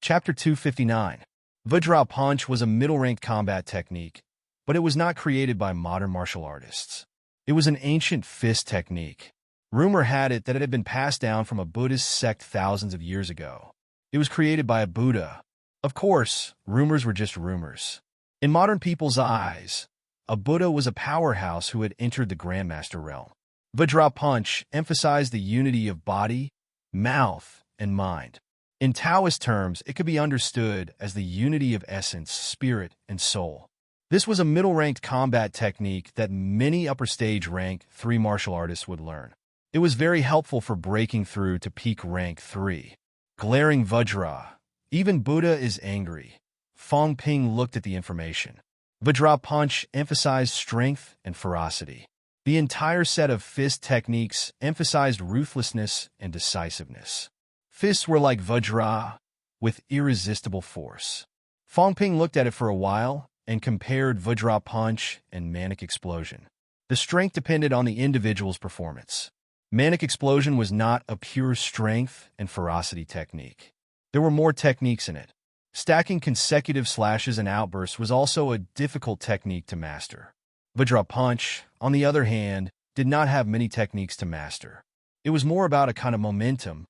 Chapter 259. Vajra Punch was a middle-ranked combat technique, but it was not created by modern martial artists. It was an ancient fist technique. Rumor had it that it had been passed down from a Buddhist sect thousands of years ago. It was created by a Buddha. Of course, rumors were just rumors. In modern people's eyes, a Buddha was a powerhouse who had entered the Grandmaster realm. Vajra Punch emphasized the unity of body, mouth, and mind. In Taoist terms, it could be understood as the unity of essence, spirit, and soul. This was a middle-ranked combat technique that many upper-stage rank 3 martial artists would learn. It was very helpful for breaking through to peak rank 3. Glaring Vajra. Even Buddha is angry. Fong Ping looked at the information. Vajra Punch emphasized strength and ferocity. The entire set of fist techniques emphasized ruthlessness and decisiveness. Fists were like Vajra, with irresistible force. Fong Ping looked at it for a while and compared Vajra Punch and Manic Explosion. The strength depended on the individual's performance. Manic Explosion was not a pure strength and ferocity technique. There were more techniques in it. Stacking consecutive slashes and outbursts was also a difficult technique to master. Vajra Punch, on the other hand, did not have many techniques to master. It was more about a kind of momentum,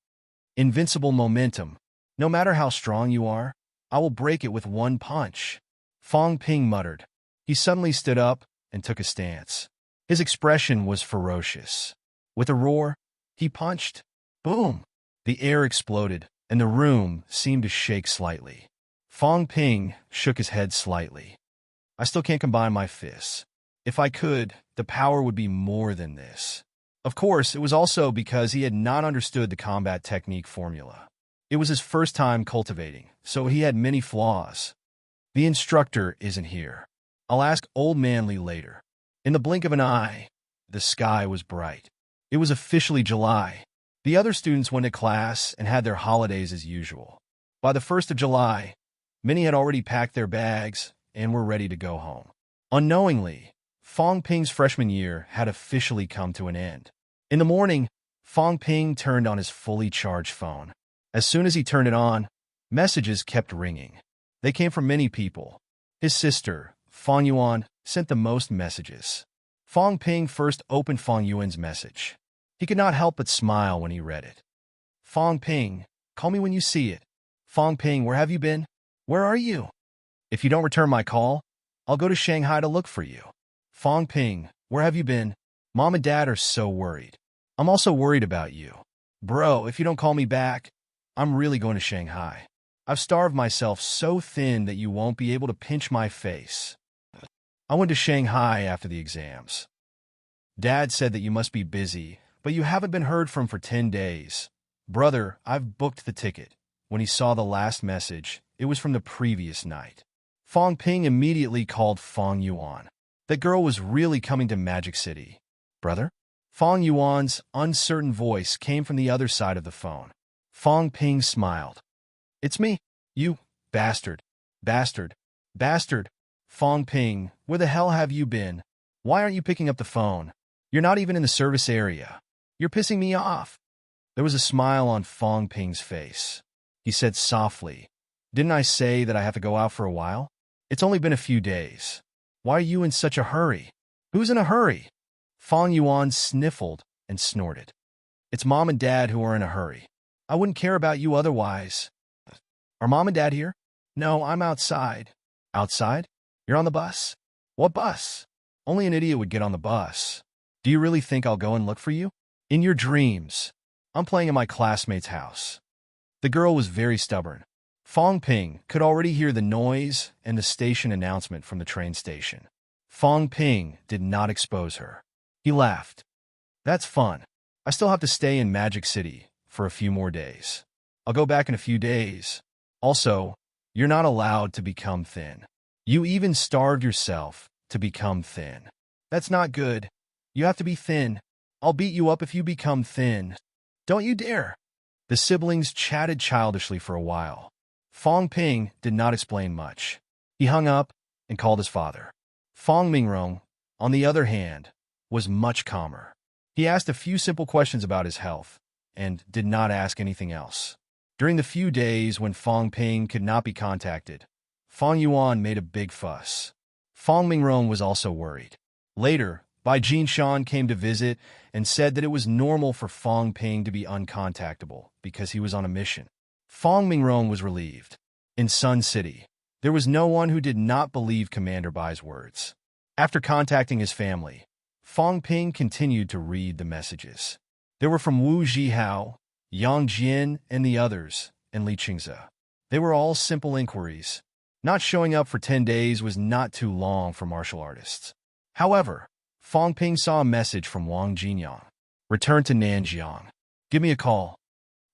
invincible momentum. No matter how strong you are, I will break it with one punch. Fong Ping muttered. He suddenly stood up and took a stance. His expression was ferocious. With a roar, he punched. Boom! The air exploded, and the room seemed to shake slightly. Fong Ping shook his head slightly. I still can't combine my fists. If I could, the power would be more than this. Of course, it was also because he had not understood the combat technique formula. It was his first time cultivating, so he had many flaws. The instructor isn't here. I'll ask Old Man Lee later. In the blink of an eye, the sky was bright. It was officially July. The other students went to class and had their holidays as usual. By the 1st of July, many had already packed their bags and were ready to go home. Unknowingly, Fong Ping's freshman year had officially come to an end. In the morning, Fong Ping turned on his fully charged phone. As soon as he turned it on, messages kept ringing. They came from many people. His sister, Fong Yuan, sent the most messages. Fong Ping first opened Fong Yuan's message. He could not help but smile when he read it. Fong Ping, call me when you see it. Fong Ping, where have you been? Where are you? If you don't return my call, I'll go to Shanghai to look for you. Fong Ping, where have you been? Mom and Dad are so worried. I'm also worried about you. Bro, if you don't call me back, I'm really going to Shanghai. I've starved myself so thin that you won't be able to pinch my face. I went to Shanghai after the exams. Dad said that you must be busy, but you haven't been heard from for 10 days. Brother, I've booked the ticket. When he saw the last message, it was from the previous night. Fong Ping immediately called Fong Yuan. That girl was really coming to Magic City. Brother? Fong Yuan's uncertain voice came from the other side of the phone. Fong Ping smiled. It's me. You, bastard. Bastard. Bastard. Fong Ping, where the hell have you been? Why aren't you picking up the phone? You're not even in the service area. You're pissing me off. There was a smile on Fong Ping's face. He said softly, Didn't I say that I have to go out for a while? It's only been a few days. Why are you in such a hurry? Who's in a hurry? Fong Yuan sniffled and snorted. It's Mom and Dad who are in a hurry. I wouldn't care about you otherwise. Are Mom and Dad here? No, I'm outside. Outside? You're on the bus? What bus? Only an idiot would get on the bus. Do you really think I'll go and look for you? In your dreams. I'm playing in my classmate's house. The girl was very stubborn. Fong Ping could already hear the noise and the station announcement from the train station. Fong Ping did not expose her. He laughed. That's fun. I still have to stay in Magic City for a few more days. I'll go back in a few days. Also, you're not allowed to become thin. You even starved yourself to become thin. That's not good. You have to be thin. I'll beat you up if you become thin. Don't you dare. The siblings chatted childishly for a while. Fong Ping did not explain much. He hung up and called his father. Fong Mingrong, on the other hand, was much calmer. He asked a few simple questions about his health and did not ask anything else. During the few days when Fong Ping could not be contacted, Fong Yuan made a big fuss. Fong Mingrong was also worried. Later, Bai Jinshan came to visit and said that it was normal for Fong Ping to be uncontactable because he was on a mission. Fong Mingrong was relieved. In Sun City, there was no one who did not believe Commander Bai's words. After contacting his family, Fong Ping continued to read the messages. They were from Wu Zhihao, Yang Jian, and the others, and Li Qingze. They were all simple inquiries. Not showing up for 10 days was not too long for martial artists. However, Fong Ping saw a message from Wang Jinyang. Return to Nanjiang. Give me a call.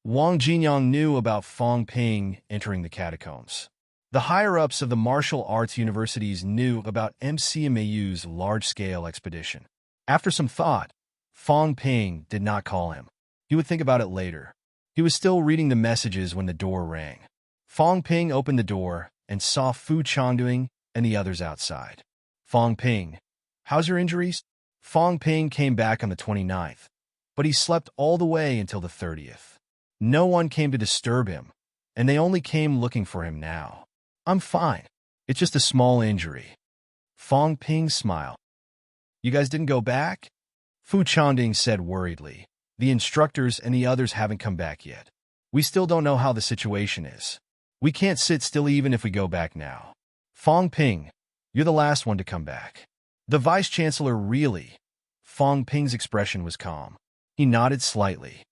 Wang Jinyang knew about Fong Ping entering the catacombs. The higher-ups of the martial arts universities knew about MCMAU's large-scale expedition. After some thought, Fong Ping did not call him. He would think about it later. He was still reading the messages when the door rang. Fong Ping opened the door and saw Fu Changduing and the others outside. Fong Ping, how's your injuries? Fong Ping came back on the 29th, but he slept all the way until the 30th. No one came to disturb him, and they only came looking for him now. I'm fine. It's just a small injury. Fong Ping smiled. You guys didn't go back? Fu Changding said worriedly. The instructors and the others haven't come back yet. We still don't know how the situation is. We can't sit still even if we go back now. Fong Ping, you're the last one to come back. The vice-chancellor really. Fong Ping's expression was calm. He nodded slightly.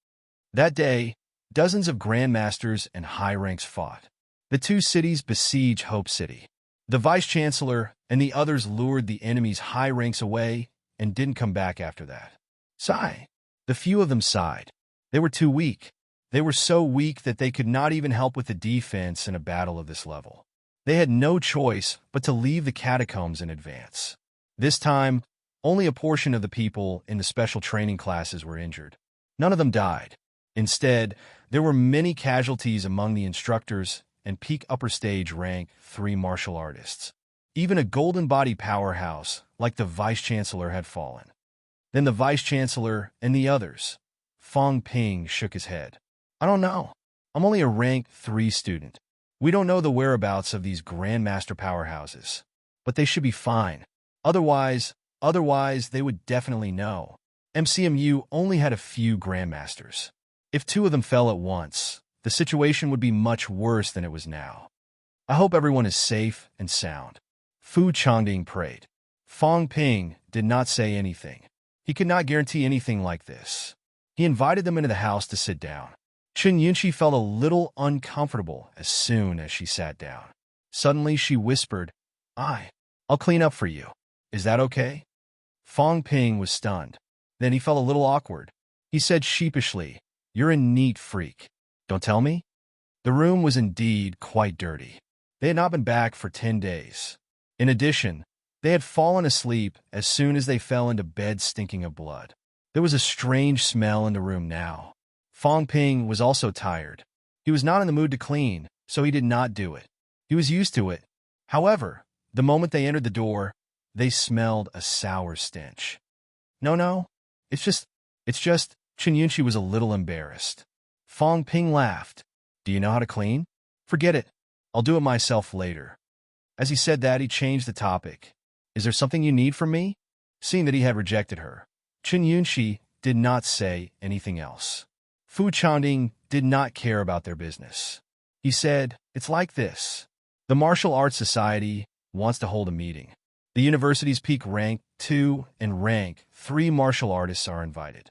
That day, dozens of grandmasters and high ranks fought. The two cities besieged Hope City. The vice-chancellor and the others lured the enemy's high ranks away and didn't come back after that. Sigh. The few of them sighed. They were too weak. They were so weak that they could not even help with the defense in a battle of this level. They had no choice but to leave the catacombs in advance. This time, only a portion of the people in the special training classes were injured. None of them died. Instead, there were many casualties among the instructors and peak upper stage rank 3 martial artists. Even a golden body powerhouse like the vice-chancellor had fallen. Then the vice-chancellor and the others. Fong Ping shook his head. I don't know. I'm only a rank 3 student. We don't know the whereabouts of these grandmaster powerhouses. But they should be fine. Otherwise they would definitely know. MCMU only had a few grandmasters. If 2 of them fell at once, the situation would be much worse than it was now. I hope everyone is safe and sound. Fu Changding prayed. Fong Ping did not say anything. He could not guarantee anything like this. He invited them into the house to sit down. Chen Yunqi felt a little uncomfortable as soon as she sat down. Suddenly she whispered, I'll clean up for you. Is that okay? Fong Ping was stunned. Then he felt a little awkward. He said sheepishly, You're a neat freak. Don't tell me? The room was indeed quite dirty. They had not been back for 10 days. In addition, they had fallen asleep as soon as they fell into bed stinking of blood. There was a strange smell in the room now. Fong Ping was also tired. He was not in the mood to clean, so he did not do it. He was used to it. However, the moment they entered the door, they smelled a sour stench. No, it's just, Chen Yunqi was a little embarrassed. Fong Ping laughed. Do you know how to clean? Forget it. I'll do it myself later. As he said that, he changed the topic. Is there something you need from me? Seeing that he had rejected her, Chen Yunqi did not say anything else. Fu Changding did not care about their business. He said, It's like this. The Martial Arts Society wants to hold a meeting. The university's peak rank 2 and rank 3 martial artists are invited.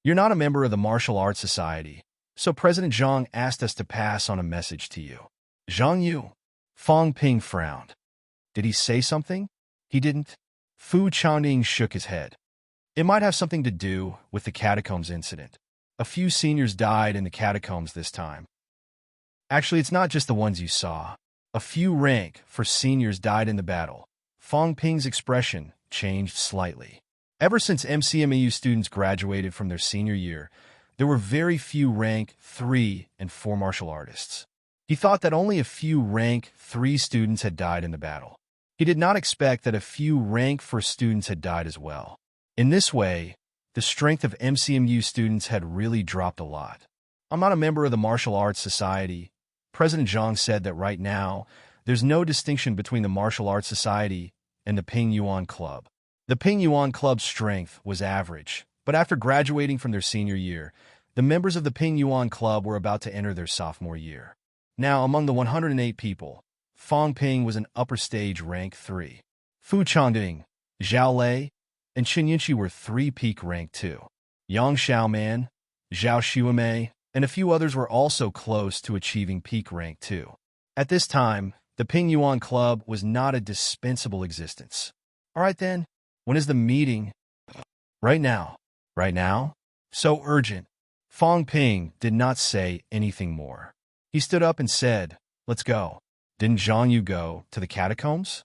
You're not a member of the Martial Arts Society, so President Zhang asked us to pass on a message to you. Zhang Yu. Fong Ping frowned. Did he say something? He didn't. Fu Changding shook his head. It might have something to do with the catacombs incident. A few seniors died in the catacombs this time. Actually, it's not just the ones you saw. A few rank for seniors died in the battle. Fong Ping's expression changed slightly. Ever since MCMAU students graduated from their senior year, there were very few rank 3 and 4 martial artists. He thought that only a few rank 3 students had died in the battle. He did not expect that a few rank 4 students had died as well. In this way, the strength of MCMU students had really dropped a lot. I'm not a member of the Martial Arts Society. President Zhang said that right now, there's no distinction between the Martial Arts Society and the Ping Yuan Club. The Ping Yuan Club's strength was average, but after graduating from their senior year, the members of the Ping Yuan Club were about to enter their sophomore year. Now, among the 108 people, Fang Ping was an upper stage rank 3. Fu Changding, Zhao Lei, and Chen Yinshi were 3 peak rank 2. Yang Xiaoman, Zhao Xuemei, and a few others were also close to achieving peak rank 2. At this time, the Ping Yuan Club was not a dispensable existence. All right then, when is the meeting? Right now. Right now? So urgent. Fang Ping did not say anything more. He stood up and said, "Let's go." Didn't Zhang Yu go to the catacombs?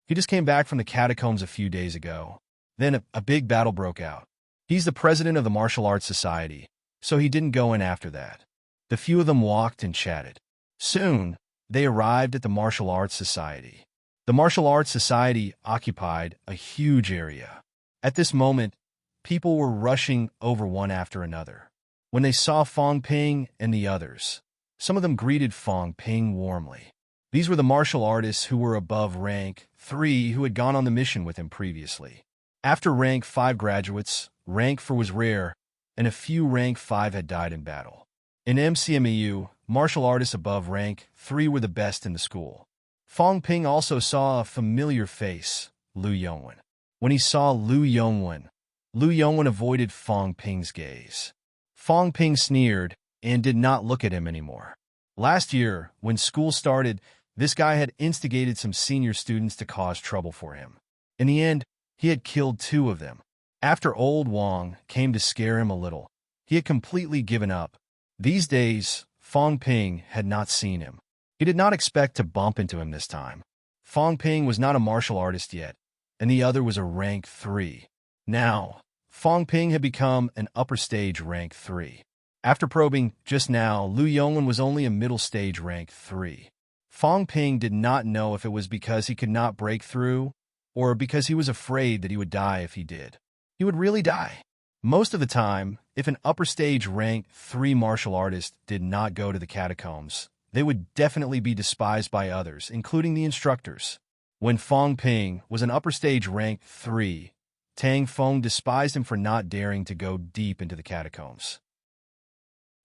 He just came back from the catacombs a few days ago. Then a big battle broke out. He's the president of the Martial Arts Society, so he didn't go in after that. The few of them walked and chatted. Soon, they arrived at the Martial Arts Society. The Martial Arts Society occupied a huge area. At this moment, people were rushing over one after another. When they saw Fang Ping and the others, some of them greeted Fang Ping warmly. These were the martial artists who were above rank 3 who had gone on the mission with him previously. After rank 5 graduates, rank 4 was rare, and a few rank 5 had died in battle. In MCMEU, martial artists above rank 3 were the best in the school. Fang Ping also saw a familiar face, Lu Yongwen. When he saw Lu Yongwen avoided Fang Ping's gaze. Fang Ping sneered and did not look at him anymore. Last year, when school started, this guy had instigated some senior students to cause trouble for him. In the end, he had killed 2 of them. After old Wang came to scare him a little, he had completely given up. These days, Fang Ping had not seen him. He did not expect to bump into him this time. Fang Ping was not a martial artist yet, and the other was a rank 3. Now, Fang Ping had become an upper stage rank 3. After probing just now, Lu Yongwen was only a middle stage rank 3. Fang Ping did not know if it was because he could not break through or because he was afraid that he would die if he did. He would really die. Most of the time, if an upper stage rank 3 martial artist did not go to the catacombs, they would definitely be despised by others, including the instructors. When Fang Ping was an upper stage rank 3, Tang Feng despised him for not daring to go deep into the catacombs.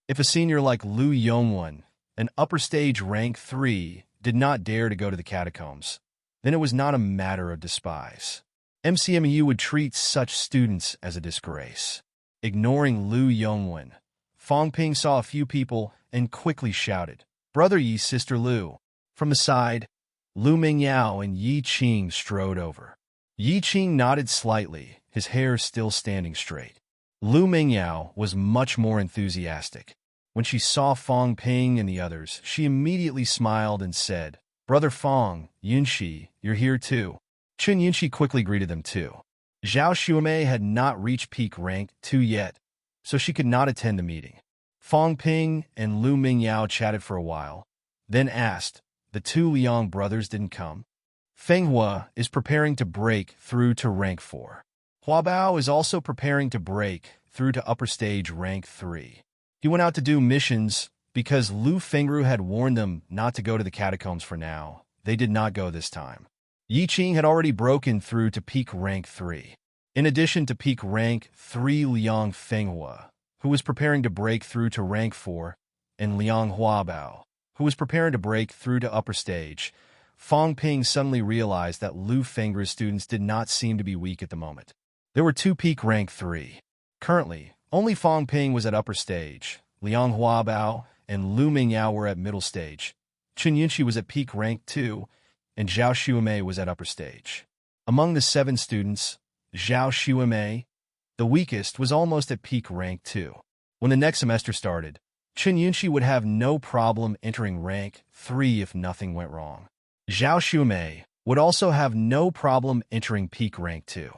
If a senior like Lu Yongwen, an upper stage rank 3, did not dare to go to the catacombs, then it was not a matter of despise. MCMU would treat such students as a disgrace. Ignoring Lu Yongwen, Fang Ping saw a few people and quickly shouted, "Brother Yi, Sister Lu." From the side, Lu Mingyao and Yi Qing strode over. Yi Qing nodded slightly, his hair still standing straight. Lu Mingyao was much more enthusiastic. When she saw Fang Ping and the others, she immediately smiled and said, "Brother Fang, Yunxi, you're here too." Chen Yinshi quickly greeted them too. Zhao Xuemei had not reached peak rank 2 yet, so she could not attend the meeting. Fang Ping and Lu Mingyao chatted for a while, then asked, "The 2 Liang brothers didn't come?" Feng Hua is preparing to break through to rank 4. Hua Bao is also preparing to break through to upper stage rank 3. He went out to do missions because Lu Fengru had warned them not to go to the catacombs for now. They did not go this time. Yi Qing had already broken through to peak rank 3. In addition to peak rank 3 Liang Fenghua, who was preparing to break through to rank 4, and Liang Huabao, who was preparing to break through to upper stage, Fang Ping suddenly realized that Lu Fengru's students did not seem to be weak at the moment. There were 2 peak rank 3. Currently, only Fang Ping was at upper stage, Liang Huabao and Lu Mingyao were at middle stage, Chen Yunxi was at peak rank 2, and Zhao Xuemei was at upper stage. Among the 7 students, Zhao Xuemei, the weakest, was almost at peak rank 2. When the next semester started, Chen Yunxi would have no problem entering rank 3 if nothing went wrong. Zhao Xuemei would also have no problem entering peak rank 2.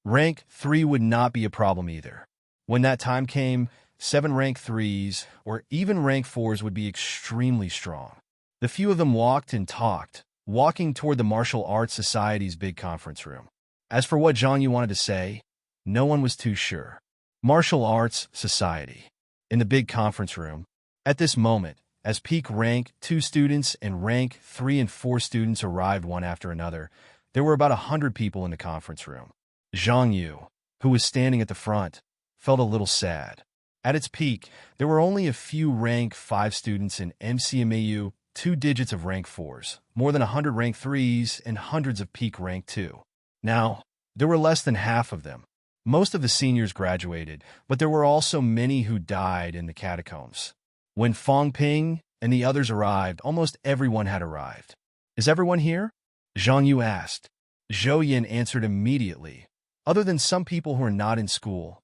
Rank 3 would not be a problem either. When that time came, 7 rank 3s or even rank 4s would be extremely strong. The few of them walked and talked, walking toward the Martial Arts Society's big conference room. As for what Zhang Yu wanted to say, no one was too sure. Martial Arts Society. in the big conference room. At this moment, as peak rank 2 students and rank 3 and 4 students arrived one after another, there were about 100 people in the conference room. Zhang Yu, who was standing at the front, felt a little sad. At its peak, there were only a few rank 5 students in MCMAU, 2 digits of rank 4s, more than 100 rank 3s, and hundreds of peak rank 2. Now, there were less than half of them. Most of the seniors graduated, but there were also many who died in the catacombs. When Fong Ping and the others arrived, almost everyone had arrived. "Is everyone here?" Zhang Yu asked. Zhou Yin answered immediately. "Other than some people who are not in school,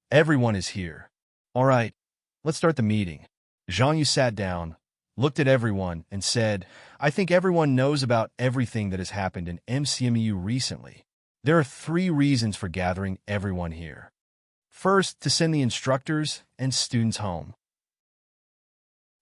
everyone is here." "All right, let's start the meeting." Zhang Yu sat down, looked at everyone, and said, "I think everyone knows about everything that has happened in MCMU recently. There are 3 reasons for gathering everyone here. First, to send the instructors and students home."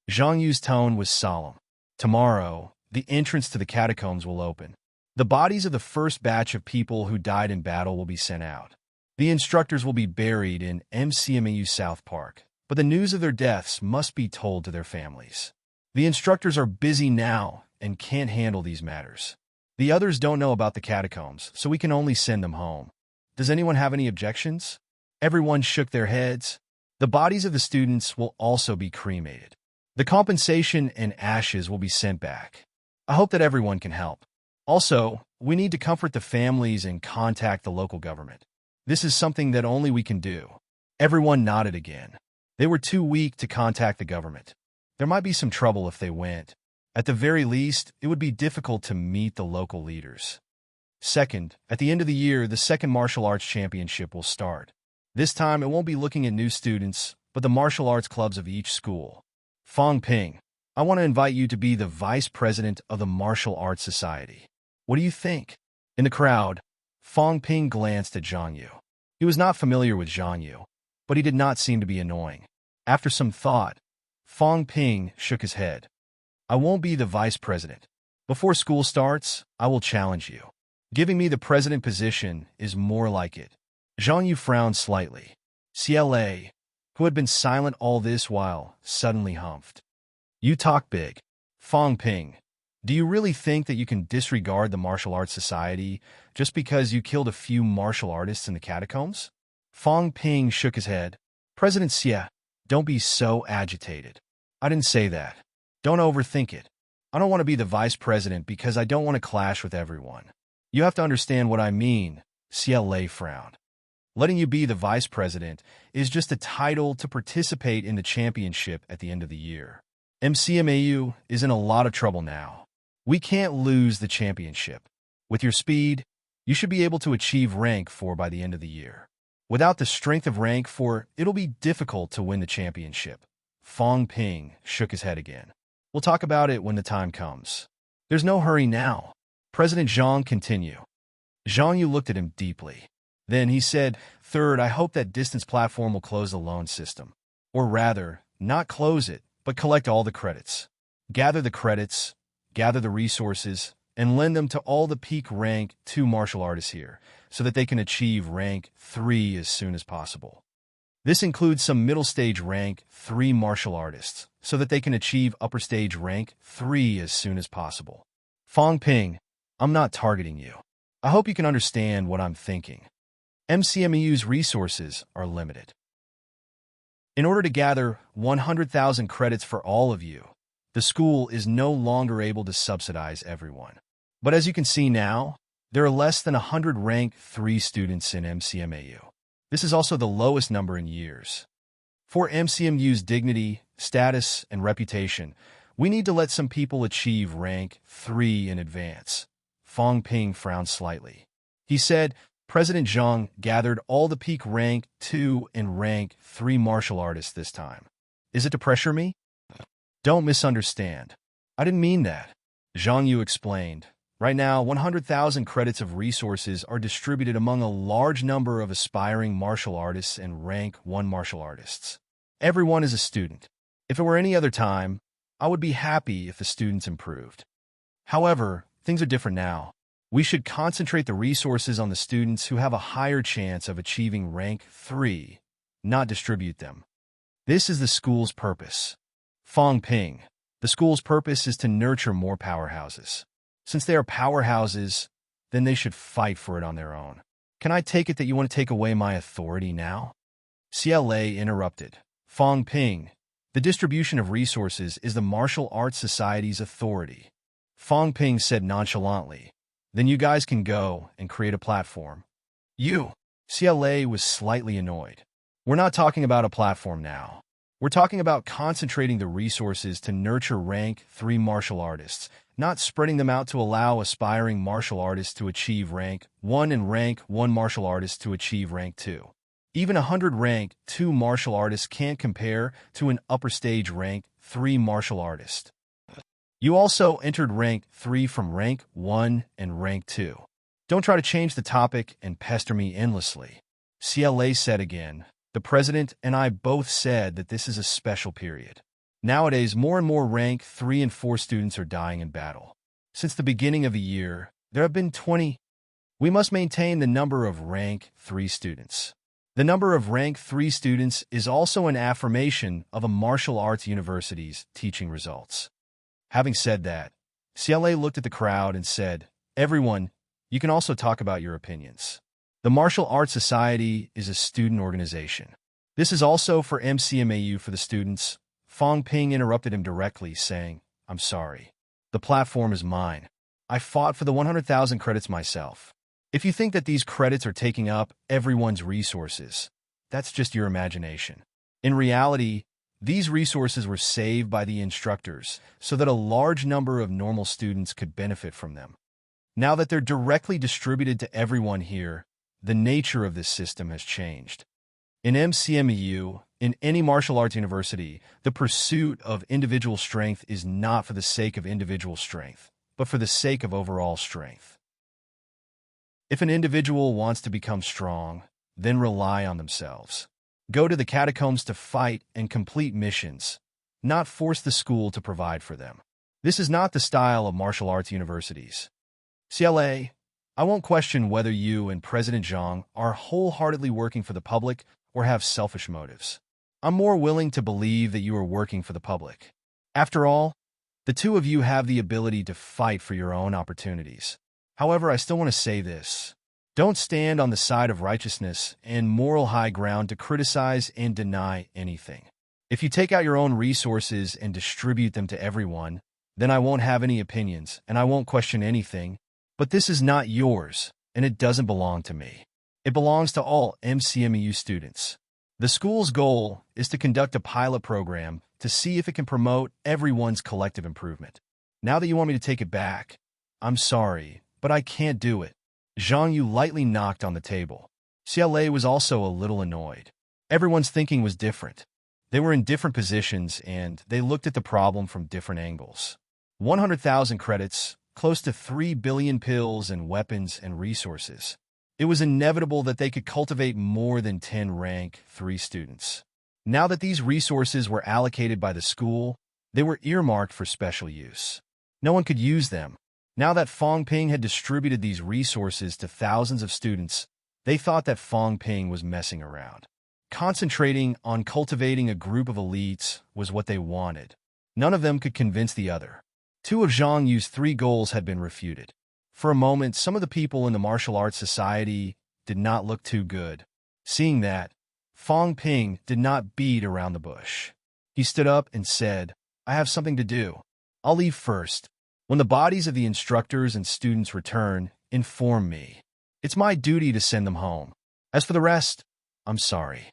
Zhang Yu's tone was solemn. "Tomorrow, the entrance to the catacombs will open. The bodies of the first batch of people who died in battle will be sent out. The instructors will be buried in MCMAU South Park, but the news of their deaths must be told to their families. The instructors are busy now and can't handle these matters. The others don't know about the catacombs, so we can only send them home. Does anyone have any objections?" Everyone shook their heads. The bodies of the students will also be cremated. The compensation and ashes will be sent back. I hope that everyone can help. Also, we need to comfort the families and contact the local government. This is something that only we can do. Everyone nodded again. They were too weak to contact the government. There might be some trouble if they went. At the very least, it would be difficult to meet the local leaders. Second, at the end of the year, the second martial arts championship will start. This time, it won't be looking at new students, but the martial arts clubs of each school. Fong Ping, I want to invite you to be the vice president of the Martial Arts Society. What do you think?" In the crowd, Fong Ping glanced at Zhang Yu. He was not familiar with Zhang Yu, but he did not seem to be annoying. After some thought, Fong Ping shook his head. "I won't be the vice president. Before school starts, I will challenge you. Giving me the president position is more like it." Zhang Yu frowned slightly. CLA, who had been silent all this while, suddenly humphed. "You talk big. Fong Ping, do you really think that you can disregard the Martial Arts Society just because you killed a few martial artists in the catacombs?" Fong Ping shook his head. "President Xie, don't be so agitated. I didn't say that. Don't overthink it. I don't want to be the vice president because I don't want to clash with everyone. You have to understand what I mean." CLA frowned. "Letting you be the vice president is just a title to participate in the championship at the end of the year. MCMAU is in a lot of trouble now. We can't lose the championship. With your speed, you should be able to achieve rank 4 by the end of the year. Without the strength of rank 4, it'll be difficult to win the championship." Fong Ping shook his head again. "We'll talk about it when the time comes. There's no hurry now." President Zhang continued. Zhang Yu looked at him deeply. Then he said, "Third, I hope that distance platform will close the loan system. Or rather, not close it, but collect all the credits. Gather the credits, gather the resources, and lend them to all the peak rank 2 martial artists here, so that they can achieve rank 3 as soon as possible. This includes some middle stage rank 3 martial artists, so that they can achieve upper stage rank 3 as soon as possible. Fong Ping, I'm not targeting you. I hope you can understand what I'm thinking. MCMEU's resources are limited. In order to gather 100,000 credits for all of you, the school is no longer able to subsidize everyone. But as you can see now, there are less than 100 rank 3 students in MCMAU. This is also the lowest number in years. For MCMU's dignity, status, and reputation, we need to let some people achieve rank 3 in advance." Fong Ping frowned slightly. He said, "President Zhang gathered all the peak rank 2 and rank 3 martial artists this time. Is it to pressure me?" "Don't misunderstand. I didn't mean that." Zhang Yu explained. "Right now, 100,000 credits of resources are distributed among a large number of aspiring martial artists and rank 1 martial artists. Everyone is a student. If it were any other time, I would be happy if the students improved. However, things are different now. We should concentrate the resources on the students who have a higher chance of achieving rank 3, not distribute them." This is the school's purpose. Fong Ping. The school's purpose is to nurture more powerhouses. Since they are powerhouses, then they should fight for it on their own. Can I take it that you want to take away my authority now? CLA interrupted. Fong Ping. The distribution of resources is the Martial Arts Society's authority. Fong Ping said nonchalantly. Then you guys can go and create a platform. You. CLA was slightly annoyed. We're not talking about a platform now. We're talking about concentrating the resources to nurture rank 3 martial artists, not spreading them out to allow aspiring martial artists to achieve rank 1 and rank 1 martial artists to achieve rank 2. Even 100 rank 2 martial artists can't compare to an upper stage rank 3 martial artist. You also entered rank 3 from rank 1 and rank 2. Don't try to change the topic and pester me endlessly. CLA said again. The president and I both said that this is a special period. Nowadays, more and more rank 3 and 4 students are dying in battle. Since the beginning of the year, there have been 20. We must maintain the number of rank 3 students. The number of rank 3 students is also an affirmation of a martial arts university's teaching results. Having said that, CLA looked at the crowd and said, Everyone, you can also talk about your opinions. The Martial Arts Society is a student organization. This is also for MCMAU for the students. Fong Ping interrupted him directly, saying, I'm sorry. The platform is mine. I fought for the 100,000 credits myself. If you think that these credits are taking up everyone's resources, that's just your imagination. In reality, these resources were saved by the instructors so that a large number of normal students could benefit from them. Now that they're directly distributed to everyone here, the nature of this system has changed. In MCMEU, in any martial arts university, the pursuit of individual strength is not for the sake of individual strength, but for the sake of overall strength. If an individual wants to become strong, then rely on themselves. Go to the catacombs to fight and complete missions, not force the school to provide for them. This is not the style of martial arts universities. CLA, I won't question whether you and President Zhang are wholeheartedly working for the public or have selfish motives. I'm more willing to believe that you are working for the public. After all, the two of you have the ability to fight for your own opportunities. However, I still want to say this. Don't stand on the side of righteousness and moral high ground to criticize and deny anything. If you take out your own resources and distribute them to everyone, then I won't have any opinions and I won't question anything. But this is not yours, and it doesn't belong to me. It belongs to all MCMEU students. The school's goal is to conduct a pilot program to see if it can promote everyone's collective improvement. Now that you want me to take it back, I'm sorry, but I can't do it. Zhang Yu lightly knocked on the table. CLA was also a little annoyed. Everyone's thinking was different. They were in different positions, and they looked at the problem from different angles. 100,000 credits, close to 3 billion pills and weapons and resources. It was inevitable that they could cultivate more than 10 rank 3 students. Now that these resources were allocated by the school, they were earmarked for special use. No one could use them. Now that Fong Ping had distributed these resources to thousands of students, they thought that Fong Ping was messing around. Concentrating on cultivating a group of elites was what they wanted. None of them could convince the other. 2 of Zhang Yu's 3 goals had been refuted. For a moment, some of the people in the Martial Arts Society did not look too good. Seeing that, Fong Ping did not beat around the bush. He stood up and said, I have something to do. I'll leave first. When the bodies of the instructors and students return, inform me. It's my duty to send them home. As for the rest, I'm sorry.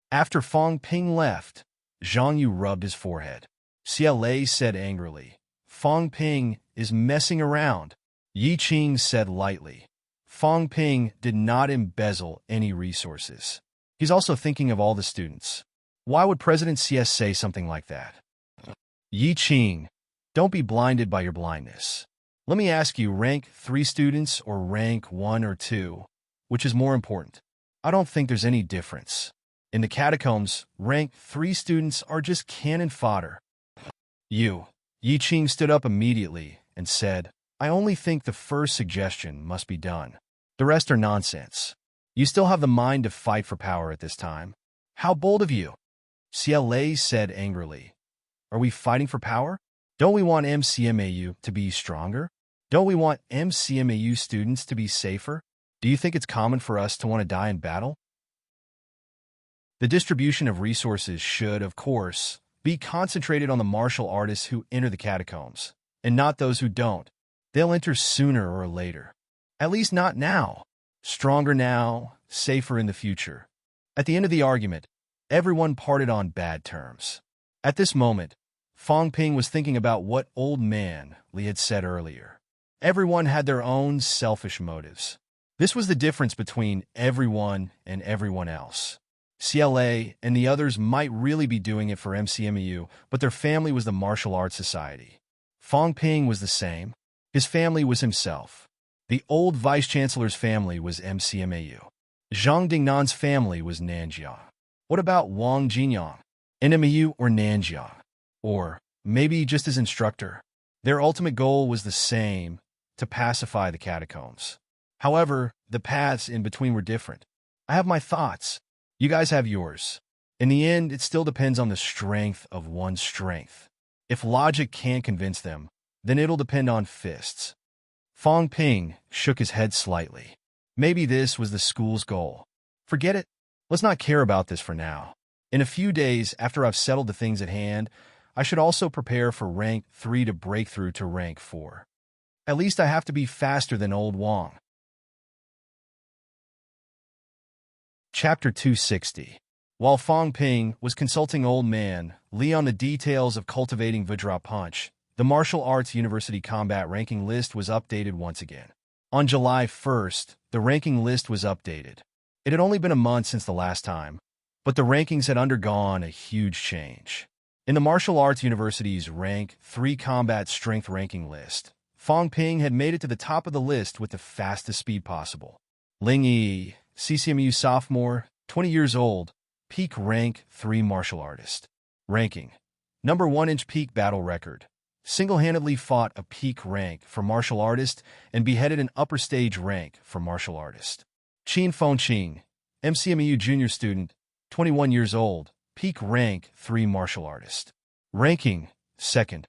After Fong Ping left, Zhang Yu rubbed his forehead. CLA said angrily, Fong Ping is messing around. Yi Qing said lightly. Fong Ping did not embezzle any resources. He's also thinking of all the students. Why would President CS say something like that? Yi Qing, don't be blinded by your blindness. Let me ask you, rank 3 students or rank 1 or 2, which is more important? I don't think there's any difference. In the catacombs, rank 3 students are just cannon fodder. Yi Qing stood up immediately and said, I only think the first suggestion must be done. The rest are nonsense. You still have the mind to fight for power at this time. How bold of you! CLA said angrily. Are we fighting for power? Don't we want MCMAU to be stronger? Don't we want MCMAU students to be safer? Do you think it's common for us to want to die in battle? The distribution of resources should, of course, be concentrated on the martial artists who enter the catacombs, and not those who don't. They'll enter sooner or later. At least not now. Stronger now, safer in the future. At the end of the argument, everyone parted on bad terms. At this moment, Fong Ping was thinking about what old man Li had said earlier. Everyone had their own selfish motives. This was the difference between everyone and everyone else. CLA and the others might really be doing it for MCMU, but their family was the Martial Arts Society. Fong Ping was the same. His family was himself. The old vice-chancellor's family was MCMAU. Zhang Dingnan's family was Nanjiang. What about Wang Jinyang? NMAU or Nanjiang? Or maybe just his instructor? Their ultimate goal was the same, to pacify the catacombs. However, the paths in between were different. I have my thoughts. You guys have yours. In the end, it still depends on the strength of one's strength. If logic can't convince them, then it'll depend on fists. Fong Ping shook his head slightly. Maybe this was the school's goal. Forget it. Let's not care about this for now. In a few days, after I've settled the things at hand, I should also prepare for rank 3 to break through to rank 4. At least I have to be faster than old Wang. Chapter 260. While Fong Ping was consulting old man Li on the details of cultivating Vajra Punch, the Martial Arts University combat ranking list was updated once again. On July 1st, the ranking list was updated. It had only been a month since the last time, but the rankings had undergone a huge change. In the Martial Arts University's rank 3 combat strength ranking list, Fong Ping had made it to the top of the list with the fastest speed possible. Ling Yi, CCMU sophomore, 20 years old, peak rank 3 martial artist. Ranking. Number 1-inch peak battle record. Single-handedly fought a peak rank for martial artist and beheaded an upper stage rank for martial artist. Qin Fengqing, MCMU junior student, 21 years old, peak rank 3 martial artist. Ranking. 2nd.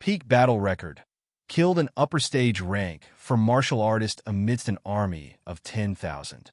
Peak battle record. Killed an upper stage rank for martial artist amidst an army of 10,000.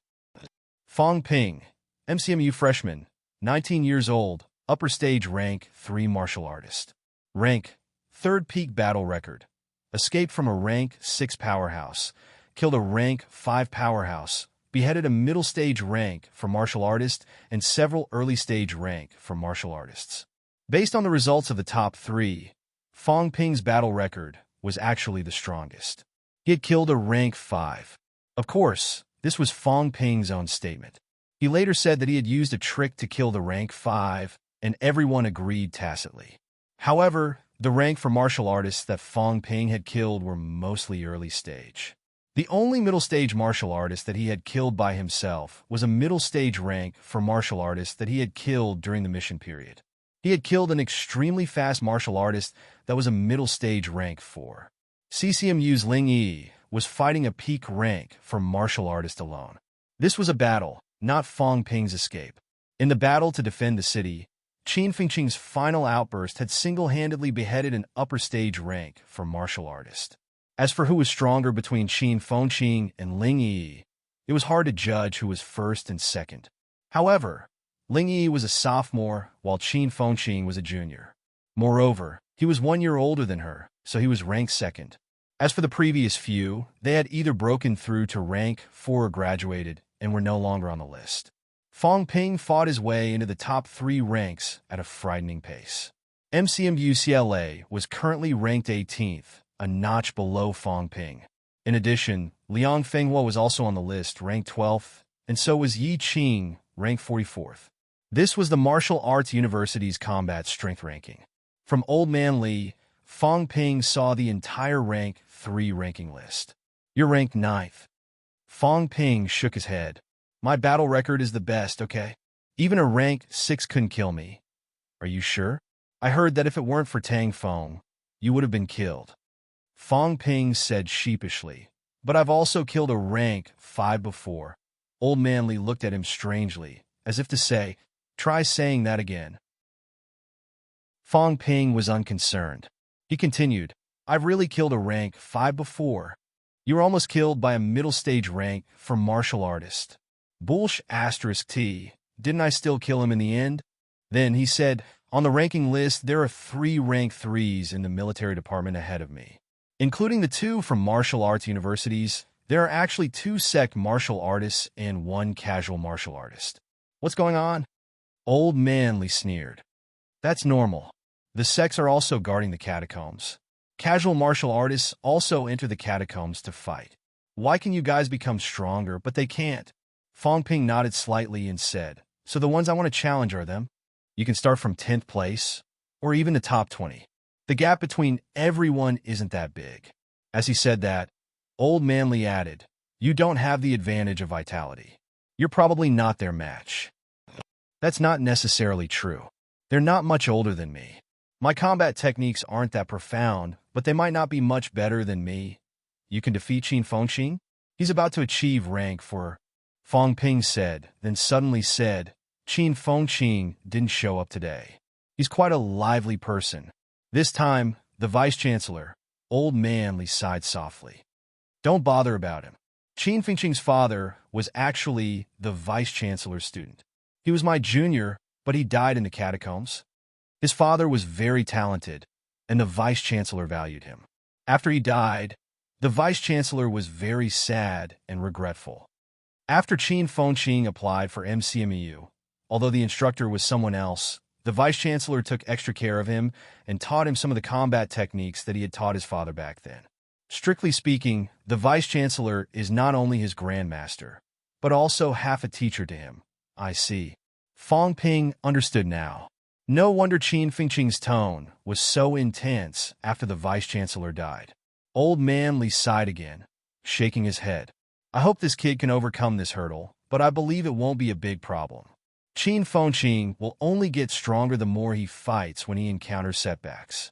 Fong Ping, MCMU freshman, 19 years old, upper stage rank 3 martial artist. Rank. 3rd peak battle record. Escaped from a rank 6 powerhouse. Killed a rank 5 powerhouse. Beheaded a middle stage rank for martial artist and several early stage rank for martial artists. Based on the results of the top 3, Fong Ping's battle record was actually the strongest. He had killed a rank 5. Of course, this was Fong Ping's own statement. He later said that he had used a trick to kill the rank 5, and everyone agreed tacitly. However, the rank for martial artists that Fong Ping had killed were mostly early stage. The only middle stage martial artist that he had killed by himself was a middle stage rank for martial artists that he had killed during the mission period. He had killed an extremely fast martial artist that was a middle stage rank 4. CCMU's Ling Yi was fighting a peak rank for martial artist alone. This was a battle, not Fong Ping's escape. In the battle to defend the city, Qin Fengqing's final outburst had single-handedly beheaded an upper stage rank for martial artist. As for who was stronger between Qin Fengqing and Ling Yi, it was hard to judge who was first and second. However, Ling Yi was a sophomore, while Qin Fengqing was a junior. Moreover, he was 1 year older than her, so he was ranked 2nd. As for the previous few, they had either broken through to rank 4 or graduated, and were no longer on the list. Fong Ping fought his way into the top 3 ranks at a frightening pace. MCMU CLA was currently ranked 18th, a notch below Fong Ping. In addition, Liang Fenghua was also on the list, ranked 12th, and so was Yi Qing, ranked 44th. This was the Martial Arts University's combat strength ranking. From Old Man Li, Fong Ping saw the entire rank 3 ranking list. You're ranked 9th. Fong Ping shook his head. My battle record is the best, okay? Even a rank 6 couldn't kill me. Are you sure? I heard that if it weren't for Tang Feng, you would have been killed. Fong Ping said sheepishly, but I've also killed a rank 5 before. Old Man Li looked at him strangely, as if to say, try saying that again. Fong Ping was unconcerned. He continued, I've really killed a rank 5 before. You were almost killed by a middle stage rank for martial artist. Bullsh asterisk T. Didn't I still kill him in the end? Then he said, on the ranking list, there are 3 rank 3s in the military department ahead of me. Including the 2 from martial arts universities, there are actually 2 sect martial artists and 1 casual martial artist. What's going on? Old Manly sneered. That's normal. The sects are also guarding the catacombs. Casual martial artists also enter the catacombs to fight. Why can you guys become stronger, but they can't? Fong Ping nodded slightly and said, so the ones I want to challenge are them. You can start from 10th place, or even the top 20. The gap between everyone isn't that big. As he said that, Old Manly added, you don't have the advantage of vitality. You're probably not their match. That's not necessarily true. They're not much older than me. My combat techniques aren't that profound, but they might not be much better than me. You can defeat Qin Fengqing? He's about to achieve rank 4. Fong Ping said, then suddenly said, Qin Fengqing didn't show up today. He's quite a lively person. This time, the vice-chancellor, Old Manly, sighed softly. Don't bother about him. Qin Fengqing's father was actually the vice-chancellor's student. He was my junior, but he died in the catacombs. His father was very talented, and the vice-chancellor valued him. After he died, the vice-chancellor was very sad and regretful. After Qin Fengqing applied for MCMEU, although the instructor was someone else, the vice-chancellor took extra care of him and taught him some of the combat techniques that he had taught his father back then. Strictly speaking, the vice-chancellor is not only his grandmaster, but also half a teacher to him. I see. Fong Ping understood now. No wonder Qin Fengqing's tone was so intense after the vice-chancellor died. Old Manly sighed again, shaking his head. I hope this kid can overcome this hurdle, but I believe it won't be a big problem. Qin Fengqing will only get stronger the more he fights when he encounters setbacks.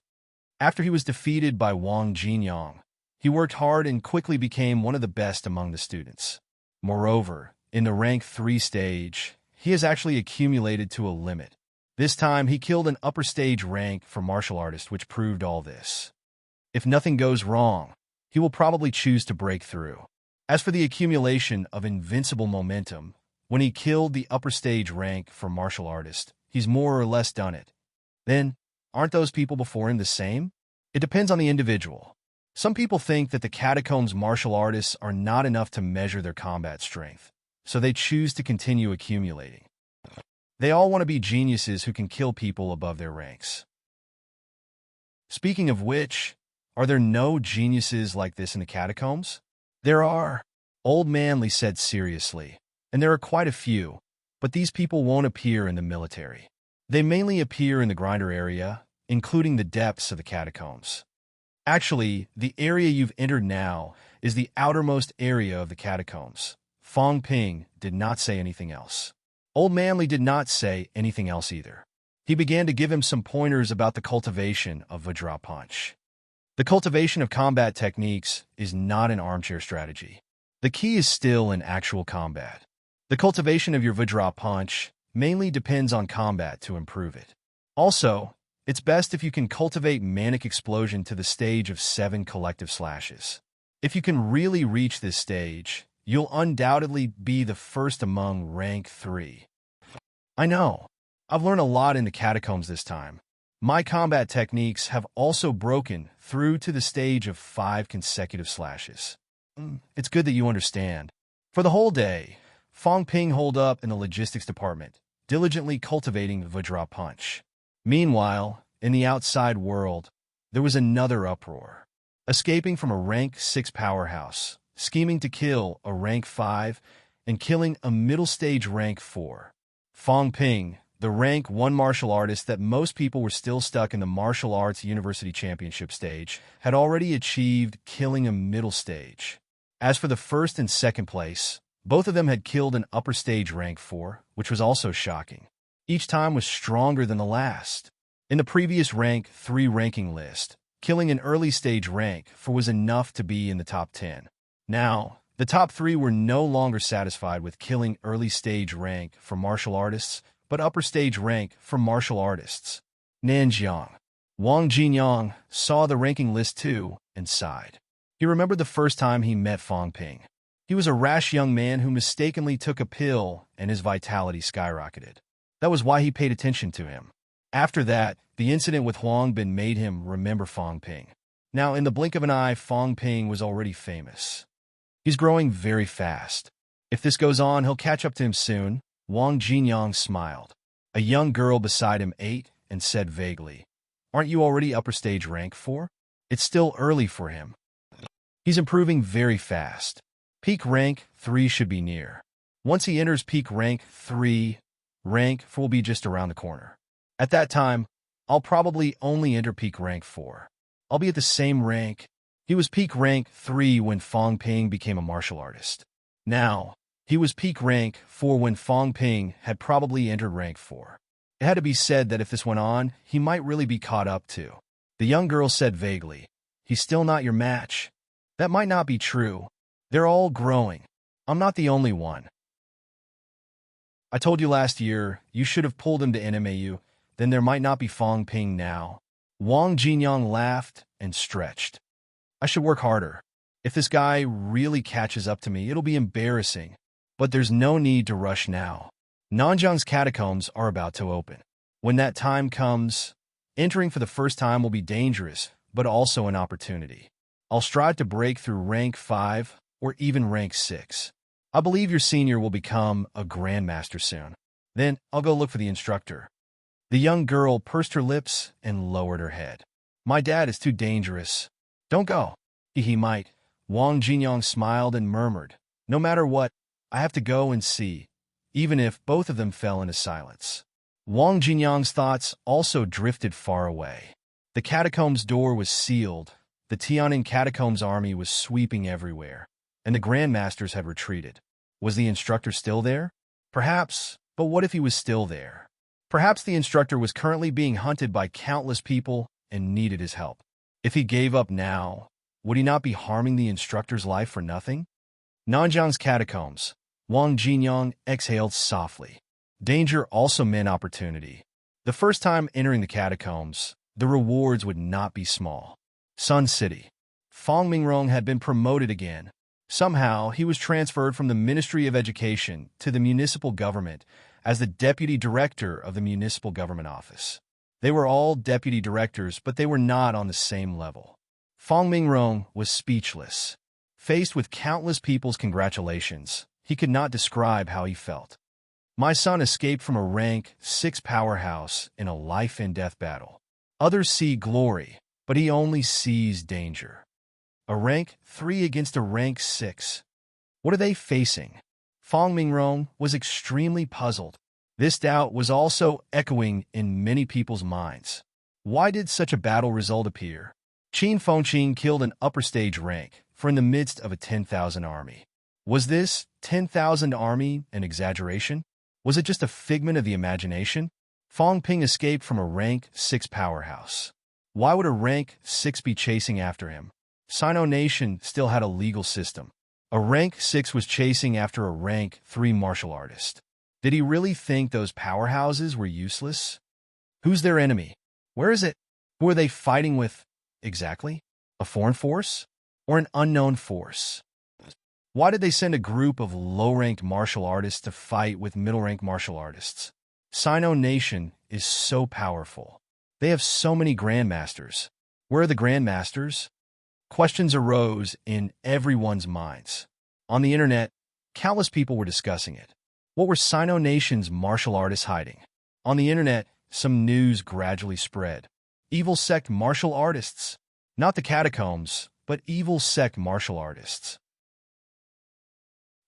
After he was defeated by Wang Jinyang, he worked hard and quickly became one of the best among the students. Moreover, in the rank 3 stage, he has actually accumulated to a limit. This time, he killed an upper stage rank for martial artist, which proved all this. If nothing goes wrong, he will probably choose to break through. As for the accumulation of invincible momentum, when he killed the upper stage rank for martial artist, he's more or less done it. Then, aren't those people before him the same? It depends on the individual. Some people think that the catacombs martial artists are not enough to measure their combat strength, so they choose to continue accumulating. They all want to be geniuses who can kill people above their ranks. Speaking of which, are there no geniuses like this in the catacombs? There are, Old Manly said seriously, and there are quite a few, but these people won't appear in the military. They mainly appear in the grinder area, including the depths of the catacombs. Actually, the area you've entered now is the outermost area of the catacombs. Fong Ping did not say anything else. Old Manly did not say anything else either. He began to give him some pointers about the cultivation of Vajra Punch. The cultivation of combat techniques is not an armchair strategy. The key is still in actual combat. The cultivation of your Vajra Punch mainly depends on combat to improve it. Also, it's best if you can cultivate Manic Explosion to the stage of 7 collective slashes. If you can really reach this stage, you'll undoubtedly be the first among rank 3. I know. I've learned a lot in the catacombs this time. My combat techniques have also broken through to the stage of 5 consecutive slashes. It's good that you understand. For the whole day, Fong Ping holed up in the logistics department, diligently cultivating the Vajra Punch. Meanwhile, in the outside world, there was another uproar. Escaping from a rank 6 powerhouse, scheming to kill a rank 5, and killing a middle stage rank 4. Fong Ping, the rank 1 martial artist that most people were still stuck in the martial arts university championship stage, had already achieved killing a middle stage. As for the first and second place, both of them had killed an upper stage rank 4, which was also shocking. Each time was stronger than the last. In the previous rank 3 ranking list, killing an early stage rank 4 was enough to be in the top 10. Now, the top 3 were no longer satisfied with killing early stage rank for martial artists, but upper stage rank for martial artists. Nanjiang. Wang Jinyang saw the ranking list too and sighed. He remembered the first time he met Fong Ping. He was a rash young man who mistakenly took a pill and his vitality skyrocketed. That was why he paid attention to him. After that, the incident with Huang Bin made him remember Fong Ping. Now, in the blink of an eye, Fong Ping was already famous. He's growing very fast. If this goes on, he'll catch up to him soon. Wang Jinyang smiled. A young girl beside him ate and said vaguely, "Aren't you already upper stage rank 4? It's still early for him. He's improving very fast. Peak rank 3 should be near. Once he enters peak rank 3, rank 4 will be just around the corner. At that time, I'll probably only enter peak rank 4. I'll be at the same rank." He was peak rank 3 when Fong Ping became a martial artist. Now, he was peak rank 4 when Fong Ping had probably entered rank 4. It had to be said that if this went on, he might really be caught up to. The young girl said vaguely, "He's still not your match." That might not be true. They're all growing. I'm not the only one. I told you last year, you should have pulled him to NMAU, then there might not be Fong Ping now. Wang Jinyang laughed and stretched. I should work harder. If this guy really catches up to me, it'll be embarrassing. But there's no need to rush now. Nanjiang's catacombs are about to open. When that time comes, entering for the first time will be dangerous, but also an opportunity. I'll strive to break through rank 5 or even rank 6. I believe your senior will become a grandmaster soon. Then I'll go look for the instructor. The young girl pursed her lips and lowered her head. My dad is too dangerous. Don't go. He might. Wang Jinyang smiled and murmured, no matter what, I have to go and see, even if both of them fell into silence. Wang Jinyang's thoughts also drifted far away. The catacombs door was sealed, the Tian'an catacombs army was sweeping everywhere, and the grandmasters had retreated. Was the instructor still there? Perhaps, but what if he was still there? Perhaps the instructor was currently being hunted by countless people and needed his help. If he gave up now, would he not be harming the instructor's life for nothing? Nanjiang's catacombs. Wang Jinyang exhaled softly. Danger also meant opportunity. The first time entering the catacombs, the rewards would not be small. Sun City. Fong Mingrong had been promoted again. Somehow, he was transferred from the Ministry of Education to the municipal government as the deputy director of the municipal government office. They were all deputy directors, but they were not on the same level. Fong Mingrong was speechless. Faced with countless people's congratulations, he could not describe how he felt. My son escaped from a rank 6 powerhouse in a life-and-death battle. Others see glory, but he only sees danger. A rank 3 against a rank 6. What are they facing? Fong Mingrong was extremely puzzled. This doubt was also echoing in many people's minds. Why did such a battle result appear? Qin Fengqin killed an upper stage rank for in the midst of a 10,000 army. Was this 10,000 army an exaggeration? Was it just a figment of the imagination? Fong Ping escaped from a rank 6 powerhouse. Why would a rank 6 be chasing after him? Sino Nation still had a legal system. A rank 6 was chasing after a rank 3 martial artist. Did he really think those powerhouses were useless? Who's their enemy? Where is it? Who are they fighting with exactly? A foreign force? Or an unknown force? Why did they send a group of low-ranked martial artists to fight with middle-ranked martial artists? Sino Nation is so powerful. They have so many grandmasters. Where are the grandmasters? Questions arose in everyone's minds. On the internet, countless people were discussing it. What were Sino Nation's martial artists hiding? On the internet, some news gradually spread. Evil sect martial artists. Not the catacombs, but evil sect martial artists.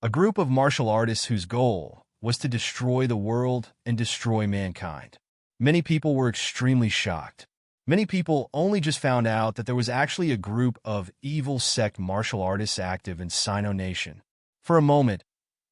A group of martial artists whose goal was to destroy the world and destroy mankind. Many people were extremely shocked. Many people only just found out that there was actually a group of evil sect martial artists active in Sino Nation. For a moment,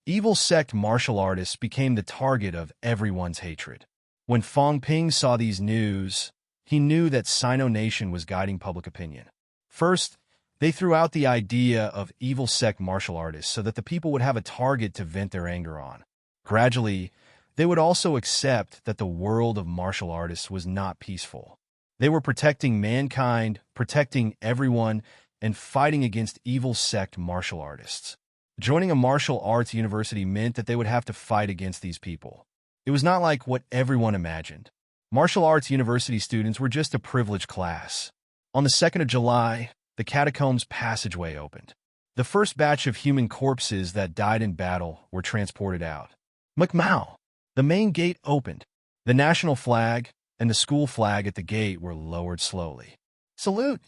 evil sect martial artists became the target of everyone's hatred. When Fong Ping saw these news, he knew that Sino Nation was guiding public opinion. First, they threw out the idea of evil sect martial artists so that the people would have a target to vent their anger on. Gradually, They would also accept that the world of martial artists was not peaceful. They were protecting mankind, protecting everyone, and fighting against evil sect martial artists. Joining a martial arts university meant that they would have to fight against these people. It was not like what everyone imagined. Martial arts university students were just a privileged class. On the 2nd of July, the catacombs passageway opened. The first batch of human corpses that died in battle were transported out. McMao. The main gate opened. The national flag and the school flag at the gate were lowered slowly. Salute!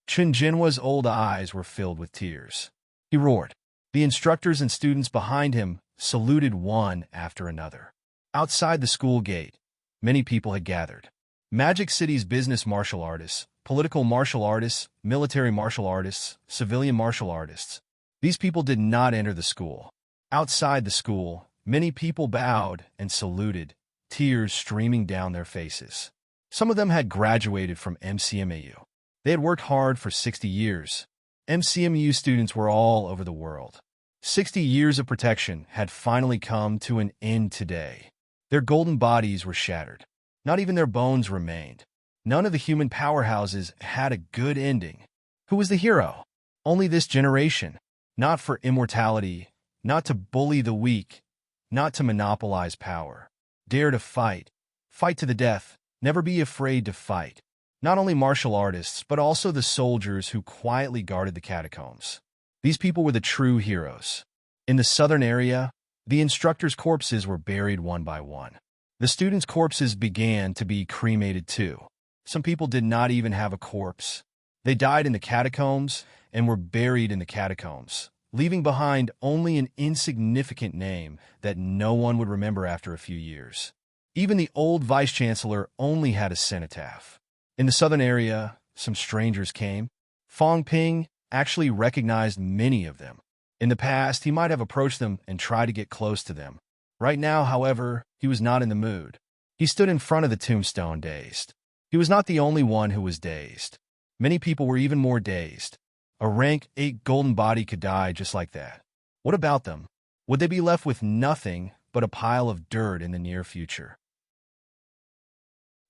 Chen Jinhua's old eyes were filled with tears. He roared. The instructors and students behind him saluted one after another. Outside the school gate, many people had gathered. Magic City's business martial artists, political martial artists, military martial artists, civilian martial artists. These people did not enter the school. Outside the school, many people bowed and saluted, tears streaming down their faces. Some of them had graduated from MCMAU. They had worked hard for 60 years. MCMU students were all over the world. 60 years of protection had finally come to an end today. Their golden bodies were shattered. Not even their bones remained. None of the human powerhouses had a good ending. Who was the hero? Only this generation. Not for immortality, not to bully the weak, not to monopolize power. Dare to fight. Fight to the death. Never be afraid to fight. Not only martial artists, but also the soldiers who quietly guarded the catacombs. These people were the true heroes. In the southern area, the instructors' corpses were buried one by one. The students' corpses began to be cremated too. Some people did not even have a corpse. They died in the catacombs and were buried in the catacombs, leaving behind only an insignificant name that no one would remember after a few years. Even the old vice-chancellor only had a cenotaph. In the southern area, some strangers came. Fong Ping actually recognized many of them. In the past, he might have approached them and tried to get close to them. Right now, however, he was not in the mood. He stood in front of the tombstone dazed. He was not the only one who was dazed. Many people were even more dazed. A rank 8 golden body could die just like that. What about them? Would they be left with nothing but a pile of dirt in the near future?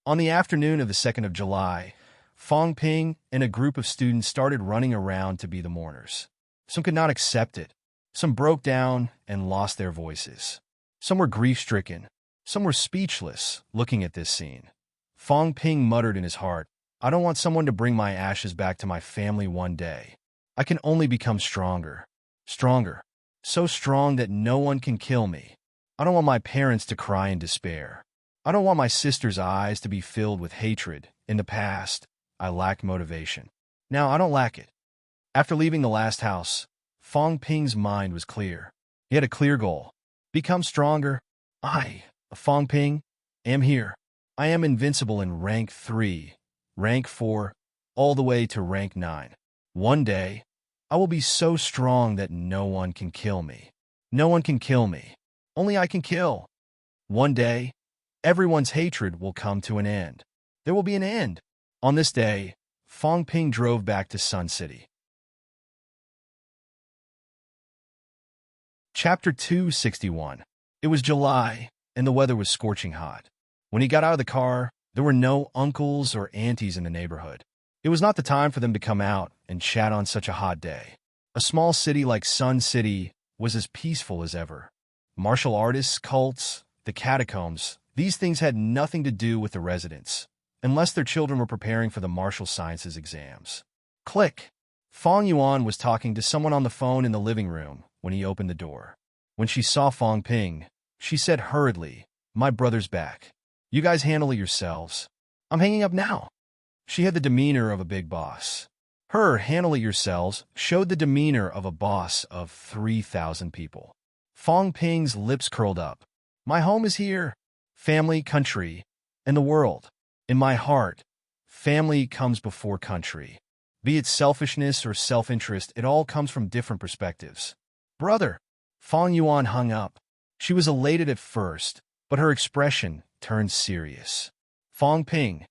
On the afternoon of the 2nd of July, Fong Ping and a group of students started running around to be the mourners. Some could not accept it. Some broke down and lost their voices. Some were grief-stricken. Some were speechless looking at this scene. Fong Ping muttered in his heart, "I don't want someone to bring my ashes back to my family one day. I can only become stronger. Stronger. So strong that no one can kill me. I don't want my parents to cry in despair. I don't want my sister's eyes to be filled with hatred. In the past, I lacked motivation. Now I don't lack it." After leaving the last house, Fong Ping's mind was clear. He had a clear goal. Become stronger. I, Fong Ping, am here. I am invincible in rank 3, rank 4, all the way to rank 9. One day, I will be so strong that no one can kill me. No one can kill me. Only I can kill. One day, everyone's hatred will come to an end. There will be an end. On this day, Fong Ping drove back to Sun City. Chapter 261. It was July, and the weather was scorching hot. When he got out of the car, there were no uncles or aunties in the neighborhood. It was not the time for them to come out and chat on such a hot day. A small city like Sun City was as peaceful as ever. Martial artists, cults, the catacombs, these things had nothing to do with the residents, unless their children were preparing for the martial sciences exams. Click! Fong Yuan was talking to someone on the phone in the living room when he opened the door. When she saw Fong Ping, she said hurriedly, "My brother's back. You guys handle it yourselves. I'm hanging up now." She had the demeanor of a big boss. Her handle it yourselves showed the demeanor of a boss of 3,000 people. Fong Ping's lips curled up. "My home is here. Family, country, and the world. In my heart, family comes before country. Be it selfishness or self-interest, it all comes from different perspectives." "Brother!" Fong Yuan hung up. She was elated at first, but her expression turned serious. "Fong Ping,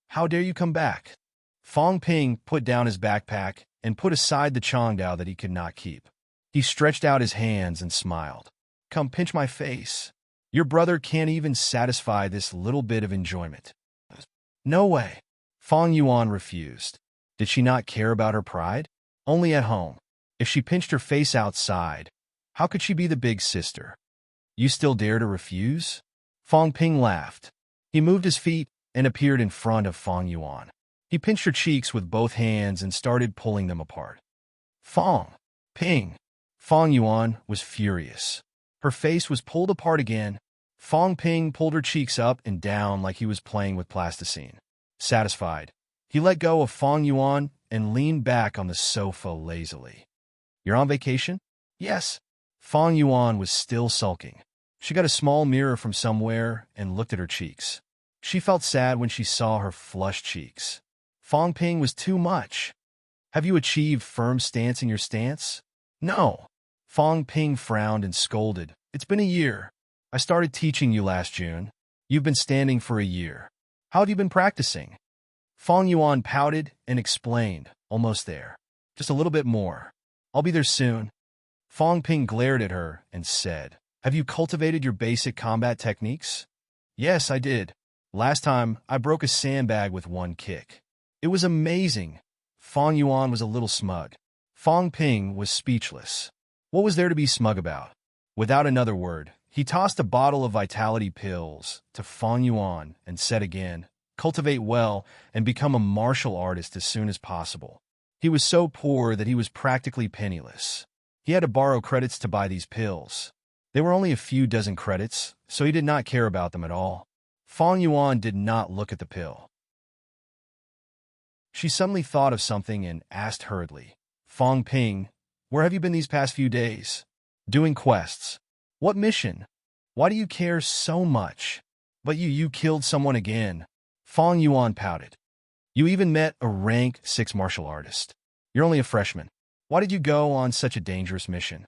how dare you come back?" Fong Ping put down his backpack and put aside the Chongdao that he could not keep. He stretched out his hands and smiled. "Come pinch my face. Your brother can't even satisfy this little bit of enjoyment. No way. Fong Yuan refused. Did she not care about her pride? Only at home. If she pinched her face outside, how could she be the big sister? You still dare to refuse? Fong Ping laughed. He moved his feet and appeared in front of Fong Yuan. He pinched her cheeks with both hands and started pulling them apart. Fong Ping. Fong Yuan was furious. Her face was pulled apart again. Fong Ping pulled her cheeks up and down like he was playing with plasticine. Satisfied, he let go of Fong Yuan and leaned back on the sofa lazily. You're on vacation? Yes. Fong Yuan was still sulking. She got a small mirror from somewhere and looked at her cheeks. She felt sad when she saw her flushed cheeks. Fong Ping was too much. Have you achieved firm stance in your stance? No. Fong Ping frowned and scolded. It's been a year. I started teaching you last June. You've been standing for a year. How have you been practicing? Fong Yuan pouted and explained, almost there. Just a little bit more. I'll be there soon. Fong Ping glared at her and said, Have you cultivated your basic combat techniques? Yes, I did. Last time, I broke a sandbag with one kick. It was amazing. Fong Yuan was a little smug. Fong Ping was speechless. What was there to be smug about? Without another word, he tossed a bottle of vitality pills to Fong Yuan and said again, Cultivate well and become a martial artist as soon as possible. He was so poor that he was practically penniless. He had to borrow credits to buy these pills. They were only a few dozen credits, so he did not care about them at all. Fong Yuan did not look at the pill. She suddenly thought of something and asked hurriedly, Fong Ping, where have you been these past few days? Doing quests. What mission? Why do you care so much? But you killed someone again. Fong Yuan pouted. You even met a rank 6 martial artist. You're only a freshman. Why did you go on such a dangerous mission?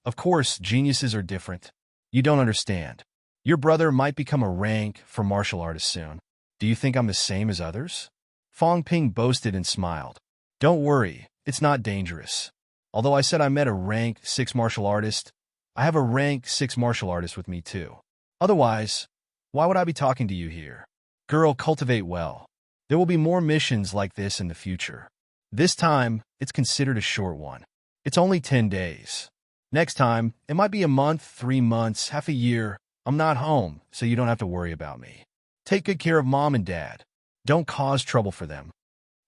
Of course, geniuses are different. You don't understand. Your brother might become a rank for martial artist soon. Do you think I'm the same as others? Fong Ping boasted and smiled. Don't worry, it's not dangerous. Although I said I met a rank 6 martial artist, I have a rank 6 martial artist with me too. Otherwise, why would I be talking to you here? Girl, cultivate well. There will be more missions like this in the future. This time, it's considered a short one. It's only 10 days. Next time, it might be a month, 3 months, half a year. I'm not home, so you don't have to worry about me. Take good care of mom and dad. Don't cause trouble for them.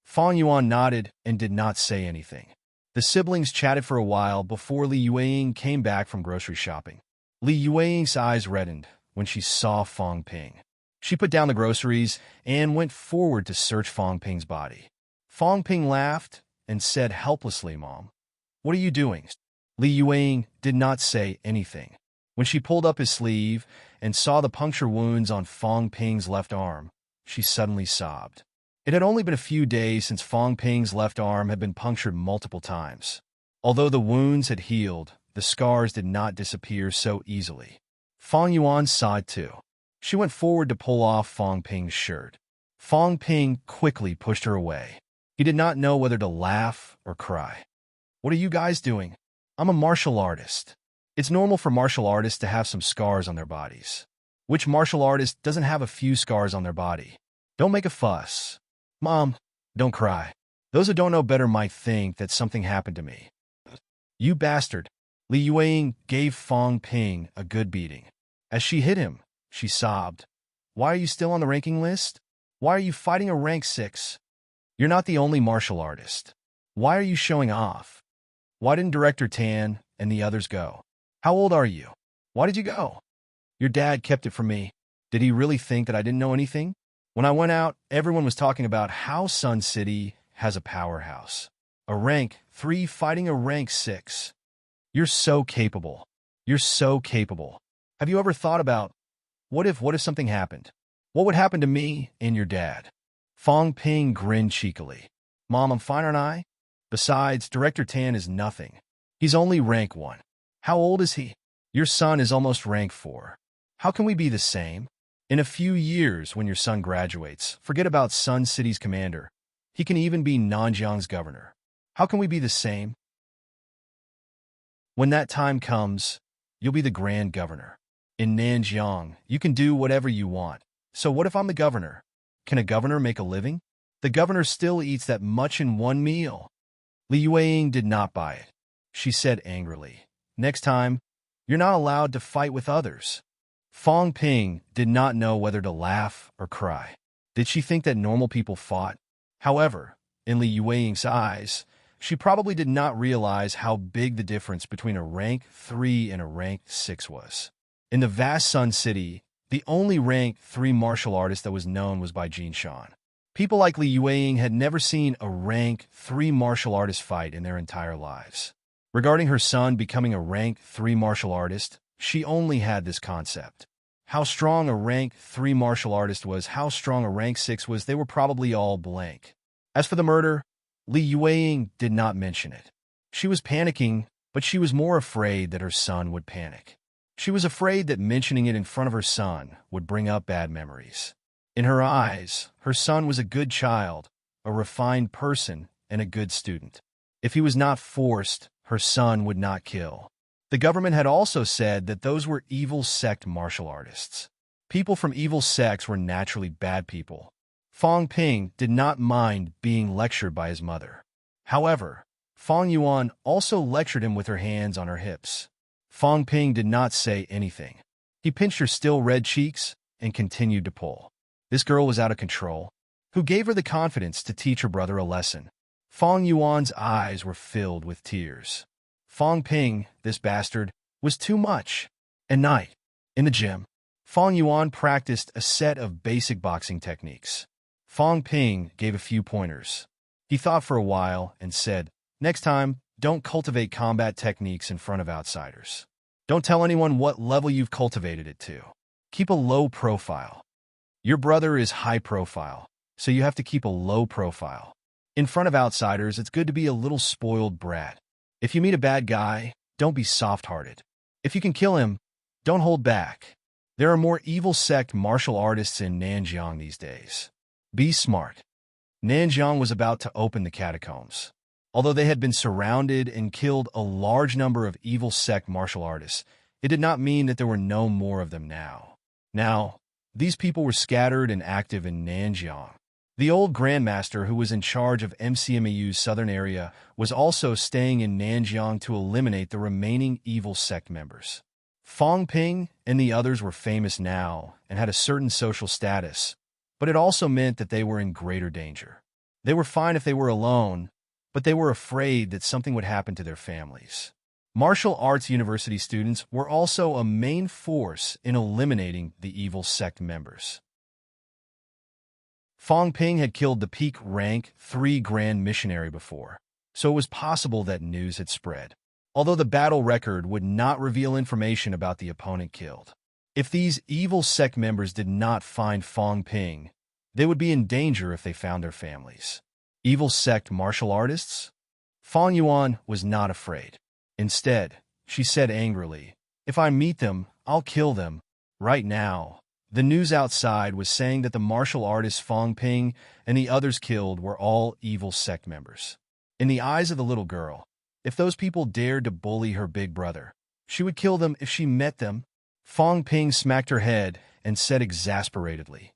Fong Yuan nodded and did not say anything. The siblings chatted for a while before Li Yueying came back from grocery shopping. Li Yueying's eyes reddened when she saw Fong Ping. She put down the groceries and went forward to search Fong Ping's body. Fong Ping laughed and said helplessly, Mom, what are you doing? Li Yueying did not say anything. When she pulled up his sleeve and saw the puncture wounds on Fong Ping's left arm, she suddenly sobbed. It had only been a few days since Fong Ping's left arm had been punctured multiple times. Although the wounds had healed, the scars did not disappear so easily. Fong Yuan sighed too. She went forward to pull off Fong Ping's shirt. Fong Ping quickly pushed her away. He did not know whether to laugh or cry. What are you guys doing? I'm a martial artist. It's normal for martial artists to have some scars on their bodies. Which martial artist doesn't have a few scars on their body? Don't make a fuss. Mom, don't cry. Those who don't know better might think that something happened to me. You bastard. Li Yueying gave Fong Ping a good beating. As she hit him, she sobbed. Why are you still on the ranking list? Why are you fighting a rank 6? You're not the only martial artist. Why are you showing off? Why didn't Director Tan and the others go? How old are you? Why did you go? Your dad kept it from me. Did he really think that I didn't know anything? When I went out, everyone was talking about how Sun City has a powerhouse. A rank 3 fighting a rank 6. You're so capable. You're so capable. Have you ever thought about, what if something happened? What would happen to me and your dad? Fong Ping grinned cheekily. Mom, I'm fine, aren't I? Besides, Director Tan is nothing. He's only rank 1. How old is he? Your son is almost rank 4. How can we be the same? In a few years, when your son graduates, forget about Sun City's commander. He can even be Nanjiang's governor. How can we be the same? When that time comes, you'll be the grand governor. In Nanjiang, you can do whatever you want. So what if I'm the governor? Can a governor make a living? The governor still eats that much in one meal. Li Yueying did not buy it. She said angrily, "Next time, you're not allowed to fight with others." Fong Ping did not know whether to laugh or cry. Did she think that normal people fought? However, in Li Yueying's eyes, she probably did not realize how big the difference between a rank 3 and a rank 6 was. In the vast Sun City, the only rank 3 martial artist that was known was by Jin Shan. People like Li Yueying had never seen a rank 3 martial artist fight in their entire lives. Regarding her son becoming a rank 3 martial artist, she only had this concept. How strong a rank 3 martial artist was, how strong a rank 6 was, they were probably all blank. As for the murder, Li Yueying did not mention it. She was panicking, but she was more afraid that her son would panic. She was afraid that mentioning it in front of her son would bring up bad memories. In her eyes, her son was a good child, a refined person, and a good student. If he was not forced, her son would not kill. The government had also said that those were evil sect martial artists. People from evil sects were naturally bad people. Fong Ping did not mind being lectured by his mother. However, Fong Yuan also lectured him with her hands on her hips. Fong Ping did not say anything. He pinched her still red cheeks and continued to pull. This girl was out of control. Who gave her the confidence to teach her brother a lesson? Fong Yuan's eyes were filled with tears. Fong Ping, this bastard, was too much. At night, in the gym, Fong Yuan practiced a set of basic boxing techniques. Fong Ping gave a few pointers. He thought for a while and said, "Next time, don't cultivate combat techniques in front of outsiders. Don't tell anyone what level you've cultivated it to. Keep a low profile. Your brother is high profile, so you have to keep a low profile. In front of outsiders, it's good to be a little spoiled brat. If you meet a bad guy, don't be soft-hearted. If you can kill him, don't hold back. There are more evil sect martial artists in Nanjiang these days. Be smart." Nanjiang was about to open the catacombs. Although they had been surrounded and killed a large number of evil sect martial artists, it did not mean that there were no more of them now. Now, these people were scattered and active in Nanjiang. The old Grandmaster who was in charge of MCMAU's southern area was also staying in Nanjiang to eliminate the remaining evil sect members. Fong Ping and the others were famous now and had a certain social status, but it also meant that they were in greater danger. They were fine if they were alone, but they were afraid that something would happen to their families. Martial arts university students were also a main force in eliminating the evil sect members. Fong Ping had killed the peak rank 3 Grand Missionary before, so it was possible that news had spread, although the battle record would not reveal information about the opponent killed. If these evil sect members did not find Fong Ping, they would be in danger if they found their families. Evil sect martial artists? Fong Yuan was not afraid. Instead, she said angrily, "If I meet them, I'll kill them. Right now." The news outside was saying that the martial artist Fong Ping and the others killed were all evil sect members. In the eyes of the little girl, if those people dared to bully her big brother, she would kill them if she met them. Fong Ping smacked her head and said exasperatedly,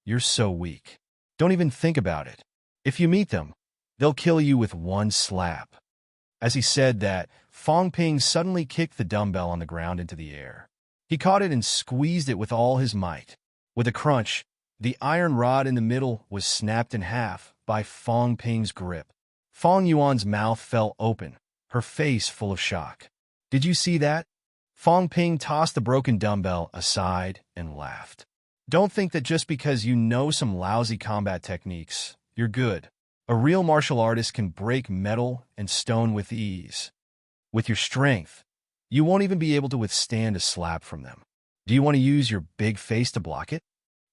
"You're so weak. Don't even think about it. If you meet them, they'll kill you with one slap." As he said that, Fong Ping suddenly kicked the dumbbell on the ground into the air. He caught it and squeezed it with all his might. With a crunch, the iron rod in the middle was snapped in half by Fong Ping's grip. Fong Yuan's mouth fell open, her face full of shock. "Did you see that?" Fong Ping tossed the broken dumbbell aside and laughed. "Don't think that just because you know some lousy combat techniques, you're good. A real martial artist can break metal and stone with ease. With your strength, you won't even be able to withstand a slap from them. Do you want to use your big face to block it?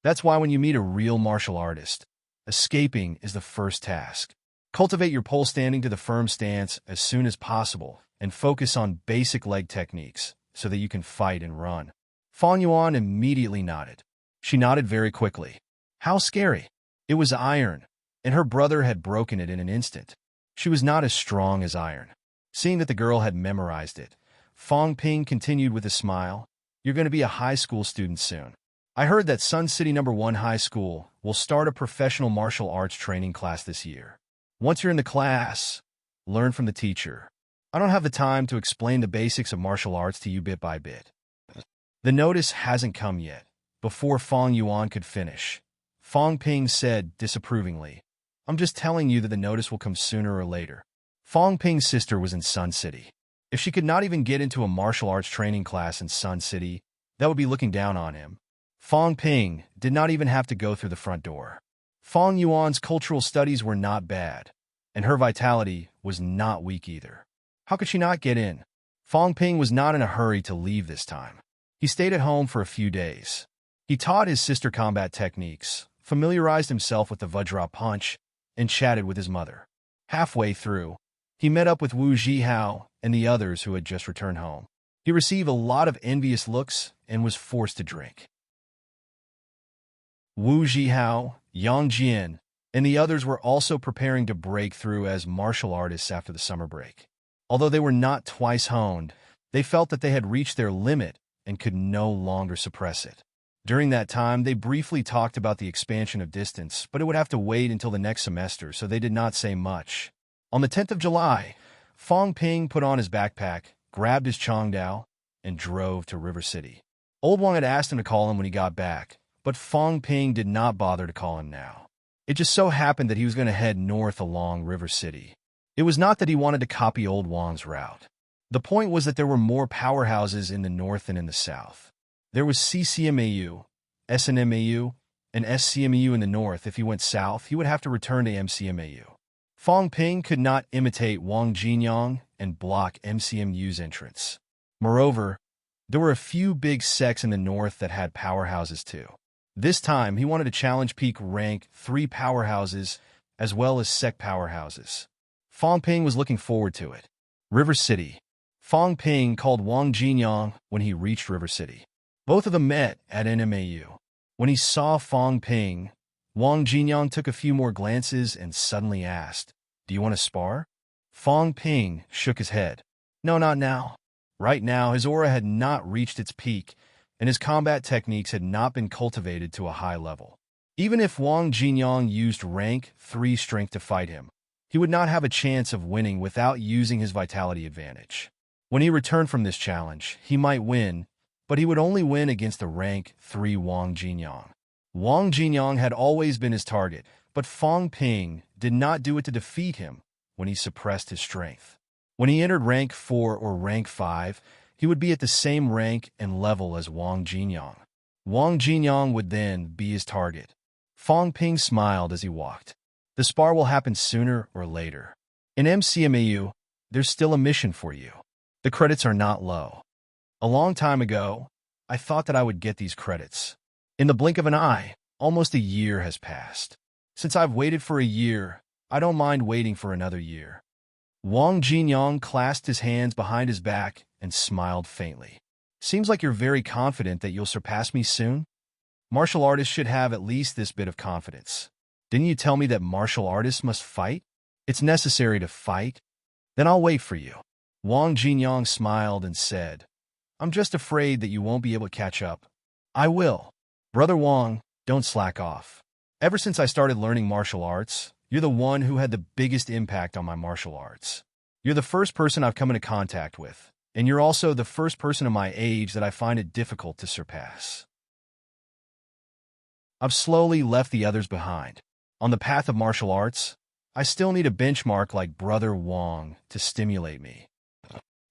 That's why when you meet a real martial artist, escaping is the first task. Cultivate your pole standing to the firm stance as soon as possible and focus on basic leg techniques so that you can fight and run." Fong Yuan immediately nodded. She nodded very quickly. How scary. It was iron, and her brother had broken it in an instant. She was not as strong as iron. Seeing that the girl had memorized it, Fong Ping continued with a smile, You're going to be a high school student soon. I heard that Sun City #1 High School will start a professional martial arts training class this year. Once you're in the class, learn from the teacher. I don't have the time to explain the basics of martial arts to you bit by bit. The notice hasn't come yet. Before Fong Yuan could finish, Fong Ping said disapprovingly, I'm just telling you that the notice will come sooner or later. Fong Ping's sister was in Sun City. If she could not even get into a martial arts training class in Sun City, that would be looking down on him. Fong Ping did not even have to go through the front door. Fong Yuan's cultural studies were not bad, and her vitality was not weak either. How could she not get in? Fong Ping was not in a hurry to leave this time. He stayed at home for a few days. He taught his sister combat techniques, familiarized himself with the Vajra punch, and chatted with his mother. Halfway through, he met up with Wu Zhihao and the others who had just returned home. He received a lot of envious looks and was forced to drink. Wu Zhihao, Yang Jian, and the others were also preparing to break through as martial artists after the summer break. Although they were not twice honed, they felt that they had reached their limit and could no longer suppress it. During that time, they briefly talked about the expansion of distance, but it would have to wait until the next semester, so they did not say much. On the 10th of July, Fong Ping put on his backpack, grabbed his Chongdao, and drove to River City. Old Wang had asked him to call him when he got back, but Fong Ping did not bother to call him now. It just so happened that he was going to head north along River City. It was not that he wanted to copy Old Wang's route. The point was that there were more powerhouses in the north than in the south. There was CCMAU, SNMAU, and SCMAU in the north. If he went south, he would have to return to MCMAU. Fong Ping could not imitate Wang Jinyang and block MCMU's entrance. Moreover, there were a few big sects in the north that had powerhouses too. This time, he wanted to challenge peak rank 3 powerhouses as well as sect powerhouses. Fong Ping was looking forward to it. River City. Fong Ping called Wang Jinyang when he reached River City. Both of them met at NMAU. When he saw Fong Ping, Wang Jinyang took a few more glances and suddenly asked, Do you want to spar? Fong Ping shook his head. No, not now. Right now, his aura had not reached its peak, and his combat techniques had not been cultivated to a high level. Even if Wang Jinyang used rank 3 strength to fight him, he would not have a chance of winning without using his vitality advantage. When he returned from this challenge, he might win, but he would only win against the rank 3 Wang Jinyang. Wang Jinyang had always been his target, but Fong Ping did not do it to defeat him when he suppressed his strength. When he entered rank 4 or rank 5, he would be at the same rank and level as Wang Jinyang. Wang Jinyang would then be his target. Fong Ping smiled as he walked. The spar will happen sooner or later. In MCMAU, there's still a mission for you. The credits are not low. A long time ago, I thought that I would get these credits. In the blink of an eye, almost a year has passed. Since I've waited for a year, I don't mind waiting for another year. Wang Jinyang clasped his hands behind his back and smiled faintly. Seems like you're very confident that you'll surpass me soon? Martial artists should have at least this bit of confidence. Didn't you tell me that martial artists must fight? It's necessary to fight? Then I'll wait for you. Wang Jinyang smiled and said, I'm just afraid that you won't be able to catch up. I will. Brother Wang, don't slack off. Ever since I started learning martial arts, you're the one who had the biggest impact on my martial arts. You're the first person I've come into contact with, and you're also the first person of my age that I find it difficult to surpass. I've slowly left the others behind. On the path of martial arts, I still need a benchmark like Brother Wang to stimulate me.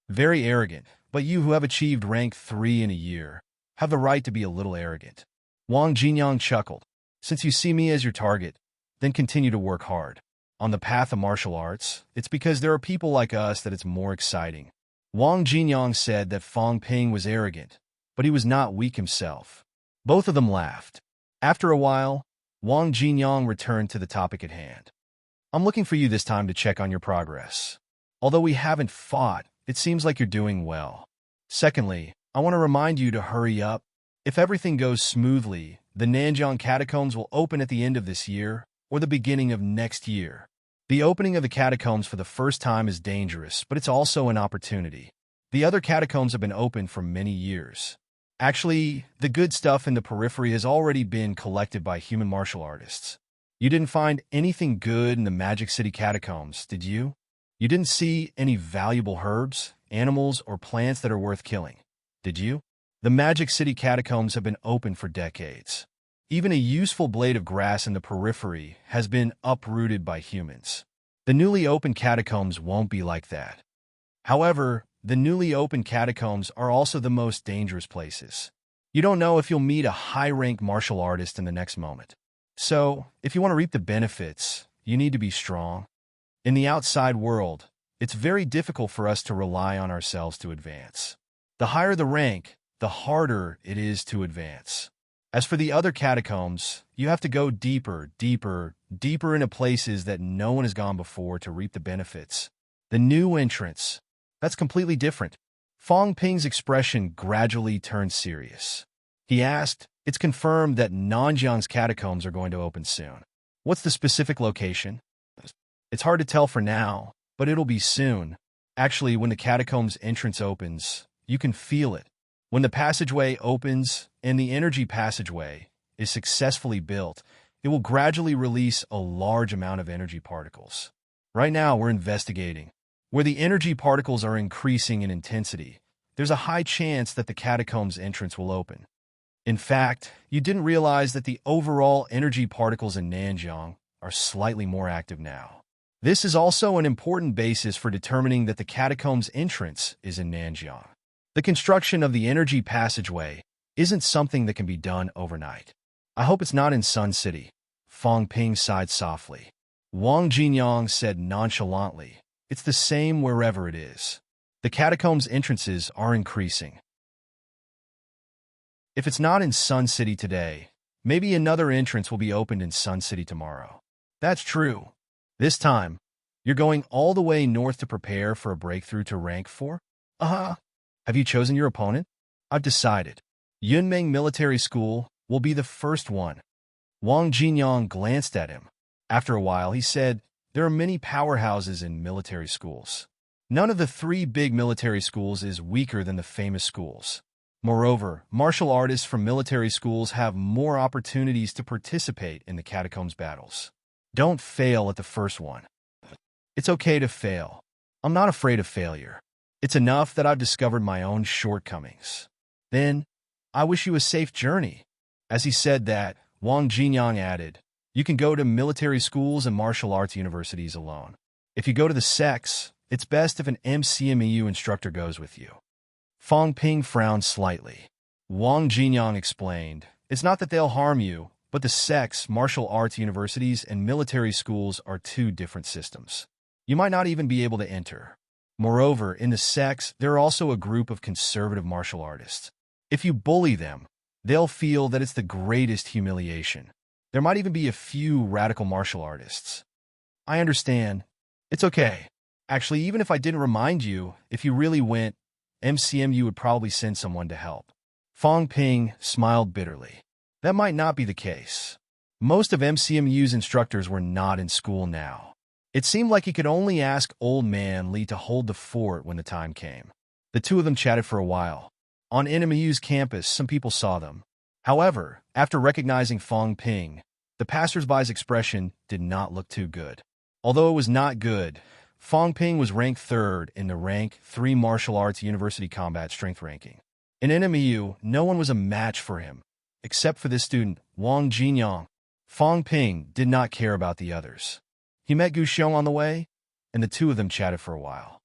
Very arrogant, but you who have achieved rank 3 in a year have the right to be a little arrogant. Wang Jinyang chuckled. Since you see me as your target, then continue to work hard. On the path of martial arts, it's because there are people like us that it's more exciting. Wang Jinyang said that Fong Ping was arrogant, but he was not weak himself. Both of them laughed. After a while, Wang Jinyang returned to the topic at hand. I'm looking for you this time to check on your progress. Although we haven't fought, it seems like you're doing well. Secondly, I want to remind you to hurry up. If everything goes smoothly, the Nanjiang Catacombs will open at the end of this year or the beginning of next year. The opening of the catacombs for the first time is dangerous, but it's also an opportunity. The other catacombs have been open for many years. Actually, the good stuff in the periphery has already been collected by human martial artists. You didn't find anything good in the Magic City catacombs, did you? You didn't see any valuable herbs, animals, or plants that are worth killing, did you? The Magic City catacombs have been open for decades. Even a useful blade of grass in the periphery has been uprooted by humans. The newly opened catacombs won't be like that. However, the newly opened catacombs are also the most dangerous places. You don't know if you'll meet a high-rank martial artist in the next moment. So, if you want to reap the benefits, you need to be strong. In the outside world, it's very difficult for us to rely on ourselves to advance. The higher the rank, the harder it is to advance. As for the other catacombs, you have to go deeper, deeper, deeper into places that no one has gone before to reap the benefits. The new entrance. That's completely different. Fong Ping's expression gradually turned serious. He asked, "It's confirmed that Nanjiang's catacombs are going to open soon. What's the specific location?" "It's hard to tell for now, but it'll be soon. Actually, when the catacombs entrance opens, you can feel it. When the passageway opens and the energy passageway is successfully built, it will gradually release a large amount of energy particles. Right now, we're investigating. Where the energy particles are increasing in intensity, there's a high chance that the catacombs entrance will open. In fact, you didn't realize that the overall energy particles in Nanjiang are slightly more active now. This is also an important basis for determining that the catacombs entrance is in Nanjiang. The construction of the energy passageway isn't something that can be done overnight. I hope it's not in Sun City." Fong Ping sighed softly. Wang Jinyang said nonchalantly, "It's the same wherever it is. The catacombs entrances are increasing. If it's not in Sun City today, maybe another entrance will be opened in Sun City tomorrow." "That's true. This time, you're going all the way north to prepare for a breakthrough to rank 4? Uh-huh. Have you chosen your opponent?" "I've decided. Yunmeng Military School will be the first one." Wang Jinyang glanced at him. After a while, he said, "There are many powerhouses in military schools. None of the 3 big military schools is weaker than the famous schools. Moreover, martial artists from military schools have more opportunities to participate in the catacombs battles. Don't fail at the first one." "It's okay to fail. I'm not afraid of failure. It's enough that I've discovered my own shortcomings." "Then, I wish you a safe journey." As he said that, Wang Jinyang added, "You can go to military schools and martial arts universities alone. If you go to the sects, it's best if an MCMEU instructor goes with you." Fong Ping frowned slightly. Wang Jinyang explained, "It's not that they'll harm you, but the sects, martial arts universities, and military schools are 2 different systems. You might not even be able to enter. Moreover, in the sects, there are also a group of conservative martial artists. If you bully them, they'll feel that it's the greatest humiliation. There might even be a few radical martial artists." "I understand. It's okay. Actually, even if I didn't remind you, if you really went, MCMU would probably send someone to help." Fong Ping smiled bitterly. That might not be the case. Most of MCMU's instructors were not in school now. It seemed like he could only ask Old Man Li to hold the fort when the time came. The 2 of them chatted for a while. On NMU's campus, some people saw them. However, after recognizing Fong Ping, the passers-by's expression did not look too good. Although it was not good, Fong Ping was ranked 3rd in the Rank 3 Martial Arts University Combat Strength ranking. In NMU, no one was a match for him, except for this student, Wang Jinyang. Fong Ping did not care about the others. He met Gu Xiong on the way, and the 2 of them chatted for a while.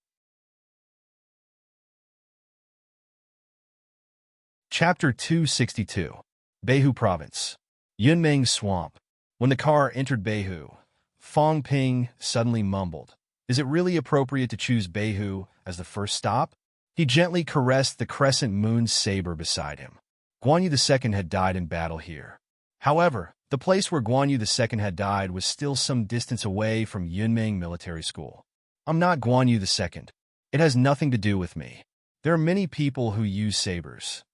Chapter 262. Beihu Province. Yunmeng Swamp. When the car entered Beihu, Fong Ping suddenly mumbled, "Is it really appropriate to choose Beihu as the first stop?" He gently caressed the crescent moon saber beside him. Guan Yu II had died in battle here. However, the place where Guan Yu II had died was still some distance away from Yunmeng Military School. "I'm not Guan Yu II. It has nothing to do with me. There are many people who use sabers."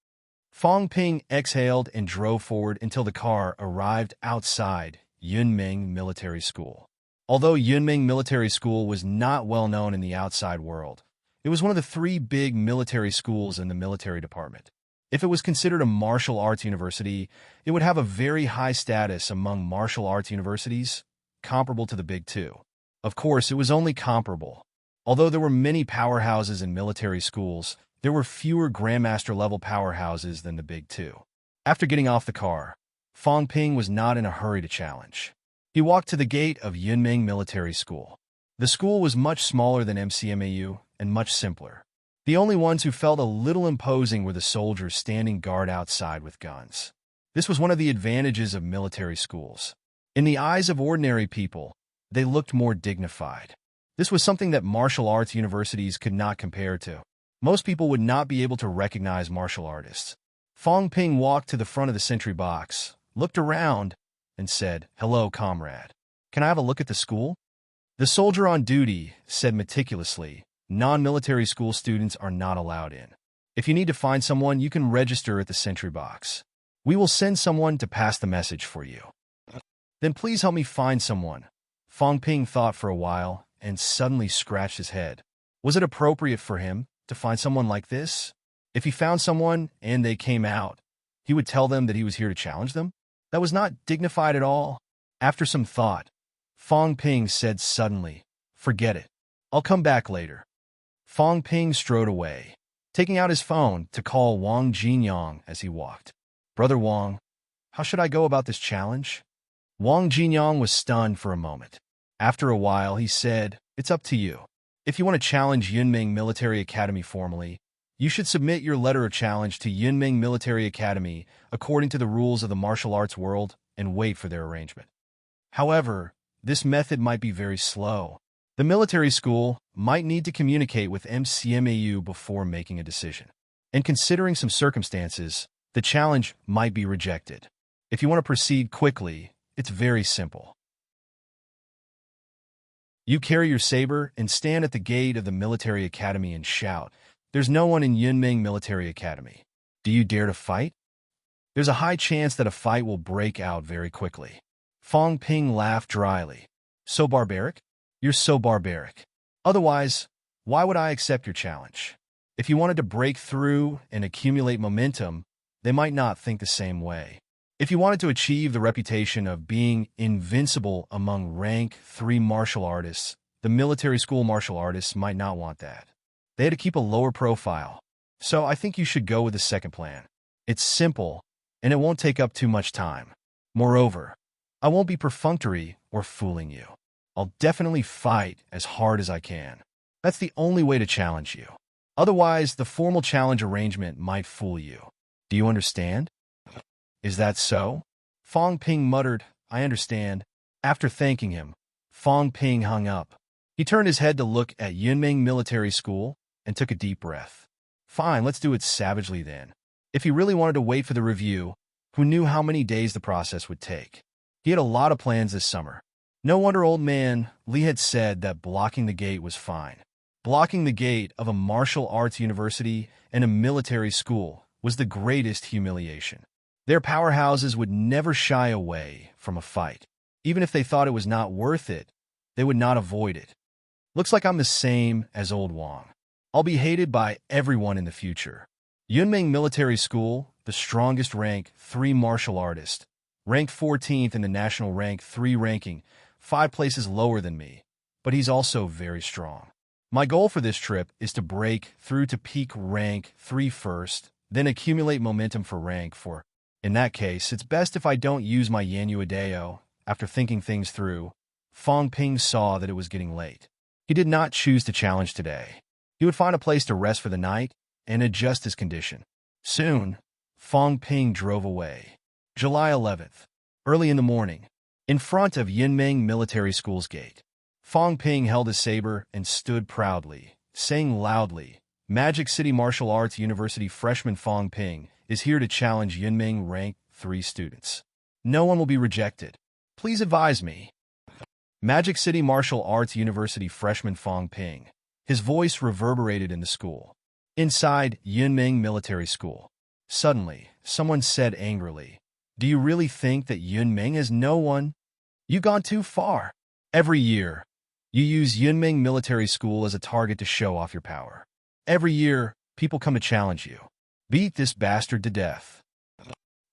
Fong Ping exhaled and drove forward until the car arrived outside Yunmeng Military School. Although Yunmeng Military School was not well known in the outside world, it was one of the 3 big military schools in the military department. If it was considered a martial arts university, it would have a very high status among martial arts universities, comparable to the Big Two. Of course, it was only comparable. Although there were many powerhouses in military schools, there were fewer Grandmaster-level powerhouses than the Big Two. After getting off the car, Fong Ping was not in a hurry to challenge. He walked to the gate of Yunming Military School. The school was much smaller than MCMAU and much simpler. The only ones who felt a little imposing were the soldiers standing guard outside with guns. This was one of the advantages of military schools. In the eyes of ordinary people, they looked more dignified. This was something that martial arts universities could not compare to. Most people would not be able to recognize martial artists. Fong Ping walked to the front of the sentry box, looked around, and said, "Hello, comrade. Can I have a look at the school?" The soldier on duty said meticulously, "Non-military school students are not allowed in. If you need to find someone, you can register at the sentry box. We will send someone to pass the message for you." "Then please help me find someone." Fong Ping thought for a while and suddenly scratched his head. Was it appropriate for him to find someone like this? If he found someone and they came out, he would tell them that he was here to challenge them? That was not dignified at all. After some thought, Fong Ping said suddenly, "Forget it. I'll come back later." Fong Ping strode away, taking out his phone to call Wang Jinyang as he walked. "Brother Wang, how should I go about this challenge?" Wang Jinyang was stunned for a moment. After a while, he said, "It's up to you. If you want to challenge Yunming Military Academy formally, you should submit your letter of challenge to Yunming Military Academy according to the rules of the martial arts world and wait for their arrangement. However, this method might be very slow. The military school might need to communicate with MCMAU before making a decision. And considering some circumstances, the challenge might be rejected. If you want to proceed quickly, it's very simple. You carry your saber and stand at the gate of the military academy and shout, 'There's no one in Yunming Military Academy. Do you dare to fight?' There's a high chance that a fight will break out very quickly." Fong Ping laughed dryly. "So barbaric? You're so barbaric. Otherwise, why would I accept your challenge? If you wanted to break through and accumulate momentum, they might not think the same way. If you wanted to achieve the reputation of being invincible among rank 3 martial artists, the military school martial artists might not want that. They had to keep a lower profile. So I think you should go with the second plan. It's simple, and it won't take up too much time. Moreover, I won't be perfunctory or fooling you. I'll definitely fight as hard as I can. That's the only way to challenge you. Otherwise, the formal challenge arrangement might fool you. Do you understand?" "Is that so?" Fong Ping muttered, "I understand." After thanking him, Fong Ping hung up. He turned his head to look at Yunming Military School and took a deep breath. Fine, let's do it savagely then. If he really wanted to wait for the review, who knew how many days the process would take? He had a lot of plans this summer. No wonder old man Li had said that blocking the gate was fine. Blocking the gate of a martial arts university and a military school was the greatest humiliation. Their powerhouses would never shy away from a fight. Even if they thought it was not worth it, they would not avoid it. Looks like I'm the same as old Wang. I'll be hated by everyone in the future. Yunming Military School, the strongest rank 3 martial artist, ranked 14th in the national rank 3 ranking, 5 places lower than me, but he's also very strong. My goal for this trip is to break through to peak rank 3 first, then accumulate momentum for rank 4. In that case, it's best if I don't use my Yanuadeo. After thinking things through, Fong Ping saw that it was getting late. He did not choose to challenge today. He would find a place to rest for the night and adjust his condition. Soon, Fong Ping drove away. July 11th, early in the morning, in front of Yunming Military School's gate, Fong Ping held his saber and stood proudly, saying loudly, "Magic City Martial Arts University freshman Fong Ping is here to challenge Yunming rank 3 students. No one will be rejected. Please advise me." Magic City Martial Arts University freshman Fong Ping. His voice reverberated in the school. Inside Yunming Military School. Suddenly, someone said angrily, "Do you really think that Yunming has no one? You've gone too far. Every year, you use Yunming Military School as a target to show off your power. Every year, people come to challenge you. Beat this bastard to death.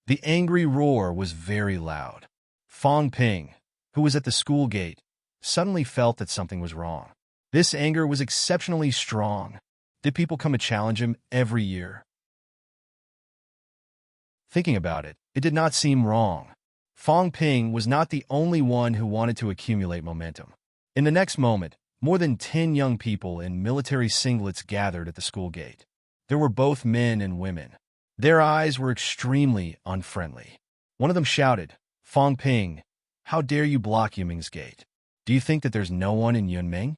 The angry roar was very loud. Fong Ping, who was at the school gate, suddenly felt that something was wrong. This anger was exceptionally strong. Did people come to challenge him every year? Thinking about it, it did not seem wrong. Fong Ping was not the only one who wanted to accumulate momentum. In the next moment, more than 10 young people in military singlets gathered at the school gate. There were both men and women. Their eyes were extremely unfriendly. One of them shouted, "Fong Ping, how dare you block Yunming's gate? Do you think that there's no one in Yunming?"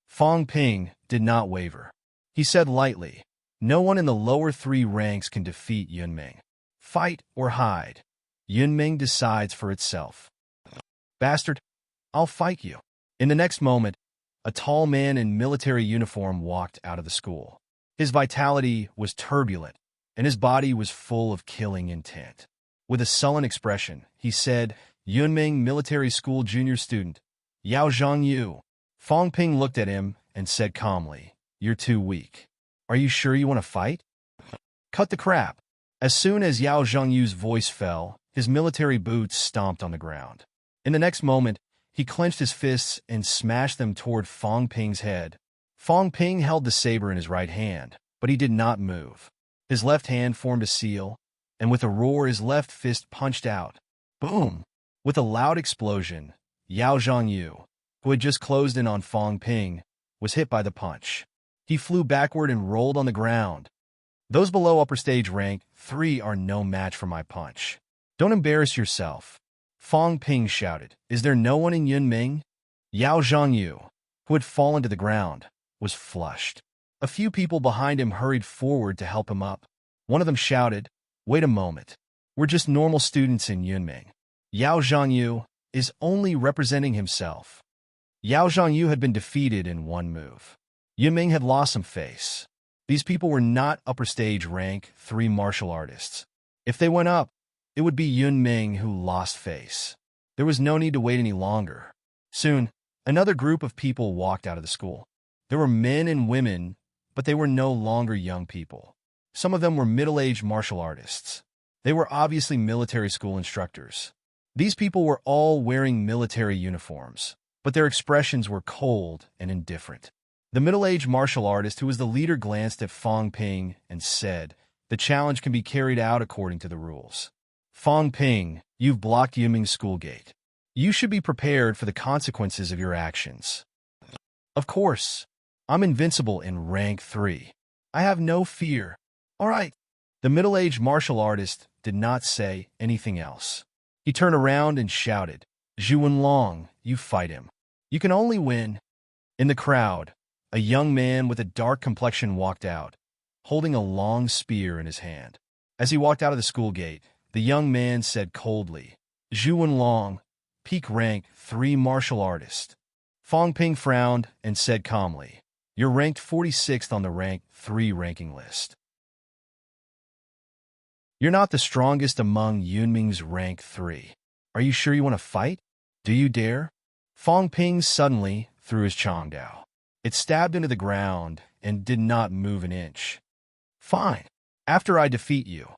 Fong Ping did not waver. He said lightly, "No one in the lower 3 ranks can defeat Yunming. Fight or hide. Yunming decides for itself." "Bastard, I'll fight you." In the next moment, a tall man in military uniform walked out of the school. His vitality was turbulent, and his body was full of killing intent. With a sullen expression, he said, "Yunming Military School junior student, Yao Zhangyu." Fong Ping looked at him and said calmly, "You're too weak. Are you sure you want to fight?" "Cut the crap." As soon as Yao Zhangyu's voice fell, his military boots stomped on the ground. In the next moment, he clenched his fists and smashed them toward Fong Ping's head. Fong Ping held the saber in his right hand, but he did not move. His left hand formed a seal, and with a roar his left fist punched out. Boom! With a loud explosion, Yao Zhangyu, who had just closed in on Fong Ping, was hit by the punch. He flew backward and rolled on the ground. "Those below upper stage rank 3 are no match for my punch. Don't embarrass yourself." Fong Ping shouted, "Is there no one in Yunming?" Yao Zhangyu, who had fallen to the ground, was flushed. A few people behind him hurried forward to help him up. One of them shouted, "Wait a moment. We're just normal students in Yunming." Yao Zhangyu is only representing himself. Yao Zhangyu had been defeated in one move. Yunming had lost some face. These people were not upper stage rank 3 martial artists. If they went up, it would be Yunming who lost face. There was no need to wait any longer. Soon, another group of people walked out of the school. There were men and women, but they were no longer young people. Some of them were middle-aged martial artists. They were obviously military school instructors. These people were all wearing military uniforms, but their expressions were cold and indifferent. The middle-aged martial artist who was the leader glanced at Fong Ping and said, "The challenge can be carried out according to the rules. Fong Ping, you've blocked Yunming's school gate. You should be prepared for the consequences of your actions." "Of course. I'm invincible in rank 3. I have no fear." "All right." The middle-aged martial artist did not say anything else. He turned around and shouted, "Zhu Wenlong, you fight him. You can only win." In the crowd, a young man with a dark complexion walked out, holding a long spear in his hand. As he walked out of the school gate, the young man said coldly, "Zhu Wenlong, peak rank 3 martial artist." Fong Ping frowned and said calmly, "You're ranked 46th on the rank 3 ranking list. You're not the strongest among Yunming's rank 3. Are you sure you want to fight? Do you dare?" Fong Ping suddenly threw his Changdao. It stabbed into the ground and did not move an inch. "Fine. After I defeat you,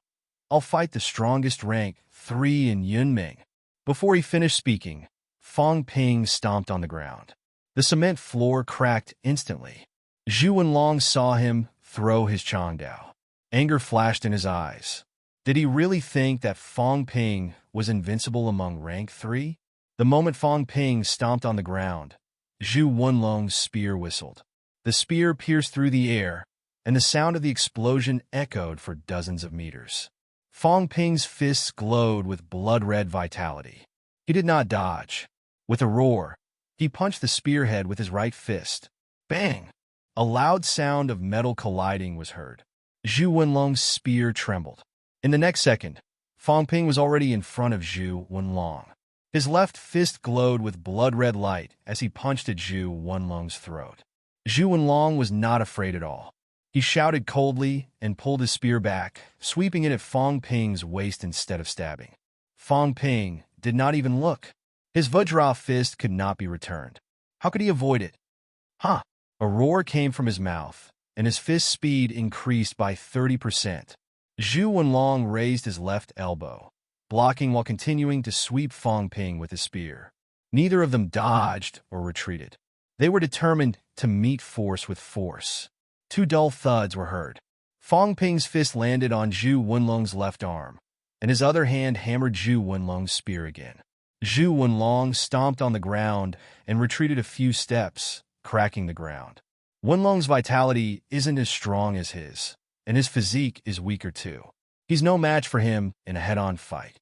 I'll fight the strongest rank 3 in Yunming." Before he finished speaking, Fong Ping stomped on the ground. The cement floor cracked instantly. Zhu Wenlong saw him throw his Changdao. Anger flashed in his eyes. Did he really think that Fong Ping was invincible among rank 3? The moment Fong Ping stomped on the ground, Zhu Wenlong's spear whistled. The spear pierced through the air, and the sound of the explosion echoed for dozens of meters. Fong Ping's fists glowed with blood-red vitality. He did not dodge. With a roar, he punched the spearhead with his right fist. Bang! A loud sound of metal colliding was heard. Zhu Wenlong's spear trembled. In the next second, Fong Ping was already in front of Zhu Wenlong. His left fist glowed with blood-red light as he punched at Zhu Wenlong's throat. Zhu Wenlong was not afraid at all. He shouted coldly and pulled his spear back, sweeping it at Fong Ping's waist instead of stabbing. Fong Ping did not even look. His Vajra fist could not be returned. How could he avoid it? "Ha!" A roar came from his mouth, and his fist speed increased by 30%. Zhu Wenlong raised his left elbow, blocking while continuing to sweep Fong Ping with his spear. Neither of them dodged or retreated. They were determined to meet force with force. Two dull thuds were heard. Fong Ping's fist landed on Zhu Wenlong's left arm, and his other hand hammered Zhu Wenlong's spear again. Zhu Wenlong stomped on the ground and retreated a few steps, cracking the ground. Wenlong's vitality isn't as strong as his, and his physique is weaker too. He's no match for him in a head-on fight.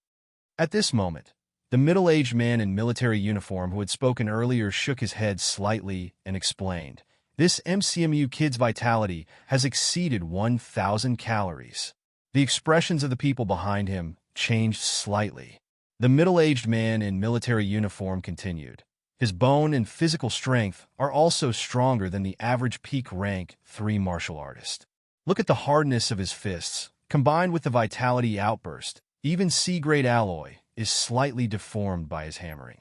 At this moment, the middle-aged man in military uniform who had spoken earlier shook his head slightly and explained, "This MCMU kid's vitality has exceeded 1,000 calories." The expressions of the people behind him changed slightly. The middle-aged man in military uniform continued, "His bone and physical strength are also stronger than the average peak rank 3 martial artist. Look at the hardness of his fists, combined with the vitality outburst. Even C-grade alloy is slightly deformed by his hammering."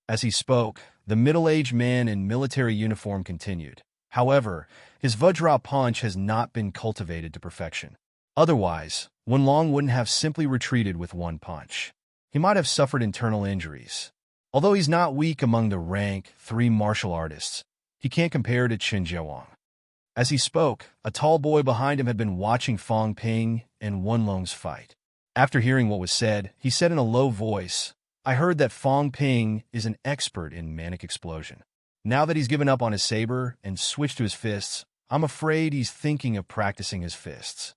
As he spoke, the middle-aged man in military uniform continued, "However, his Vajra punch has not been cultivated to perfection. Otherwise, Wenlong wouldn't have simply retreated with one punch. He might have suffered internal injuries. Although he's not weak among the rank 3 martial artists, he can't compare to Qin Jiawang." As he spoke, a tall boy behind him had been watching Fong Ping and Wenlong's fight. After hearing what was said, he said in a low voice, "I heard that Fong Ping is an expert in manic explosion. Now that he's given up on his saber and switched to his fists, I'm afraid he's thinking of practicing his fists.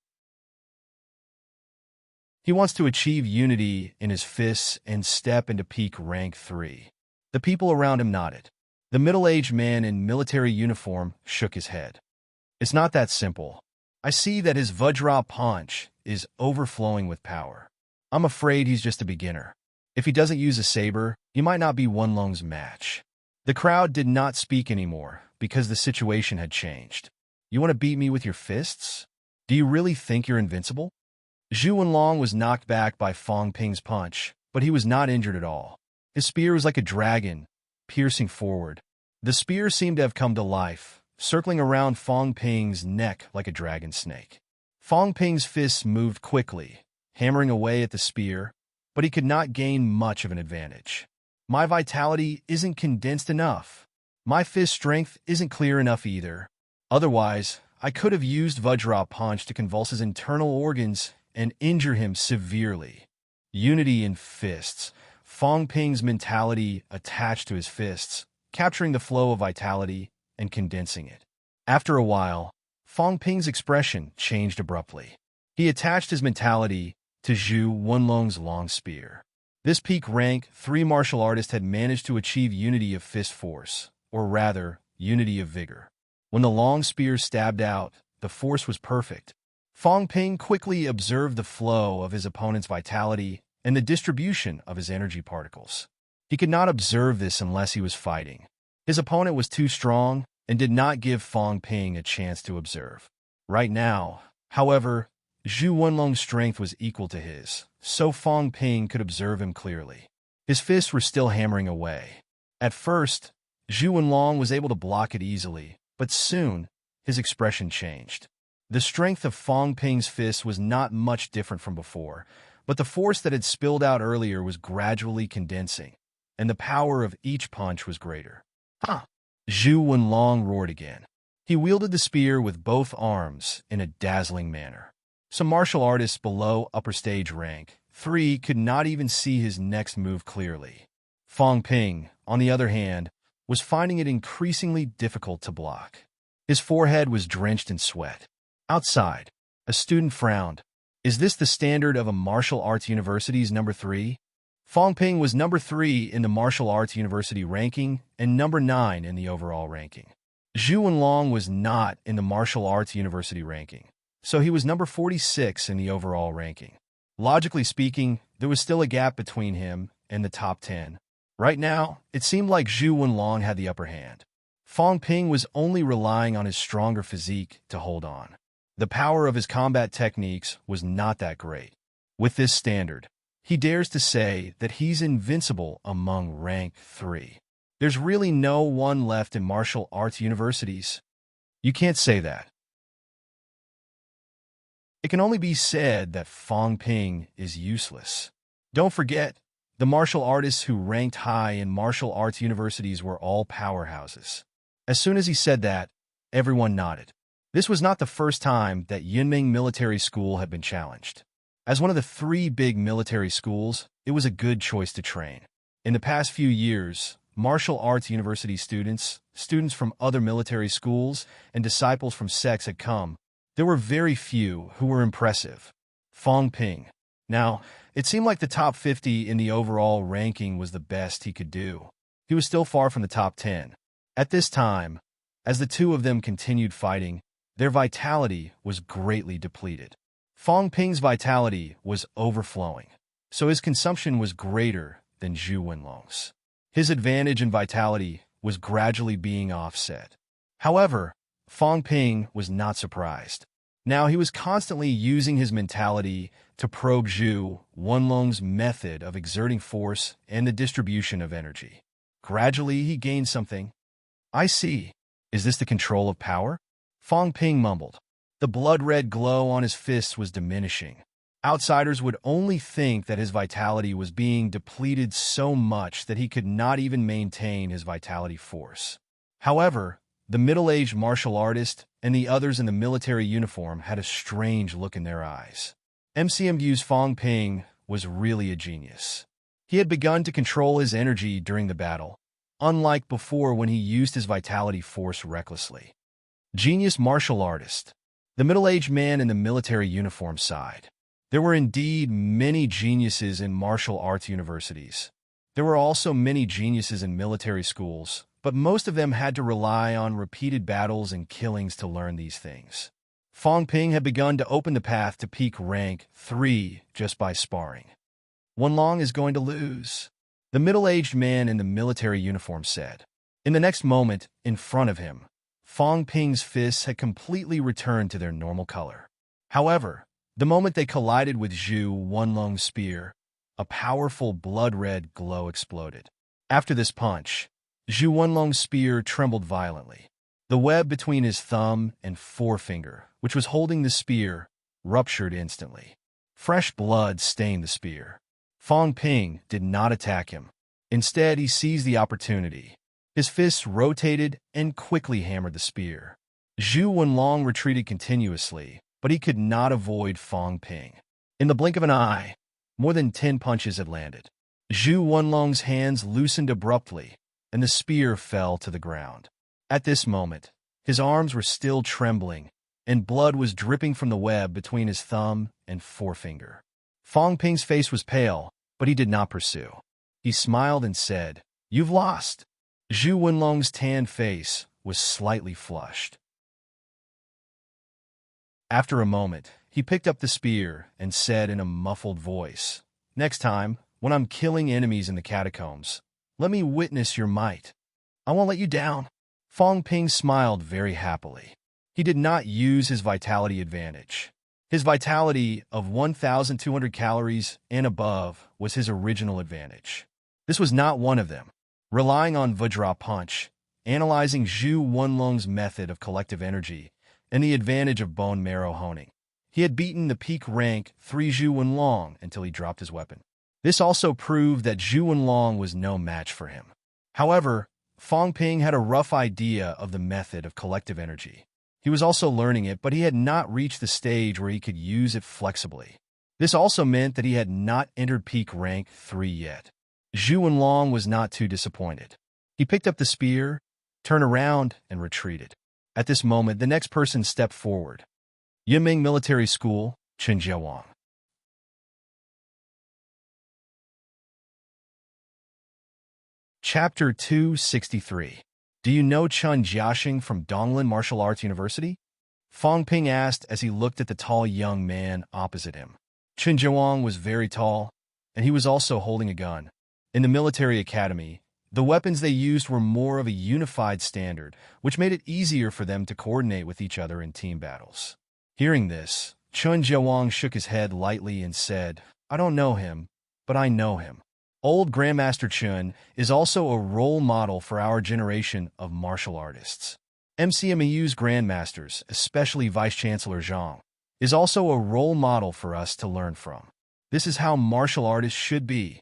He wants to achieve unity in his fists and step into peak rank 3. The people around him nodded. The middle-aged man in military uniform shook his head. "It's not that simple. I see that his Vajra punch is overflowing with power. I'm afraid he's just a beginner. If he doesn't use a saber, he might not be Wenlong's match." The crowd did not speak anymore because the situation had changed. "You want to beat me with your fists? Do you really think you're invincible?" Zhu Wenlong was knocked back by Fong Ping's punch, but he was not injured at all. His spear was like a dragon, piercing forward. The spear seemed to have come to life, circling around Fong Ping's neck like a dragon snake. Fong Ping's fists moved quickly, hammering away at the spear, but he could not gain much of an advantage. "My vitality isn't condensed enough. My fist strength isn't clear enough either. Otherwise, I could have used Vajra punch to convulse his internal organs and injure him severely." Unity in fists. Fong Ping's mentality attached to his fists, capturing the flow of vitality and condensing it. After a while, Fong Ping's expression changed abruptly. He attached his mentality to Zhu Wenlong's long spear. This peak rank 3 martial artist had managed to achieve unity of fist force, or rather, unity of vigor. When the long spear stabbed out, the force was perfect. Fong Ping quickly observed the flow of his opponent's vitality and the distribution of his energy particles. He could not observe this unless he was fighting. His opponent was too strong and did not give Fong Ping a chance to observe. Right now, however, Zhu Wenlong's strength was equal to his, so Fong Ping could observe him clearly. His fists were still hammering away. At first, Zhu Wenlong was able to block it easily, but soon his expression changed. The strength of Fong Ping's fist was not much different from before, but the force that had spilled out earlier was gradually condensing, and the power of each punch was greater. "Ha!" Zhu Wenlong roared again. He wielded the spear with both arms in a dazzling manner. Some martial artists below upper stage rank 3 could not even see his next move clearly. Fong Ping, on the other hand, was finding it increasingly difficult to block. His forehead was drenched in sweat. Outside, a student frowned. "Is this the standard of a martial arts university's number 3? Fong Ping was number 3 in the martial arts university ranking and number 9 in the overall ranking. Zhu Wenlong was not in the martial arts university ranking, so he was number 46 in the overall ranking. Logically speaking, there was still a gap between him and the top 10. Right now, it seemed like Zhu Wenlong had the upper hand. Fong Ping was only relying on his stronger physique to hold on. The power of his combat techniques was not that great. With this standard, he dares to say that he's invincible among rank 3. There's really no one left in martial arts universities. You can't say that. it can only be said that Fong Ping is useless. Don't forget, the martial artists who ranked high in martial arts universities were all powerhouses. As soon as he said that, everyone nodded. This was not the first time that Yunming Military School had been challenged. As one of the 3 big military schools, it was a good choice to train. In the past few years, martial arts university students from other military schools, and disciples from sects had come. There were very few who were impressive. Fong Ping. Now, it seemed like the top 50 in the overall ranking was the best he could do. He was still far from the top 10. At this time, as the two of them continued fighting, their vitality was greatly depleted. Fong Ping's vitality was overflowing, so his consumption was greater than Zhu Wenlong's. His advantage in vitality was gradually being offset. However, Fong Ping was not surprised. Now he was constantly using his mentality to probe Zhu Wenlong's method of exerting force and the distribution of energy. Gradually, he gained something. I see. Is this the control of power? Fong Ping mumbled. The blood-red glow on his fists was diminishing. Outsiders would only think that his vitality was being depleted so much that he could not even maintain his vitality force. However, the middle-aged martial artist and the others in the military uniform had a strange look in their eyes. MCMU's Fong Ping was really a genius. He had begun to control his energy during the battle, unlike before when he used his vitality force recklessly. Genius martial artist. The middle-aged man in the military uniform sighed. There were indeed many geniuses in martial arts universities. There were also many geniuses in military schools, but most of them had to rely on repeated battles and killings to learn these things. Fong Ping had begun to open the path to peak rank 3 just by sparring. Wenlong is going to lose, the middle-aged man in the military uniform said. In the next moment, in front of him, Fong Ping's fists had completely returned to their normal color. However, the moment they collided with Zhu Wenlong's spear, a powerful blood-red glow exploded. After this punch, Zhu Wenlong's spear trembled violently. The web between his thumb and forefinger, which was holding the spear, ruptured instantly. Fresh blood stained the spear. Fong Ping did not attack him. Instead, he seized the opportunity. His fists rotated and quickly hammered the spear. Zhu Wenlong retreated continuously, but he could not avoid Fong Ping. In the blink of an eye, more than 10 punches had landed. Zhu Wenlong's hands loosened abruptly, and the spear fell to the ground. At this moment, his arms were still trembling, and blood was dripping from the web between his thumb and forefinger. Fong Ping's face was pale, but he did not pursue. He smiled and said, "You've lost." Zhu Wenlong's tanned face was slightly flushed. After a moment, he picked up the spear and said in a muffled voice, "Next time, when I'm killing enemies in the catacombs, let me witness your might. I won't let you down." Fong Ping smiled very happily. He did not use his vitality advantage. His vitality of 1,200 calories and above was his original advantage. This was not one of them. Relying on Vajra Punch, analyzing Zhu Wenlong's method of collective energy, and the advantage of bone marrow honing, he had beaten the peak rank 3 Zhu Wenlong until he dropped his weapon. This also proved that Zhu Wenlong was no match for him. However, Fong Ping had a rough idea of the method of collective energy. He was also learning it, but he had not reached the stage where he could use it flexibly. This also meant that he had not entered peak rank 3 yet. Zhu Wenlong was not too disappointed. He picked up the spear, turned around, and retreated. At this moment, the next person stepped forward. Yunming Military School, Chen Jiawang. Chapter 263. Do you know Chun Jiaxing from Donglin Martial Arts University? Fong Ping asked as he looked at the tall young man opposite him. Chen Jiawang was very tall, and he was also holding a gun. In the military academy, the weapons they used were more of a unified standard, which made it easier for them to coordinate with each other in team battles. Hearing this, Chen Jiawang shook his head lightly and said, "I don't know him, but I know him. Old Grandmaster Chun is also a role model for our generation of martial artists. MCMEU's grandmasters, especially Vice-Chancellor Zhang, is also a role model for us to learn from. This is how martial artists should be.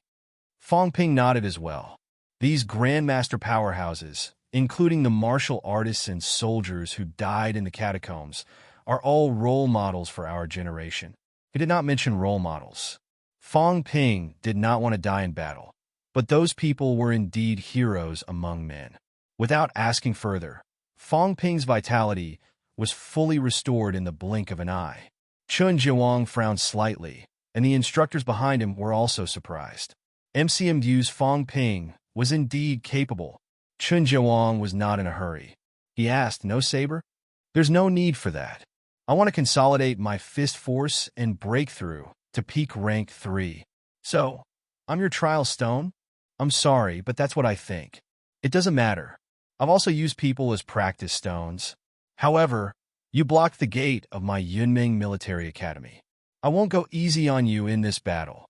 Fong Ping nodded as well. These grandmaster powerhouses, including the martial artists and soldiers who died in the catacombs, are all role models for our generation. He did not mention role models. Fong Ping did not want to die in battle, but those people were indeed heroes among men. Without asking further, Fong Ping's vitality was fully restored in the blink of an eye. Chun Jiawang frowned slightly, and the instructors behind him were also surprised. MCMDU's Fong Ping was indeed capable. Chun Jiawang was not in a hurry. He asked, "No saber?" "There's no need for that. I want to consolidate my fist force and breakthrough to peak rank 3. So, I'm your trial stone? I'm sorry, but that's what I think. It doesn't matter. I've also used people as practice stones. However, you blocked the gate of my Yunming Military Academy. I won't go easy on you in this battle.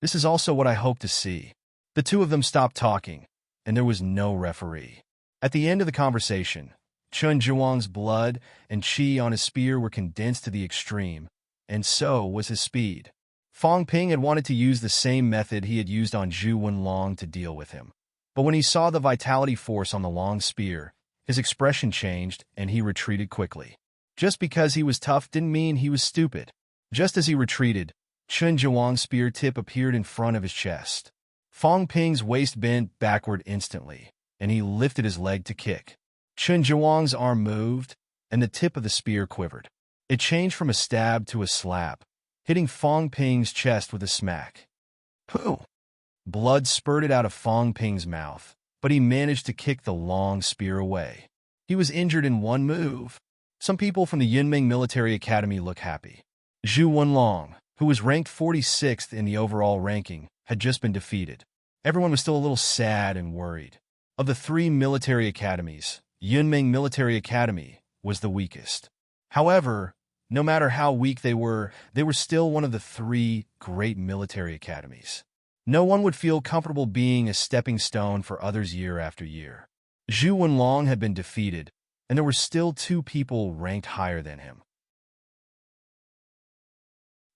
This is also what I hope to see." The two of them stopped talking, and there was no referee. At the end of the conversation, Chun Jiawang's blood and qi on his spear were condensed to the extreme, and so was his speed. Fong Ping had wanted to use the same method he had used on Zhu Wenlong to deal with him. But when he saw the vitality force on the long spear, his expression changed and he retreated quickly. Just because he was tough didn't mean he was stupid. Just as he retreated, Chun Jiawang's spear tip appeared in front of his chest. Fong Ping's waist bent backward instantly, and he lifted his leg to kick. Chun Jiawang's arm moved, and the tip of the spear quivered. It changed from a stab to a slap, hitting Fong Ping's chest with a smack. Pooh! Blood spurted out of Fong Ping's mouth, but he managed to kick the long spear away. He was injured in one move. Some people from the Yunming Military Academy look happy. Zhu Wenlong, who was ranked 46th in the overall ranking, had just been defeated. Everyone was still a little sad and worried. Of the 3 military academies, Yunming Military Academy was the weakest. However, no matter how weak they were still one of the 3 great military academies. No one would feel comfortable being a stepping stone for others year after year. Zhu Wenlong had been defeated, and there were still 2 people ranked higher than him.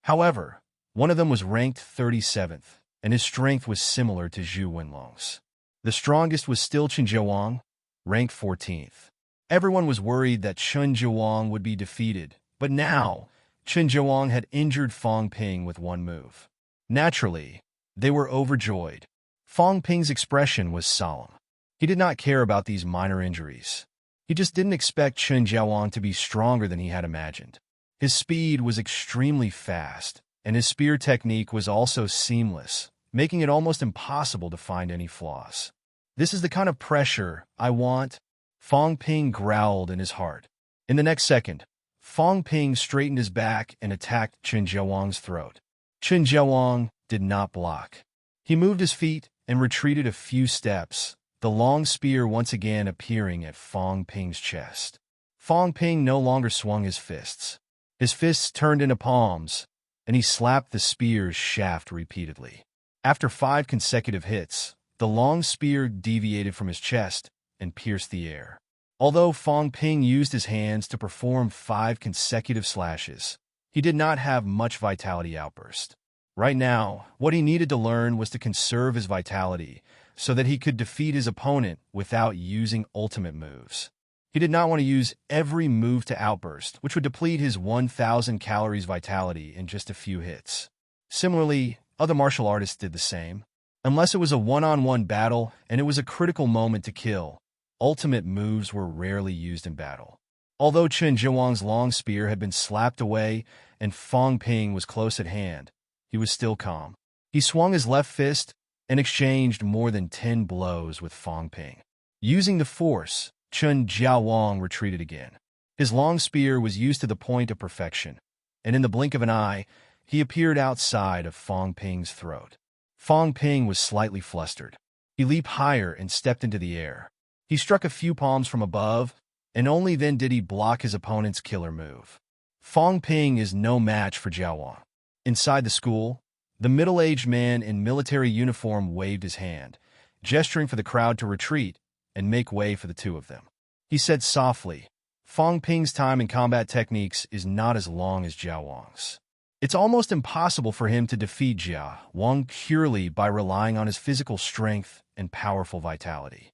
However, one of them was ranked 37th, and his strength was similar to Zhu Wenlong's. The strongest was still Chun Jiawang, ranked 14th. Everyone was worried that Chun Jiawang would be defeated, but now, Chun Jiawang had injured Fong Ping with one move. Naturally, they were overjoyed. Fong Ping's expression was solemn. He did not care about these minor injuries. He just didn't expect Chun Jiawang to be stronger than he had imagined. His speed was extremely fast, and his spear technique was also seamless, making it almost impossible to find any flaws. "This is the kind of pressure I want," Fong Ping growled in his heart. In the next second, Fong Ping straightened his back and attacked Chun Jiawang's throat. Chun Jiawang did not block. He moved his feet and retreated a few steps, the long spear once again appearing at Fong Ping's chest. Fong Ping no longer swung his fists. His fists turned into palms, and he slapped the spear's shaft repeatedly. After 5 consecutive hits, the long spear deviated from his chest and pierced the air. Although Fong Ping used his hands to perform 5 consecutive slashes, he did not have much vitality outburst. Right now, what he needed to learn was to conserve his vitality so that he could defeat his opponent without using ultimate moves. He did not want to use every move to outburst, which would deplete his 1,000 calories vitality in just a few hits. Similarly, other martial artists did the same. Unless it was a one-on-one battle and it was a critical moment to kill, ultimate moves were rarely used in battle. Although Chun Jiawang's long spear had been slapped away and Fong Ping was close at hand, he was still calm. He swung his left fist and exchanged more than 10 blows with Fong Ping. Using the force, Chun Jiawang retreated again. His long spear was used to the point of perfection, and in the blink of an eye, he appeared outside of Fong Ping's throat. Fong Ping was slightly flustered. He leaped higher and stepped into the air. He struck a few palms from above, and only then did he block his opponent's killer move. Fong Ping is no match for Jiawang. Inside the school, the middle-aged man in military uniform waved his hand, gesturing for the crowd to retreat and make way for the two of them. He said softly, Fong Ping's time in combat techniques is not as long as Jiao Wang's. It's almost impossible for him to defeat Jiao Wang purely by relying on his physical strength and powerful vitality.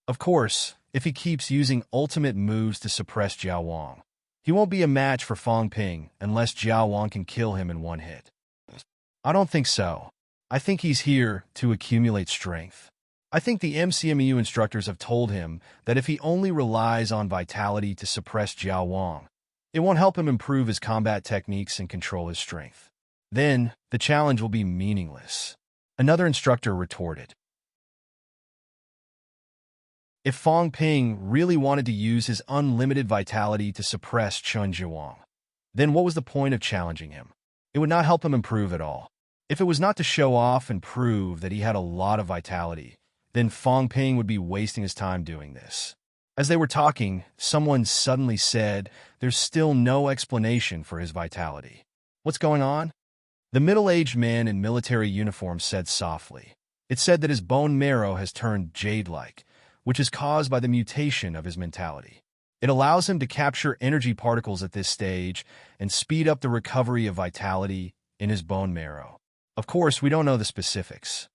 Of course, if he keeps using ultimate moves to suppress Jiao Wang, he won't be a match for Fong Ping unless Jiao Wang can kill him in one hit. I don't think so. I think he's here to accumulate strength. I think the MCMEU instructors have told him that if he only relies on vitality to suppress Jiao Wang, it won't help him improve his combat techniques and control his strength. Then, the challenge will be meaningless. Another instructor retorted. If Fong Ping really wanted to use his unlimited vitality to suppress Chun Jiawang, then what was the point of challenging him? It would not help him improve at all. If it was not to show off and prove that he had a lot of vitality, then Fong Ping would be wasting his time doing this. As they were talking, someone suddenly said, "There's still no explanation for his vitality. What's going on?" The middle-aged man in military uniform said softly. It said that his bone marrow has turned jade-like, which is caused by the mutation of his mentality. It allows him to capture energy particles at this stage and speed up the recovery of vitality in his bone marrow. Of course, we don't know the specifics.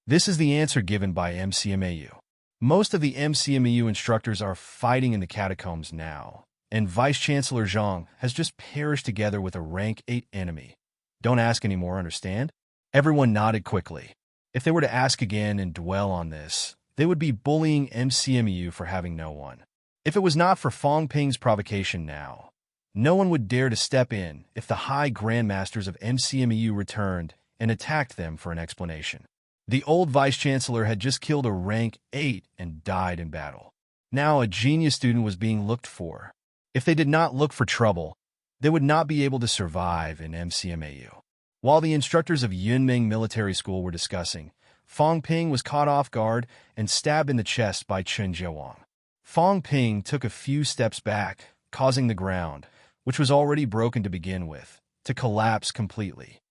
This is the answer given by MCMAU. Most of the MCMEU instructors are fighting in the catacombs now, and Vice-Chancellor Zhang has just perished together with a rank 8 enemy. Don't ask anymore, understand? Everyone nodded quickly. If they were to ask again and dwell on this, they would be bullying MCMEU for having no one. If it was not for Fong Ping's provocation now, no one would dare to step in if the high grandmasters of MCMEU returned and attacked them for an explanation. The old vice-chancellor had just killed a rank 8 and died in battle. Now a genius student was being looked for. If they did not look for trouble, they would not be able to survive in MCMAU. While the instructors of Yunming Military School were discussing, Fong Ping was caught off guard and stabbed in the chest by Chun Jiawang. Fong Ping took a few steps back, causing the ground, which was already broken to begin with, to collapse completely.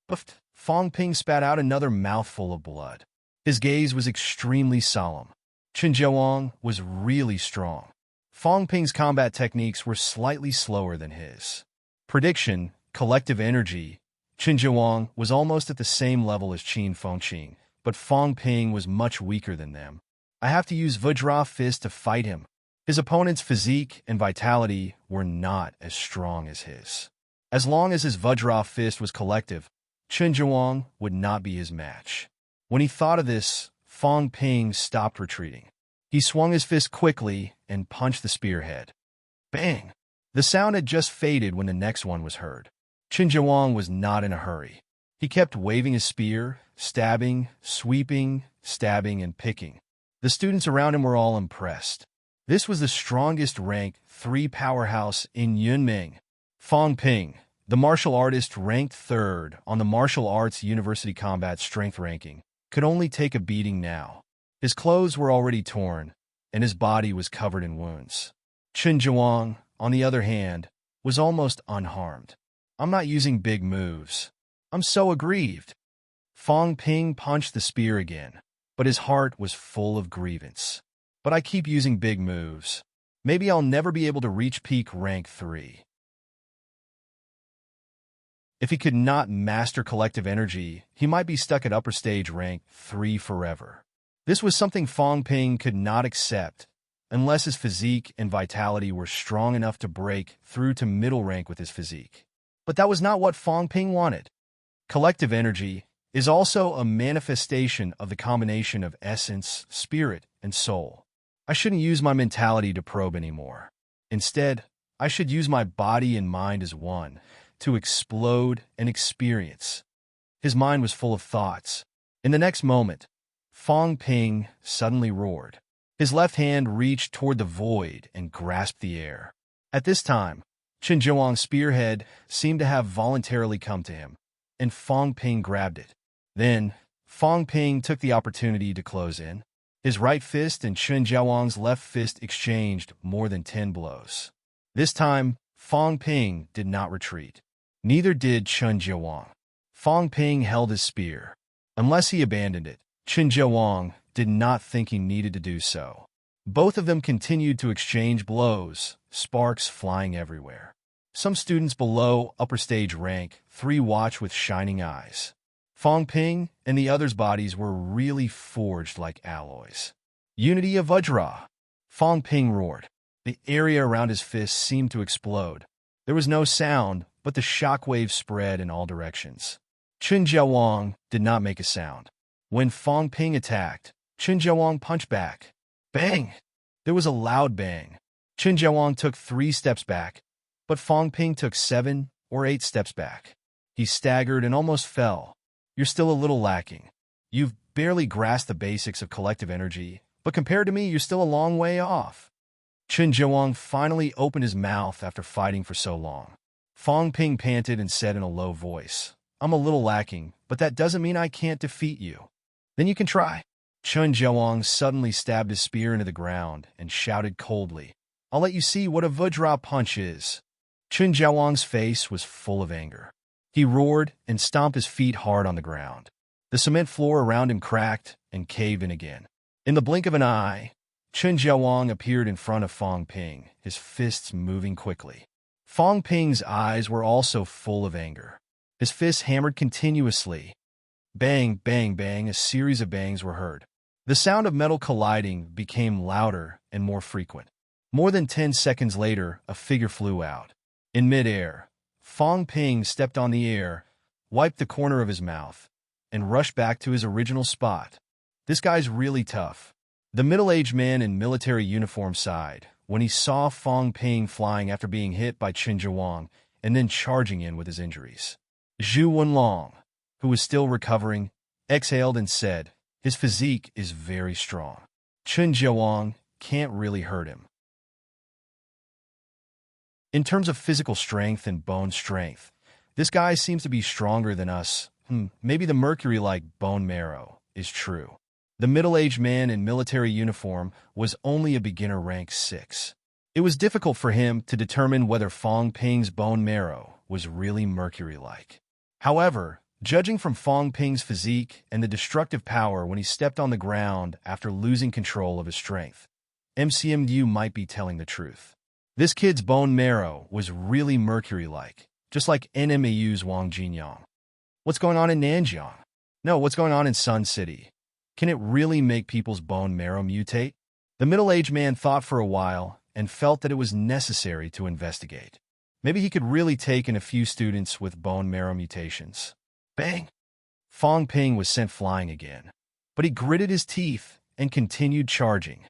But Fong Ping spat out another mouthful of blood. His gaze was extremely solemn. Chun Jiawang was really strong. Fong Ping's combat techniques were slightly slower than his. Prediction, collective energy. Chun Jiawang was almost at the same level as Qin Fengqing, but Fong Ping was much weaker than them. I have to use Vajra Fist to fight him. His opponent's physique and vitality were not as strong as his. As long as his Vajra Fist was collective, Chun Jiawang would not be his match. When he thought of this, Fong Ping stopped retreating. He swung his fist quickly and punched the spearhead. Bang! The sound had just faded when the next one was heard. Chun Jiawang was not in a hurry. He kept waving his spear, stabbing, sweeping, stabbing, and picking. The students around him were all impressed. This was the strongest rank 3 powerhouse in Yunming. Fong Ping, the martial artist ranked 3rd on the Martial Arts University Combat Strength ranking, could only take a beating now. His clothes were already torn, and his body was covered in wounds. Chun Jiawang, on the other hand, was almost unharmed. I'm not using big moves. I'm so aggrieved. Fong Ping punched the spear again, but his heart was full of grievance. But I keep using big moves. Maybe I'll never be able to reach peak rank 3. If he could not master collective energy, he might be stuck at upper stage rank 3 forever. This was something Fong Ping could not accept, unless his physique and vitality were strong enough to break through to middle rank with his physique. But that was not what Fong Ping wanted. Collective energy is also a manifestation of the combination of essence, spirit, and soul. I shouldn't use my mentality to probe anymore. Instead, I should use my body and mind as one, to explode and experience. His mind was full of thoughts. In the next moment, Fong Ping suddenly roared. His left hand reached toward the void and grasped the air. At this time, Chun Jiawang's spearhead seemed to have voluntarily come to him, and Fong Ping grabbed it. Then, Fong Ping took the opportunity to close in. His right fist and Chun Jiawang's left fist exchanged more than 10 blows. This time, Fong Ping did not retreat. Neither did Chun Jiawang. Fong Ping held his spear. Unless he abandoned it, Chun Jiawang did not think he needed to do so. Both of them continued to exchange blows, sparks flying everywhere. Some students below upper stage rank 3 watch with shining eyes. Fong Ping and the others' bodies were really forged like alloys. Unity of Vajra! Fong Ping roared. The area around his fist seemed to explode. There was no sound, but the shockwaves spread in all directions. Chun Jiawang did not make a sound. When Fong Ping attacked, Chun Jiawang punched back. Bang! There was a loud bang. Chun Jiawang took 3 steps back, but Fong Ping took 7 or 8 steps back. He staggered and almost fell. You're still a little lacking. You've barely grasped the basics of collective energy, but compared to me, you're still a long way off. Chun Jiawang finally opened his mouth after fighting for so long. Fong Ping panted and said in a low voice, I'm a little lacking, but that doesn't mean I can't defeat you. Then you can try. Chun Jiawang suddenly stabbed his spear into the ground and shouted coldly, I'll let you see what a Vajra punch is. Chun Jiawang's face was full of anger. He roared and stomped his feet hard on the ground. The cement floor around him cracked and caved in again. In the blink of an eye, Chun Jiawang appeared in front of Fong Ping, his fists moving quickly. Fong Ping's eyes were also full of anger. His fists hammered continuously. Bang, bang, bang, a series of bangs were heard. The sound of metal colliding became louder and more frequent. More than 10 seconds later, a figure flew out. In midair, Fong Ping stepped on the air, wiped the corner of his mouth, and rushed back to his original spot. This guy's really tough. The middle-aged man in military uniform sighed when he saw Fong Ping flying after being hit by Chun Jiawang and then charging in with his injuries. Zhu Wenlong, who was still recovering, exhaled and said, his physique is very strong. Chun Jiawang can't really hurt him. In terms of physical strength and bone strength, this guy seems to be stronger than us. Maybe the mercury-like bone marrow is true. The middle-aged man in military uniform was only a beginner rank 6. It was difficult for him to determine whether Fong Ping's bone marrow was really mercury-like. However, judging from Fong Ping's physique and the destructive power when he stepped on the ground after losing control of his strength, MCMU might be telling the truth. This kid's bone marrow was really mercury-like, just like NMAU's Wang Jinyang. What's going on in Nanjiang? No, what's going on in Sun City? Can it really make people's bone marrow mutate? The middle-aged man thought for a while and felt that it was necessary to investigate. Maybe he could really take in a few students with bone marrow mutations. Bang! Fong Ping was sent flying again, but he gritted his teeth and continued charging.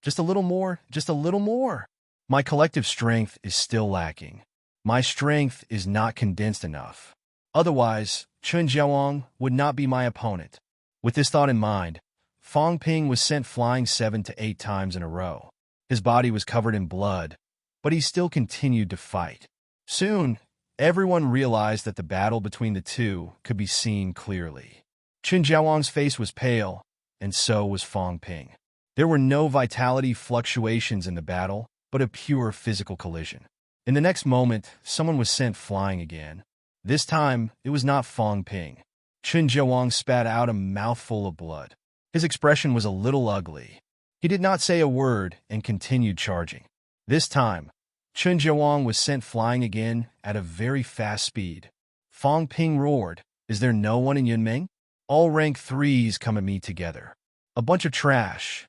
Just a little more, just a little more. My collective strength is still lacking. My strength is not condensed enough. Otherwise, Chun Jiawang would not be my opponent. With this thought in mind, Fong Ping was sent flying 7 to 8 times in a row. His body was covered in blood, but he still continued to fight. Soon, everyone realized that the battle between the two could be seen clearly. Chun Jiawang's face was pale, and so was Fong Ping. There were no vitality fluctuations in the battle, but a pure physical collision. In the next moment, someone was sent flying again. This time, it was not Fong Ping. Chun Jiawang spat out a mouthful of blood. His expression was a little ugly. He did not say a word and continued charging. This time, Chun Jiawang was sent flying again at a very fast speed. Fong Ping roared, Is there no one in Yunmeng? All rank 3s come at me together. A bunch of trash.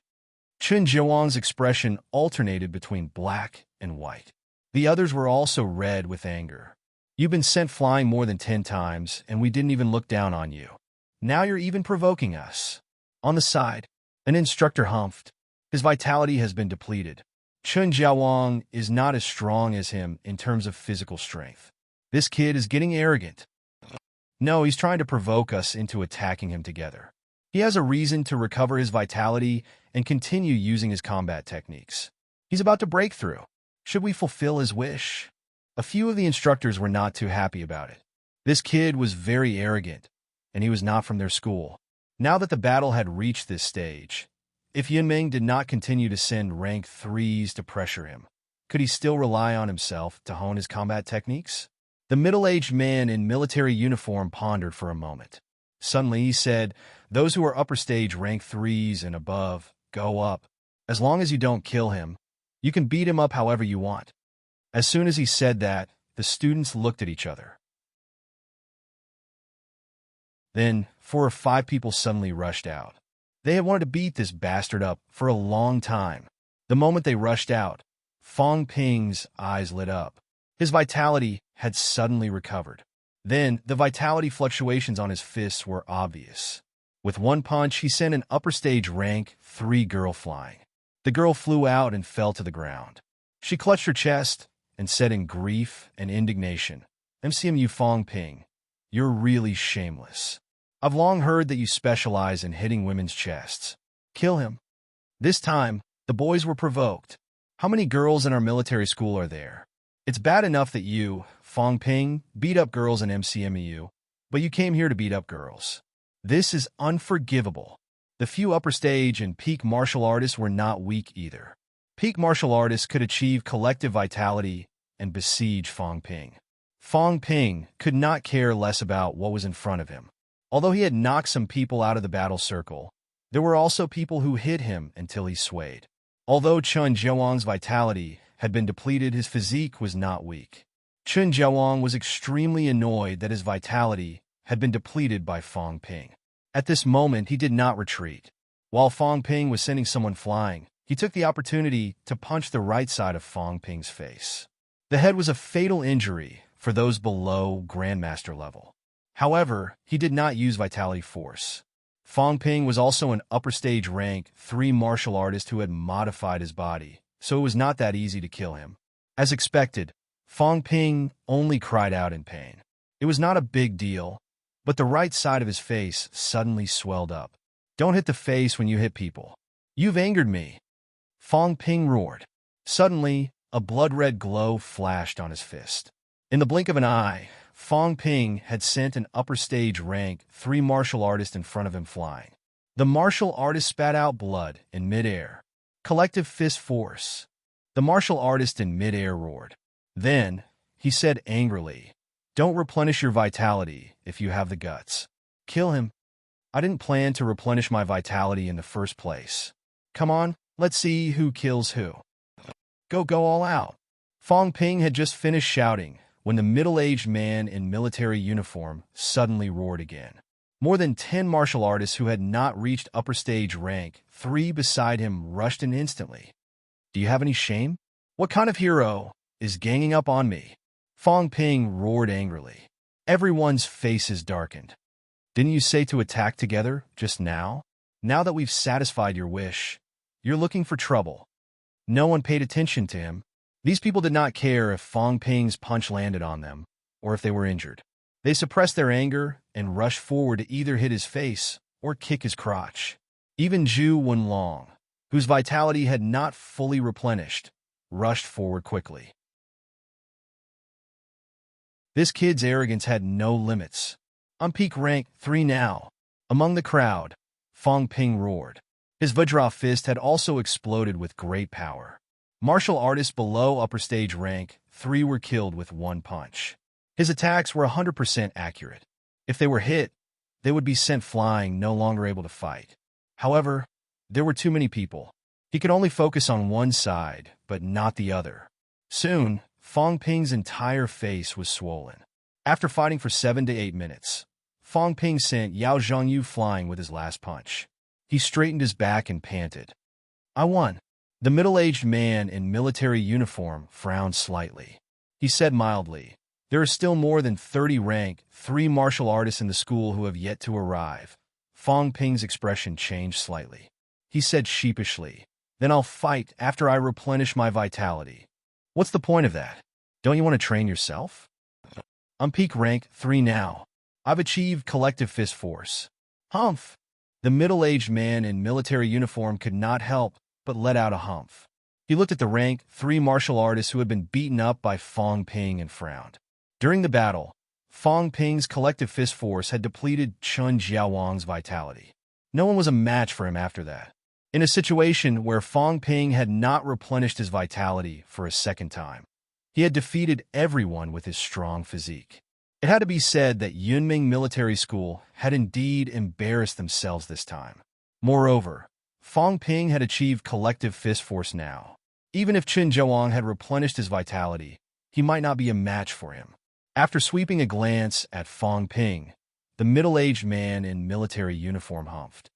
Chun Jiawang's expression alternated between black and white. The others were also red with anger. You've been sent flying more than 10 times, and we didn't even look down on you. Now you're even provoking us. On the side, an instructor humphed. His vitality has been depleted. Chun Jiawang is not as strong as him in terms of physical strength. This kid is getting arrogant. No, he's trying to provoke us into attacking him together. He has a reason to recover his vitality and continue using his combat techniques. He's about to break through. Should we fulfill his wish? A few of the instructors were not too happy about it. This kid was very arrogant, and he was not from their school. Now that the battle had reached this stage, if Yunmeng did not continue to send rank 3s to pressure him, could he still rely on himself to hone his combat techniques? The middle-aged man in military uniform pondered for a moment. Suddenly he said, Those who are upper stage rank 3s and above, go up. As long as you don't kill him, you can beat him up however you want. As soon as he said that, the students looked at each other. Then, 4 or 5 people suddenly rushed out. They had wanted to beat this bastard up for a long time. The moment they rushed out, Fong Ping's eyes lit up. His vitality had suddenly recovered. Then, the vitality fluctuations on his fists were obvious. With one punch, he sent an upper stage rank 3 girl flying. The girl flew out and fell to the ground. She clutched her chest and said in grief and indignation, "MCMU Fong Ping, you're really shameless. I've long heard that you specialize in hitting women's chests. Kill him." This time, the boys were provoked. "How many girls in our military school are there? It's bad enough that you, Fong Ping, beat up girls in MCMU, but you came here to beat up girls. This is unforgivable." The few upper stage and peak martial artists were not weak either. Peak martial artists could achieve collective vitality and besiege Fong Ping. Fong Ping could not care less about what was in front of him. Although he had knocked some people out of the battle circle, there were also people who hit him until he swayed. Although Chun Jiawang's vitality had been depleted, his physique was not weak. Chun Jiawang was extremely annoyed that his vitality had been depleted by Fong Ping. At this moment, he did not retreat. While Fong Ping was sending someone flying, he took the opportunity to punch the right side of Fong Ping's face. The head was a fatal injury for those below Grandmaster level. However, he did not use vitality force. Fong Ping was also an upper stage rank 3 martial artist who had modified his body, so it was not that easy to kill him. As expected, Fong Ping only cried out in pain. It was not a big deal, but the right side of his face suddenly swelled up. "Don't hit the face when you hit people. You've angered me," Fong Ping roared. Suddenly, a blood-red glow flashed on his fist. In the blink of an eye, Fong Ping had sent an upper stage rank 3 martial artist in front of him flying. The martial artist spat out blood in midair. Collective fist force. The martial artist in midair roared. Then, he said angrily, "Don't replenish your vitality if you have the guts. Kill him." "I didn't plan to replenish my vitality in the first place. Come on, let's see who kills who. Go all out." Fong Ping had just finished shouting when the middle-aged man in military uniform suddenly roared again. More than 10 martial artists who had not reached upper stage rank 3 beside him rushed in instantly. "Do you have any shame? What kind of hero is ganging up on me?" Fong Ping roared angrily. Everyone's faces darkened. "Didn't you say to attack together just now? Now that we've satisfied your wish, you're looking for trouble." No one paid attention to him. These people did not care if Fong Ping's punch landed on them or if they were injured. They suppressed their anger and rushed forward to either hit his face or kick his crotch. Even Zhu Wenlong, whose vitality had not fully replenished, rushed forward quickly. This kid's arrogance had no limits. "I'm peak rank 3 now." Among the crowd, Fong Ping roared. His Vajra fist had also exploded with great power. Martial artists below upper stage rank 3 were killed with one punch. His attacks were 100% accurate. If they were hit, they would be sent flying, no longer able to fight. However, there were too many people. He could only focus on one side, but not the other. Soon, Fong Ping's entire face was swollen. After fighting for 7 to 8 minutes, Fong Ping sent Yao Zhongyu flying with his last punch. He straightened his back and panted. "I won." The middle-aged man in military uniform frowned slightly. He said mildly, "There are still more than 30 rank 3 martial artists in the school who have yet to arrive." Fong Ping's expression changed slightly. He said sheepishly, "Then I'll fight after I replenish my vitality." "What's the point of that? Don't you want to train yourself?" "I'm peak rank 3 now. I've achieved collective fist force." "Humph!" The middle-aged man in military uniform could not help but let out a humph. He looked at the rank 3 martial artists who had been beaten up by Fong Ping and frowned. During the battle, Fong Ping's collective fist force had depleted Chun Jiawang's vitality. No one was a match for him after that. In a situation where Fong Ping had not replenished his vitality for a second time, he had defeated everyone with his strong physique. It had to be said that Yunming Military School had indeed embarrassed themselves this time. Moreover, Fong Ping had achieved collective fist force now. Even if Chun Jiawang had replenished his vitality, he might not be a match for him. After sweeping a glance at Fong Ping, the middle-aged man in military uniform humphed.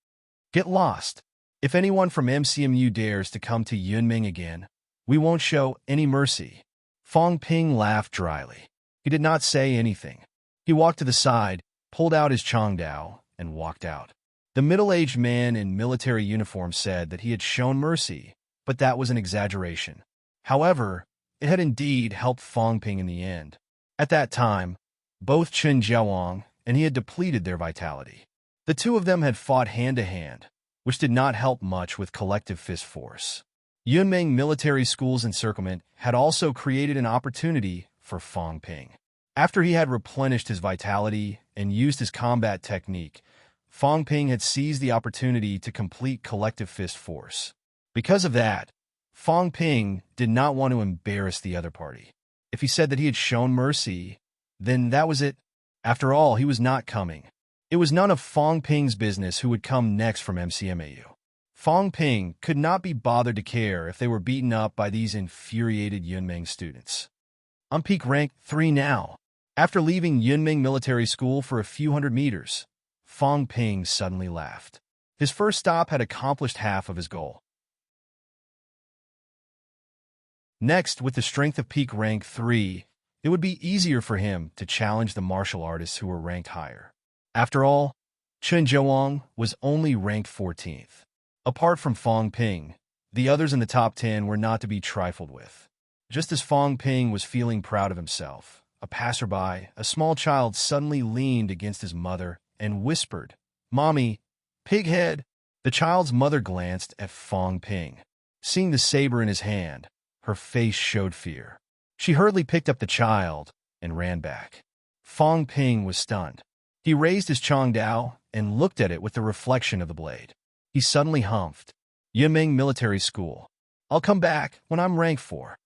"Get lost. If anyone from MCMU dares to come to Yunming again, we won't show any mercy." Fong Ping laughed dryly. He did not say anything. He walked to the side, pulled out his Chongdao, and walked out. The middle-aged man in military uniform said that he had shown mercy, but that was an exaggeration. However, it had indeed helped Fong Ping in the end. At that time, both Chen Jiaowang and he had depleted their vitality. The two of them had fought hand-to-hand, which did not help much with collective fist force. Yunming Military School's encirclement had also created an opportunity for Fong Ping. After he had replenished his vitality and used his combat technique, Fong Ping had seized the opportunity to complete collective fist force. Because of that, Fong Ping did not want to embarrass the other party. If he said that he had shown mercy, then that was it. After all, he was not coming. It was none of Fong Ping's business who would come next from MCMAU. Fong Ping could not be bothered to care if they were beaten up by these infuriated Yunming students. "I'm peak rank 3 now." After leaving Yunming Military School for a few hundred meters, Fong Ping suddenly laughed. His first stop had accomplished half of his goal. Next, with the strength of peak rank 3, it would be easier for him to challenge the martial artists who were ranked higher. After all, Chen Jiaowang was only ranked 14th. Apart from Fong Ping, the others in the top 10 were not to be trifled with. Just as Fong Ping was feeling proud of himself, a passerby, a small child, suddenly leaned against his mother and whispered, "Mommy, pighead." The child's mother glanced at Fong Ping. Seeing the saber in his hand, her face showed fear. She hurriedly picked up the child and ran back. Fong Ping was stunned. He raised his Chongdao and looked at it with the reflection of the blade. He suddenly humphed. "Yunming Military School. I'll come back when I'm rank 4.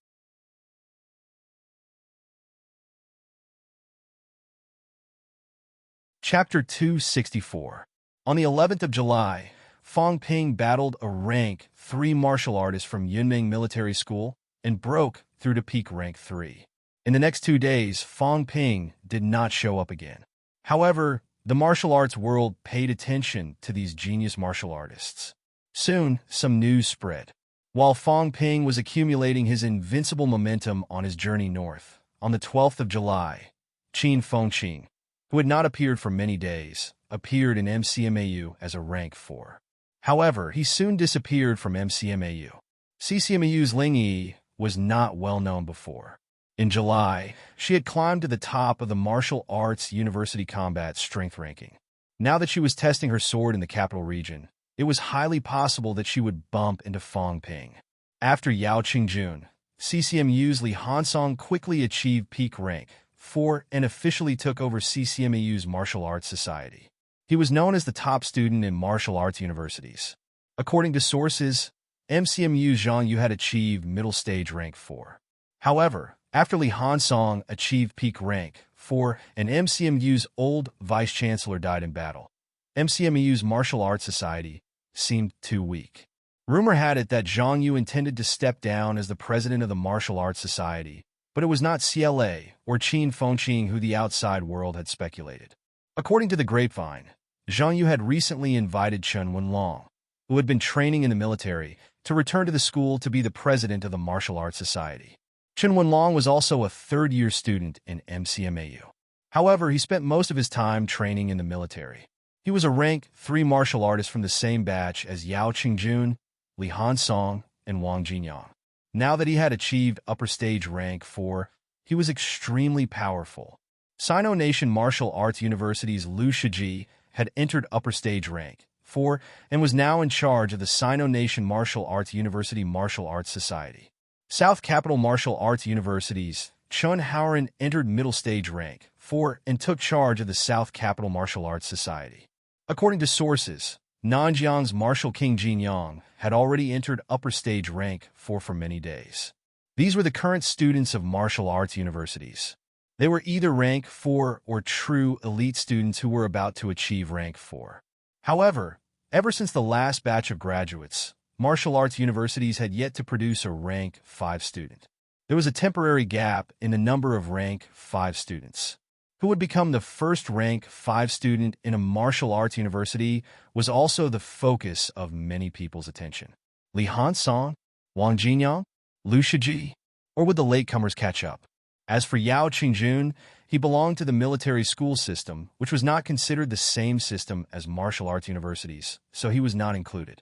Chapter 264. On the 11th of July, Fong Ping battled a rank 3 martial artist from Yunming Military School and broke through to peak rank 3. In the next 2 days, Fong Ping did not show up again. However, the martial arts world paid attention to these genius martial artists. Soon, some news spread. While Fong Ping was accumulating his invincible momentum on his journey north, on the 12th of July, Qin Fengqing, who had not appeared for many days, appeared in MCMAU as a rank 4. However, he soon disappeared from MCMAU. CCMAU's Ling Yi was not well known before. In July, she had climbed to the top of the Martial Arts University Combat Strength ranking. Now that she was testing her sword in the capital region, it was highly possible that she would bump into Fong Ping. After Yao Qingjun, CCMU's Li Hansong quickly achieved peak rank 4 and officially took over CCMAU's Martial Arts Society. He was known as the top student in martial arts universities. According to sources, MCMU's Zhang Yu had achieved middle stage rank 4. However, after Li Hansong achieved peak rank 4 and MCMU's old vice-chancellor died in battle, MCMU's Martial Arts Society seemed too weak. Rumor had it that Zhang Yu intended to step down as the president of the Martial Arts Society, but it was not CLA or Qin Fengqing who the outside world had speculated. According to the grapevine, Zhang Yu had recently invited Chen Wenlong, who had been training in the military, to return to the school to be the president of the Martial Arts Society. Chen Wenlong was also a third-year student in MCMAU. However, he spent most of his time training in the military. He was a rank 3 martial artist from the same batch as Yao Qingjun, Li Hansong, and Wang Jinyang. Now that he had achieved upper stage rank 4, he was extremely powerful. Sino Nation Martial Arts University's Liu Shiji had entered upper stage rank 4 and was now in charge of the Sino Nation Martial Arts University Martial Arts Society. South Capital Martial Arts University's Chun Haoran entered middle stage rank 4 and took charge of the South Capital Martial Arts Society. According to sources, Nanjiang's Martial King Jinyang had already entered upper stage rank 4 for many days. These were the current students of martial arts universities. They were either rank 4 or true elite students who were about to achieve rank 4. However, ever since the last batch of graduates, martial arts universities had yet to produce a rank 5 student. There was a temporary gap in the number of rank 5 students. Who would become the first rank 5 student in a martial arts university was also the focus of many people's attention. Li Han-song, Wang Jinyang, Liu Shiji, or would the latecomers catch up? As for Yao Qingjun, he belonged to the military school system, which was not considered the same system as martial arts universities, so he was not included.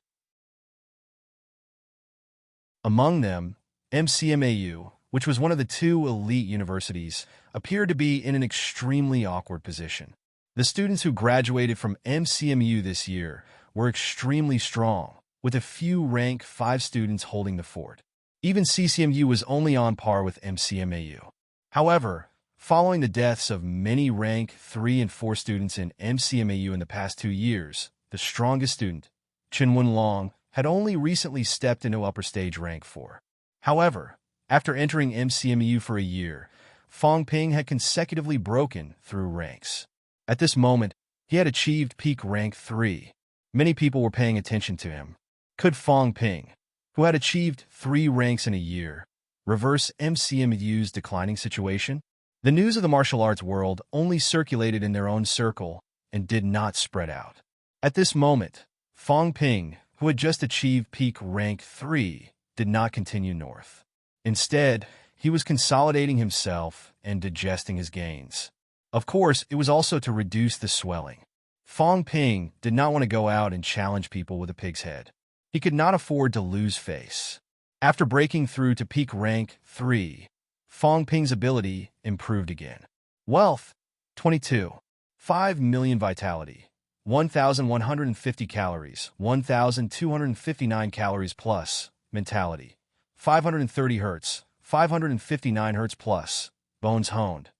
Among them, MCMAU, which was one of the 2 elite universities, appeared to be in an extremely awkward position. The students who graduated from MCMU this year were extremely strong, with a few rank 5 students holding the fort. Even CCMU was only on par with MCMAU. However, following the deaths of many rank 3 and 4 students in MCMAU in the past 2 years, the strongest student, Chen Wenlong, had only recently stepped into upper stage rank 4. However, after entering MCMU for a year, Fong Ping had consecutively broken through ranks. At this moment, he had achieved peak rank 3. Many people were paying attention to him. Could Fong Ping, who had achieved 3 ranks in a year, reverse MCMU's declining situation? The news of the martial arts world only circulated in their own circle and did not spread out. At this moment, Fong Ping, who had just achieved peak rank 3, did not continue north. Instead, he was consolidating himself and digesting his gains. Of course, it was also to reduce the swelling. Fong Ping did not want to go out and challenge people with a pig's head. He could not afford to lose face. After breaking through to peak rank 3, Fong Ping's ability improved again. Wealth, 22. 5 million vitality, 1,150 calories, 1,259 calories plus, mentality, 530 Hz, 559 Hz plus, bones honed,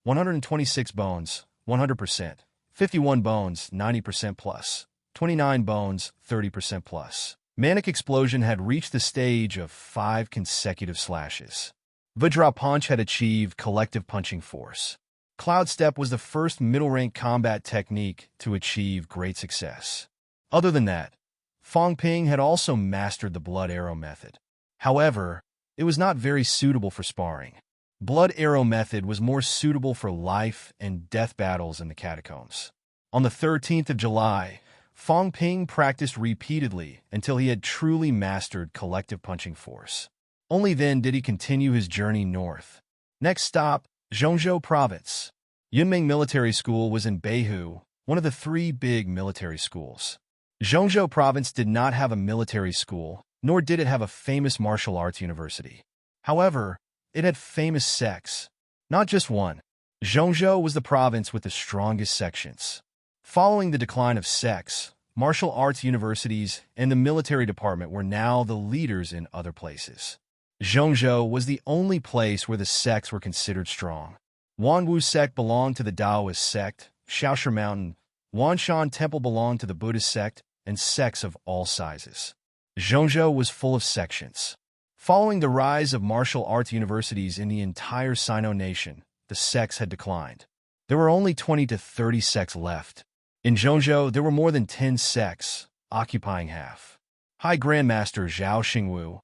126 bones, 100%, 51 bones, 90% plus, 29 bones, 30% plus. Manic Explosion had reached the stage of 5 consecutive slashes. Vajra Punch had achieved collective punching force. Cloud Step was the first middle-rank combat technique to achieve great success. Other than that, Fong Ping had also mastered the blood arrow method. However, it was not very suitable for sparring. Blood arrow method was more suitable for life and death battles in the catacombs. On the 13th of July, Fong Ping practiced repeatedly until he had truly mastered collective punching force. Only then did he continue his journey north. Next stop, Zhongzhou Province. Yunming Military School was in Beihu, one of the 3 big military schools. Zhongzhou Province did not have a military school, nor did it have a famous martial arts university. However, it had famous sects. Not just one. Zhongzhou was the province with the strongest sections. Following the decline of sects, martial arts universities and the military department were now the leaders in other places. Zhongzhou was the only place where the sects were considered strong. Wanwu sect belonged to the Taoist sect, Shaoshi Mountain, Wanshan Temple belonged to the Buddhist sect, and sects of all sizes. Zhongzhou was full of sections. Following the rise of martial arts universities in the entire Sino nation, the sects had declined. There were only 20 to 30 sects left. In Zhongzhou, there were more than 10 sects, occupying half. High Grandmaster Zhao Xingwu,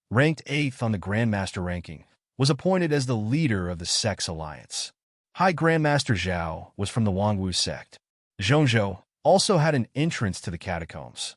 ranked 8th on the Grandmaster ranking, was appointed as the leader of the sects alliance. High Grandmaster Zhao was from the Wangwu sect. Zhongzhou also had an entrance to the catacombs.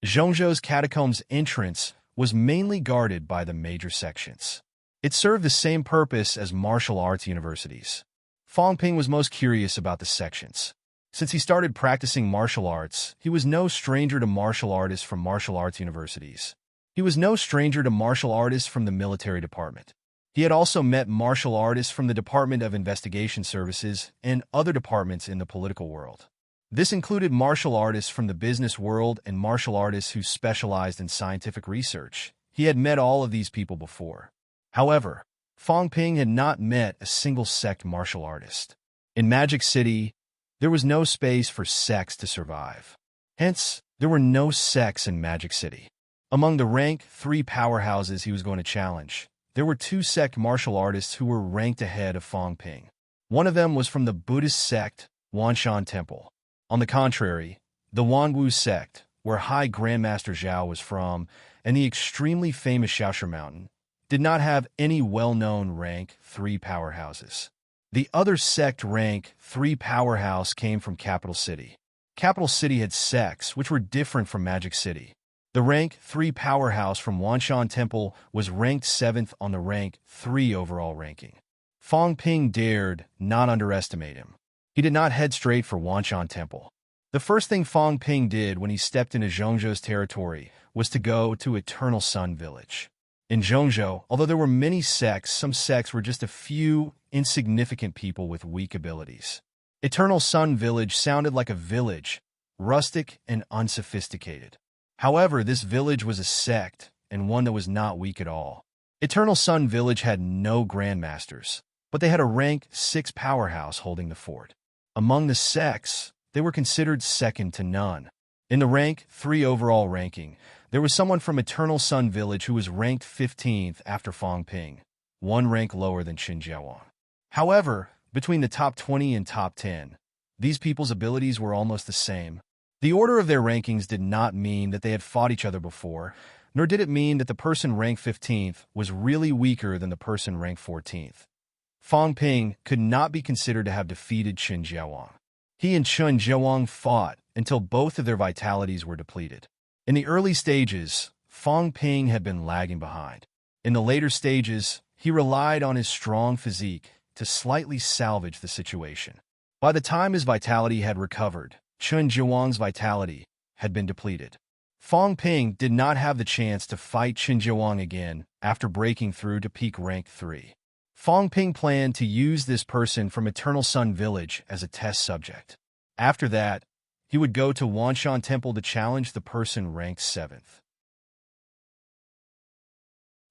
Zhongzhou's catacombs entrance was mainly guarded by the major sections. It served the same purpose as martial arts universities. Fong Ping was most curious about the sections. Since he started practicing martial arts, he was no stranger to martial artists from martial arts universities. He was no stranger to martial artists from the military department. He had also met martial artists from the Department of Investigation Services and other departments in the political world. This included martial artists from the business world and martial artists who specialized in scientific research. He had met all of these people before. However, Fong Ping had not met a single sect martial artist. In Magic City, there was no space for sects to survive. Hence, there were no sects in Magic City. Among the rank 3 powerhouses he was going to challenge, there were 2 sect martial artists who were ranked ahead of Fong Ping. One of them was from the Buddhist sect, Wanshan Temple. On the contrary, the Wanwu sect, where High Grandmaster Zhao was from, and the extremely famous Shaoshu Mountain, did not have any well-known rank 3 powerhouses. The other sect rank 3 powerhouse came from Capital City. Capital City had sects which were different from Magic City. The rank 3 powerhouse from Wanshan Temple was ranked 7th on the rank 3 overall ranking. Fong Ping dared not underestimate him. He did not head straight for Wanshan Temple. The first thing Fong Ping did when he stepped into Zhongzhou's territory was to go to Eternal Sun Village. In Zhongzhou, although there were many sects, some sects were just a few insignificant people with weak abilities. Eternal Sun Village sounded like a village, rustic and unsophisticated. However, this village was a sect, and one that was not weak at all. Eternal Sun Village had no grandmasters, but they had a rank 6 powerhouse holding the fort. Among the sects, they were considered second to none. In the rank 3 overall ranking, there was someone from Eternal Sun Village who was ranked 15th after Fong Ping, one rank lower than Qin Jiawang. However, between the top 20 and top 10, these people's abilities were almost the same. The order of their rankings did not mean that they had fought each other before, nor did it mean that the person ranked 15th was really weaker than the person ranked 14th. Fong Ping could not be considered to have defeated Qin Jiawang. He and Qin Jiawang fought until both of their vitalities were depleted. In the early stages, Fong Ping had been lagging behind. In the later stages, he relied on his strong physique to slightly salvage the situation. By the time his vitality had recovered, Qin Jiawang's vitality had been depleted. Fong Ping did not have the chance to fight Qin Jiawang again after breaking through to peak rank 3. Fong Ping planned to use this person from Eternal Sun Village as a test subject. After that, he would go to Wanshan Temple to challenge the person ranked 7th.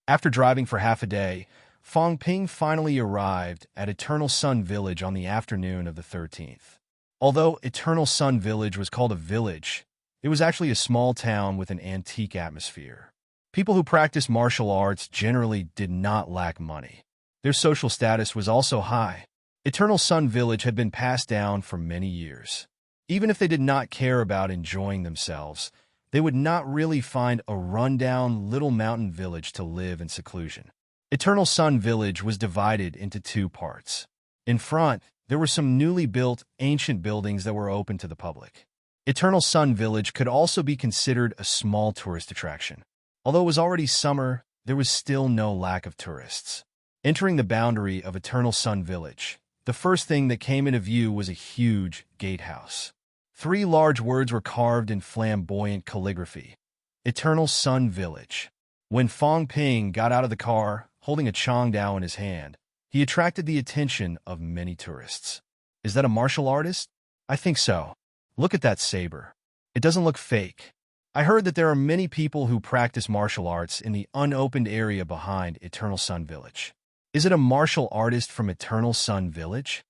After driving for half a day, Fong Ping finally arrived at Eternal Sun Village on the afternoon of the 13th. Although Eternal Sun Village was called a village, it was actually a small town with an antique atmosphere. People who practiced martial arts generally did not lack money. Their social status was also high. Eternal Sun Village had been passed down for many years. Even if they did not care about enjoying themselves, they would not really find a rundown little mountain village to live in seclusion. Eternal Sun Village was divided into 2 parts. In front, there were some newly built, ancient buildings that were open to the public. Eternal Sun Village could also be considered a small tourist attraction. Although it was already summer, there was still no lack of tourists. Entering the boundary of Eternal Sun Village, the first thing that came into view was a huge gatehouse. 3 large words were carved in flamboyant calligraphy: Eternal Sun Village. When Fong Ping got out of the car, holding a Chongdao in his hand, he attracted the attention of many tourists. Is that a martial artist? I think so. Look at that saber. It doesn't look fake. I heard that there are many people who practice martial arts in the unopened area behind Eternal Sun Village. Is it a martial artist from Eternal Sun Village?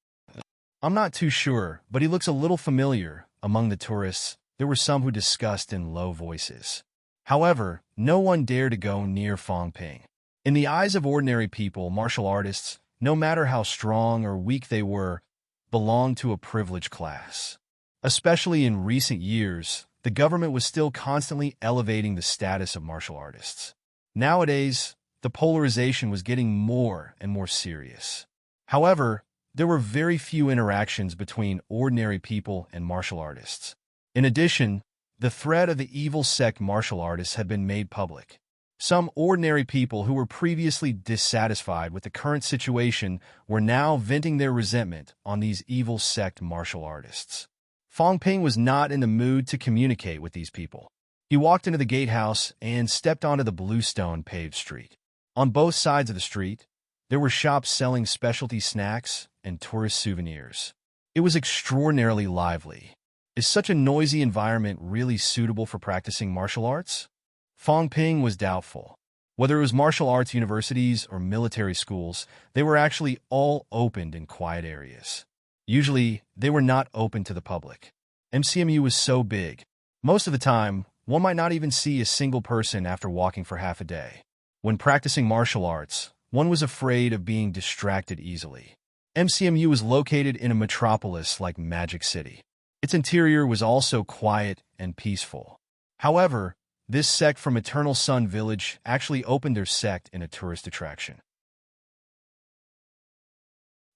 I'm not too sure, but he looks a little familiar. Among the tourists, there were some who discussed in low voices. However, no one dared to go near Fong Ping. In the eyes of ordinary people, martial artists, no matter how strong or weak they were, belonged to a privileged class. Especially in recent years, the government was still constantly elevating the status of martial artists. Nowadays, the polarization was getting more and more serious. However, there were very few interactions between ordinary people and martial artists. In addition, the threat of the evil sect martial artists had been made public. Some ordinary people who were previously dissatisfied with the current situation were now venting their resentment on these evil sect martial artists. Fong Ping was not in the mood to communicate with these people. He walked into the gatehouse and stepped onto the bluestone paved street. On both sides of the street, there were shops selling specialty snacks and tourist souvenirs. It was extraordinarily lively. Is such a noisy environment really suitable for practicing martial arts? Fong Ping was doubtful. Whether it was martial arts universities or military schools, they were actually all opened in quiet areas. Usually, they were not open to the public. MCMU was so big. Most of the time, one might not even see a single person after walking for half a day. When practicing martial arts, one was afraid of being distracted easily. MCMU was located in a metropolis like Magic City. Its interior was also quiet and peaceful. However, This sect from Eternal Sun Village actually opened their sect in a tourist attraction.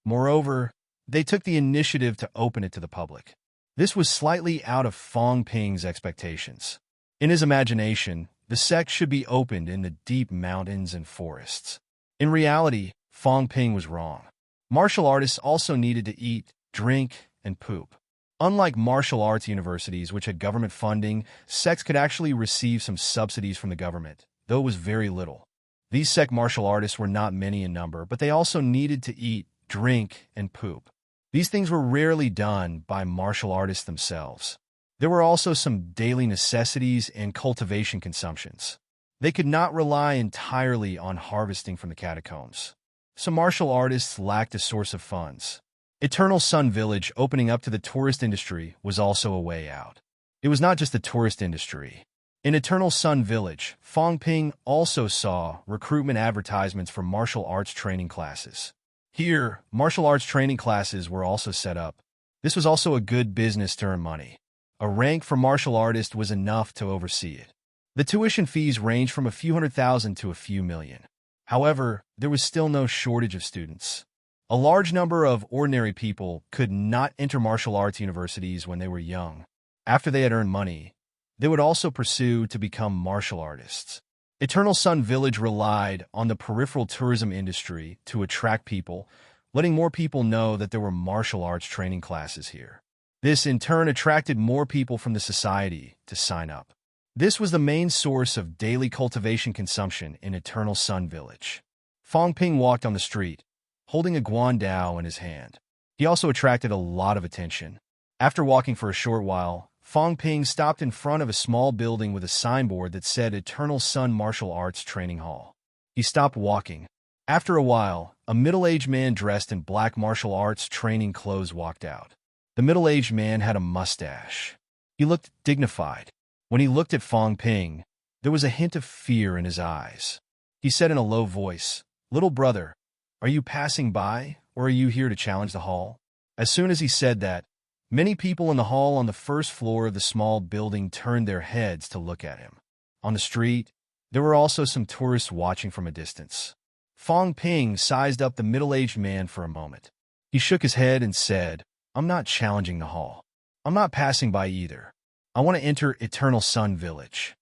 Moreover, they took the initiative to open it to the public. This was slightly out of Fong Ping's expectations. In his imagination, the sect should be opened in the deep mountains and forests. In reality, Fong Ping was wrong. Martial artists also needed to eat, drink, and poop. Unlike martial arts universities, which had government funding, sects could actually receive some subsidies from the government, though it was very little. These sect martial artists were not many in number, but they also needed to eat, drink, and poop. These things were rarely done by martial artists themselves. There were also some daily necessities and cultivation consumptions. They could not rely entirely on harvesting from the catacombs. Some martial artists lacked a source of funds. Eternal Sun Village opening up to the tourist industry was also a way out. It was not just the tourist industry. In Eternal Sun Village, Fong Ping also saw recruitment advertisements for martial arts training classes. Here, martial arts training classes were also set up. This was also a good business to earn money. A rank for martial artist was enough to oversee it. The tuition fees ranged from a few $100,000 to a few million. However, there was still no shortage of students. A large number of ordinary people could not enter martial arts universities when they were young. After they had earned money, they would also pursue to become martial artists. Eternal Sun Village relied on the peripheral tourism industry to attract people, letting more people know that there were martial arts training classes here. This, in turn, attracted more people from the society to sign up. This was the main source of daily cultivation consumption in Eternal Sun Village. Fong Ping walked on the street, holding a guandao in his hand. He also attracted a lot of attention. After walking for a short while, Fong Ping stopped in front of a small building with a signboard that said Eternal Sun Martial Arts Training Hall. He stopped walking. After a while, a middle-aged man dressed in black martial arts training clothes walked out. The middle-aged man had a mustache. He looked dignified. When he looked at Fong Ping, there was a hint of fear in his eyes. He said in a low voice, "Little brother, are you passing by, or are you here to challenge the hall?" As soon as he said that, many people in the hall on the first floor of the small building turned their heads to look at him. On the street, there were also some tourists watching from a distance. Fong Ping sized up the middle-aged man for a moment. He shook his head and said, "I'm not challenging the hall. I'm not passing by either. I want to enter Eternal Sun Village."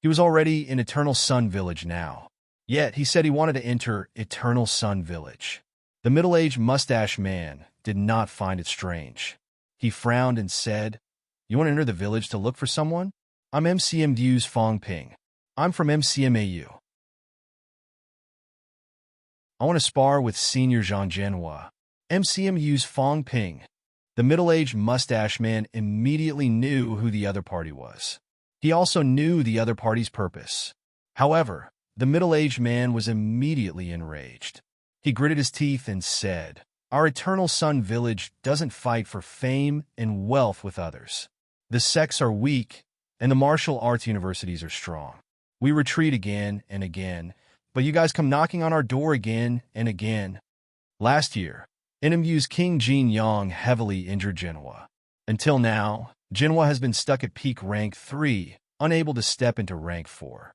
He was already in Eternal Sun Village now. Yet he said he wanted to enter Eternal Sun Village. The middle-aged mustache man did not find it strange. He frowned and said, "You want to enter the village to look for someone? I'm MCMU's Fong Ping. I'm from MCMAU. I want to spar with Senior Jean Genoa." MCMU's Fong Ping. The middle-aged mustache man immediately knew who the other party was. He also knew the other party's purpose. However, the middle-aged man was immediately enraged. He gritted his teeth and said, "Our Eternal Sun Village doesn't fight for fame and wealth with others. The sects are weak, and the martial arts universities are strong. We retreat again and again, but you guys come knocking on our door again and again." Last year, NMU's King Jin Yong heavily injured Genoa. Until now, Genoa has been stuck at peak rank 3, unable to step into rank 4.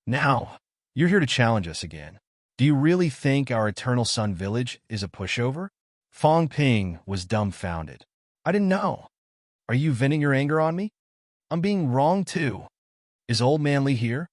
Now, you're here to challenge us again. Do you really think our Eternal Sun Village is a pushover? Fong Ping was dumbfounded. "I didn't know. Are you venting your anger on me? I'm being wrong too. Is Old Man Lee here?"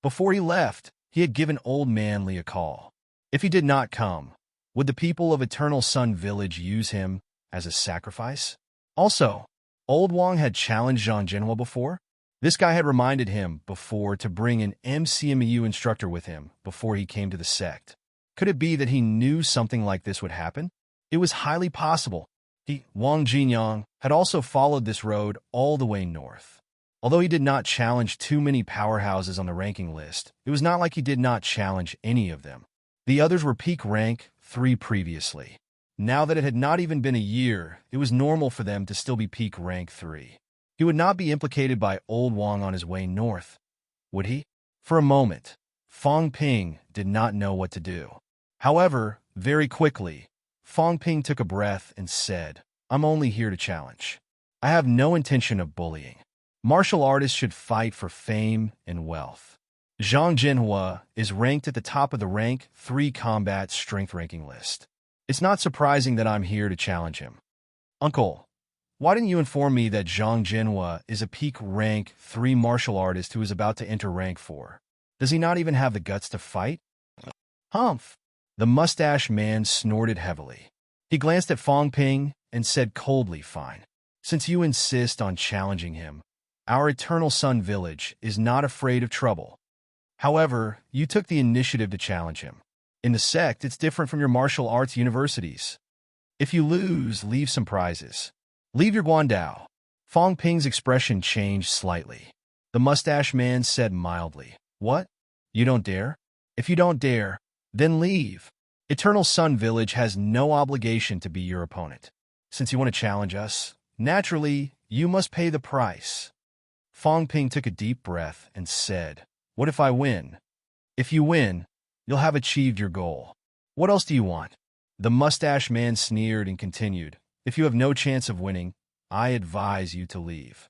Before he left, he had given Old Man Lee a call. If he did not come, would the people of Eternal Sun Village use him as a sacrifice? Also, Old Wang had challenged Jean Genoa before. This guy had reminded him before to bring an MCMU instructor with him before he came to the sect. Could it be that he knew something like this would happen? It was highly possible. Wang Jinyang, had also followed this road all the way north. Although he did not challenge too many powerhouses on the ranking list, it was not like he did not challenge any of them. The others were peak rank 3 previously. Now that it had not even been a year, it was normal for them to still be peak rank 3. He would not be implicated by Old Wang on his way north, would he? For a moment, Fong Ping did not know what to do. However, very quickly, Fong Ping took a breath and said, "I'm only here to challenge. I have no intention of bullying. Martial artists should fight for fame and wealth. Zhang Jinhua is ranked at the top of the rank 3 combat strength ranking list. It's not surprising that I'm here to challenge him. Uncle, why didn't you inform me that Zhang Jinhua is a peak rank 3 martial artist who is about to enter rank 4? Does he not even have the guts to fight? Humph! The mustache man snorted heavily. He glanced at Fong Ping and said coldly, fine. Since you insist on challenging him, our Eternal Sun Village is not afraid of trouble. However, you took the initiative to challenge him. In the sect, it's different from your martial arts universities. If you lose, leave some prizes. Leave your guandao. Fong Ping's expression changed slightly. The mustache man said mildly, what? You don't dare? If you don't dare, then leave. Eternal Sun Village has no obligation to be your opponent. Since you want to challenge us, naturally, you must pay the price. Fong Ping took a deep breath and said, what if I win? If you win, you'll have achieved your goal. What else do you want? The mustache man sneered and continued, if you have no chance of winning, I advise you to leave.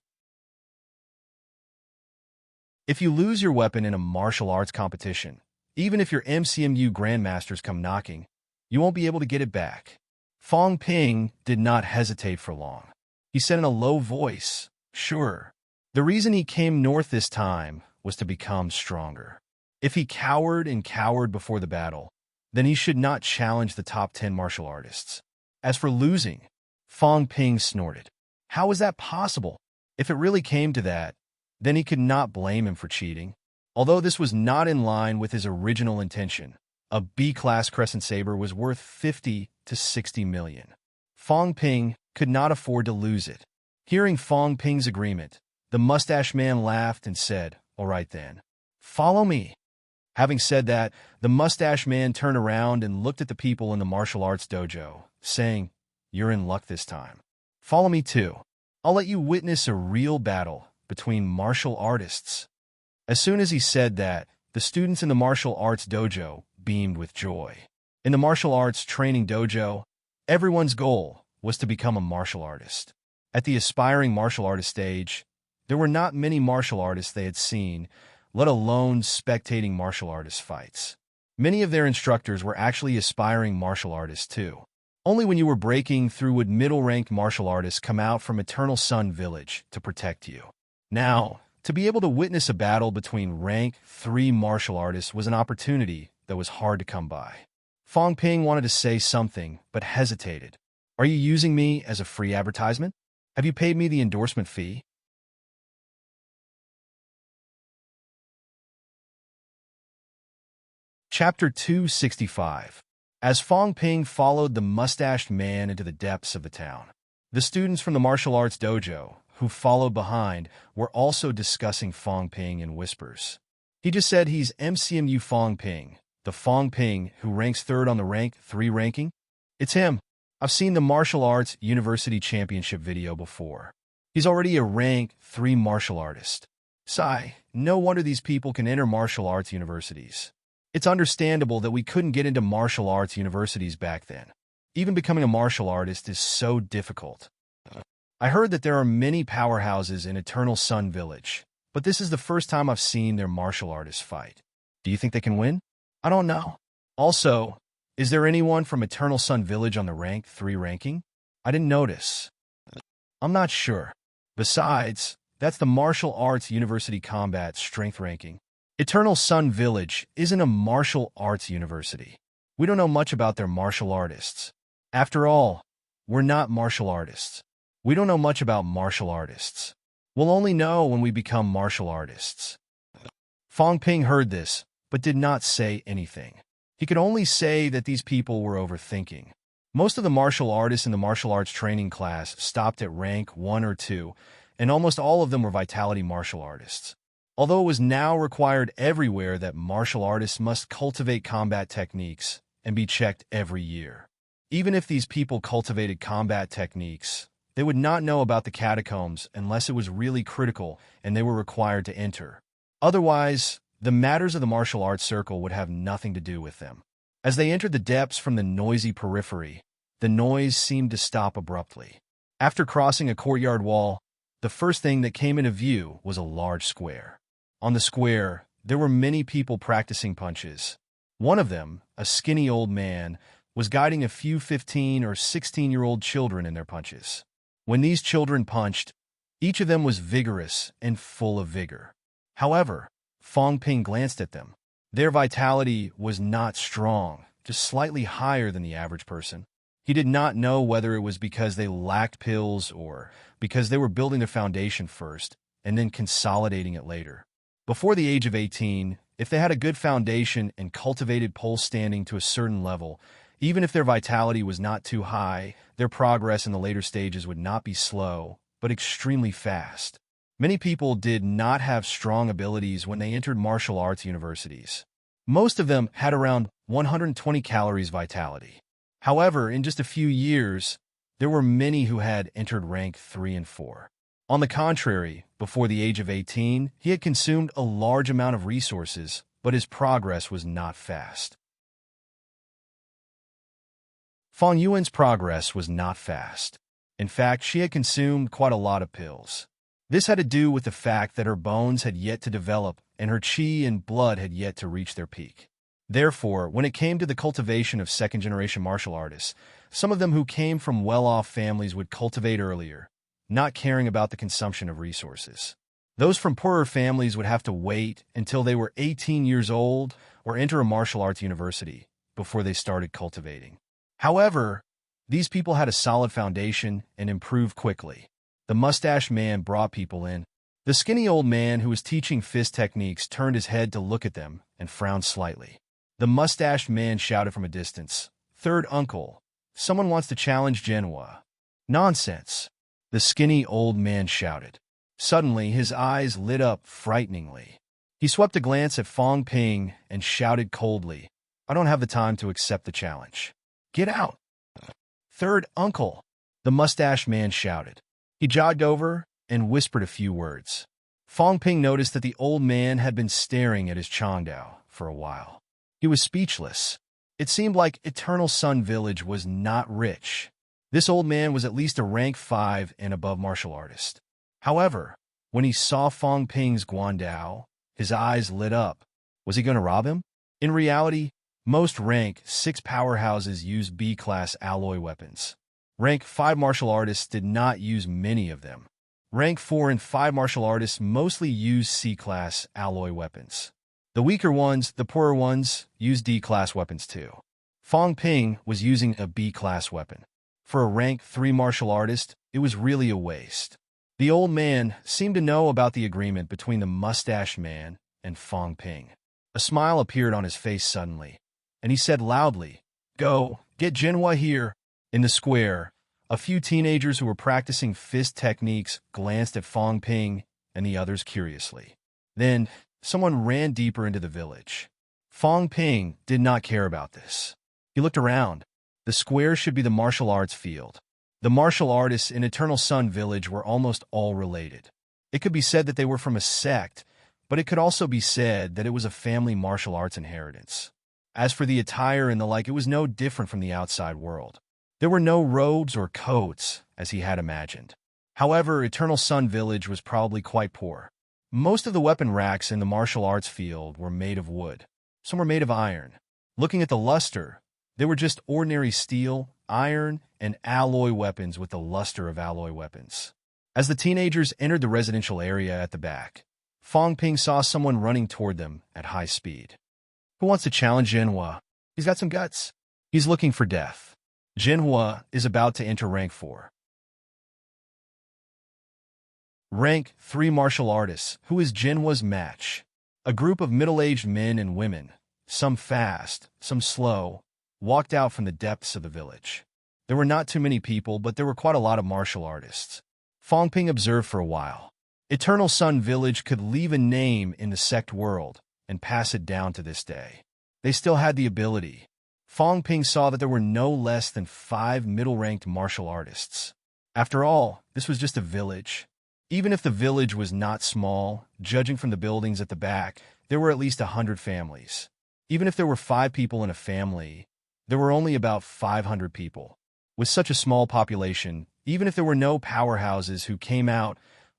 If you lose your weapon in a martial arts competition, even if your MCMU grandmasters come knocking, you won't be able to get it back. Fong Ping did not hesitate for long. He said in a low voice, sure. The reason he came north this time was to become stronger. If he cowered before the battle, then he should not challenge the top 10 martial artists. As for losing, Fong Ping snorted. How is that possible? If it really came to that, then he could not blame him for cheating. Although this was not in line with his original intention, a B-class Crescent Saber was worth 50 to 60 million. Fong Ping could not afford to lose it. Hearing Fong Ping's agreement, the mustache man laughed and said, all right then, follow me. Having said that, the mustache man turned around and looked at the people in the martial arts dojo, saying, you're in luck this time. Follow me too. I'll let you witness a real battle between martial artists. As soon as he said that, the students in the martial arts dojo beamed with joy. In the martial arts training dojo, everyone's goal was to become a martial artist. At the aspiring martial artist stage, there were not many martial artists they had seen, let alone spectating martial artist fights. Many of their instructors were actually aspiring martial artists too. Only when you were breaking through would middle-ranked martial artists come out from Eternal Sun Village to protect you. Now, to be able to witness a battle between rank 3 martial artists was an opportunity that was hard to come by. Fong Ping wanted to say something, but hesitated. Are you using me as a free advertisement? Have you paid me the endorsement fee? Chapter 265. As Fong Ping followed the mustached man into the depths of the town, the students from the martial arts dojo, who followed behind, were also discussing Fong Ping in whispers. He just said he's MCMU Fong Ping, the Fong Ping who ranks 3rd on the rank 3 ranking. It's him. I've seen the martial arts university championship video before. He's already a rank 3 martial artist. Sigh, no wonder these people can enter martial arts universities. It's understandable that we couldn't get into martial arts universities back then. Even becoming a martial artist is so difficult. I heard that there are many powerhouses in Eternal Sun Village, but this is the first time I've seen their martial artists fight. Do you think they can win? I don't know. Also, is there anyone from Eternal Sun Village on the rank 3 ranking? I didn't notice. I'm not sure. Besides, that's the martial arts university combat strength ranking. Eternal Sun Village isn't a martial arts university. We don't know much about their martial artists. After all, we're not martial artists. We don't know much about martial artists. We'll only know when we become martial artists. Fong Ping heard this, but did not say anything. He could only say that these people were overthinking. Most of the martial artists in the martial arts training class stopped at rank 1 or 2, and almost all of them were vitality martial artists. Although it was now required everywhere that martial artists must cultivate combat techniques and be checked every year. Even if these people cultivated combat techniques, they would not know about the catacombs unless it was really critical and they were required to enter. Otherwise, the matters of the martial arts circle would have nothing to do with them. As they entered the depths from the noisy periphery, the noise seemed to stop abruptly. After crossing a courtyard wall, The first thing that came into view was a large square. On the square, there were many people practicing punches. One of them, a skinny old man, was guiding a few 15 or 16-year-old children in their punches. When these children punched, each of them was vigorous and full of vigor. However, Fong Ping glanced at them. Their vitality was not strong, just slightly higher than the average person. He did not know whether it was because they lacked pills or because they were building their foundation first and then consolidating it later. Before the age of 18, if they had a good foundation and cultivated pole standing to a certain level, even if their vitality was not too high, their progress in the later stages would not be slow, but extremely fast. Many people did not have strong abilities when they entered martial arts universities. Most of them had around 120 calories vitality. However, in just a few years, there were many who had entered rank 3 and 4. On the contrary, before the age of 18, he had consumed a large amount of resources, but his progress was not fast. Fong Yuan's progress was not fast. In fact, she had consumed quite a lot of pills. This had to do with the fact that her bones had yet to develop and her qi and blood had yet to reach their peak. Therefore, when it came to the cultivation of second-generation martial artists, some of them who came from well-off families would cultivate earlier, not caring about the consumption of resources. Those from poorer families would have to wait until they were 18 years old or enter a martial arts university before they started cultivating. However, these people had a solid foundation and improved quickly. The mustache man brought people in. The skinny old man who was teaching fist techniques turned his head to look at them and frowned slightly. The mustached man shouted from a distance, "Third uncle, someone wants to challenge Genhua." "Nonsense," the skinny old man shouted. Suddenly, his eyes lit up frighteningly. He swept a glance at Fong Ping and shouted coldly, "I don't have the time to accept the challenge. Get out." "Third uncle," the mustached man shouted. He jogged over and whispered a few words. Fong Ping noticed that the old man had been staring at his Changdao for a while. He was speechless. It seemed like Eternal Sun Village was not rich. This old man was at least a rank 5 and above martial artist. However, when he saw Fong Ping's Guandao, his eyes lit up. Was he going to rob him? In reality, most rank 6 powerhouses use B-class alloy weapons. Rank 5 martial artists did not use many of them. Rank 4 and 5 martial artists mostly use C-class alloy weapons. The weaker ones, the poorer ones, use D-class weapons too. Fong Ping was using a B-class weapon. For a rank 3 martial artist, it was really a waste. The old man seemed to know about the agreement between the mustache man and Fong Ping. A smile appeared on his face suddenly, and he said loudly, "Go, get Genhua here." In the square, a few teenagers who were practicing fist techniques glanced at Fong Ping and the others curiously. Then, someone ran deeper into the village. Fong Ping did not care about this. He looked around. The square should be the martial arts field. The martial artists in Eternal Sun Village were almost all related. It could be said that they were from a sect, but it could also be said that it was a family martial arts inheritance. As for the attire and the like, it was no different from the outside world. There were no robes or coats, as he had imagined. However, Eternal Sun Village was probably quite poor. Most of the weapon racks in the martial arts field were made of wood. Some were made of iron. Looking at the luster, they were just ordinary steel, iron, and alloy weapons with the luster of alloy weapons. As the teenagers entered the residential area at the back, Fong Ping saw someone running toward them at high speed. Who wants to challenge Genhua? He's got some guts. He's looking for death. Genhua is about to enter rank 4. Rank 3 martial artists. Who is Genhua's match? A group of middle-aged men and women, some fast, some slow, walked out from the depths of the village. There were not too many people, but there were quite a lot of martial artists. Fong Ping observed for a while. Eternal Sun Village could leave a name in the sect world and pass it down to this day. They still had the ability. Fong Ping saw that there were no less than 5 middle-ranked martial artists. After all, this was just a village. Even if the village was not small, judging from the buildings at the back, there were at least 100 families. Even if there were 5 people in a family, there were only about 500 people. With such a small population, even if there were no powerhouses who came out,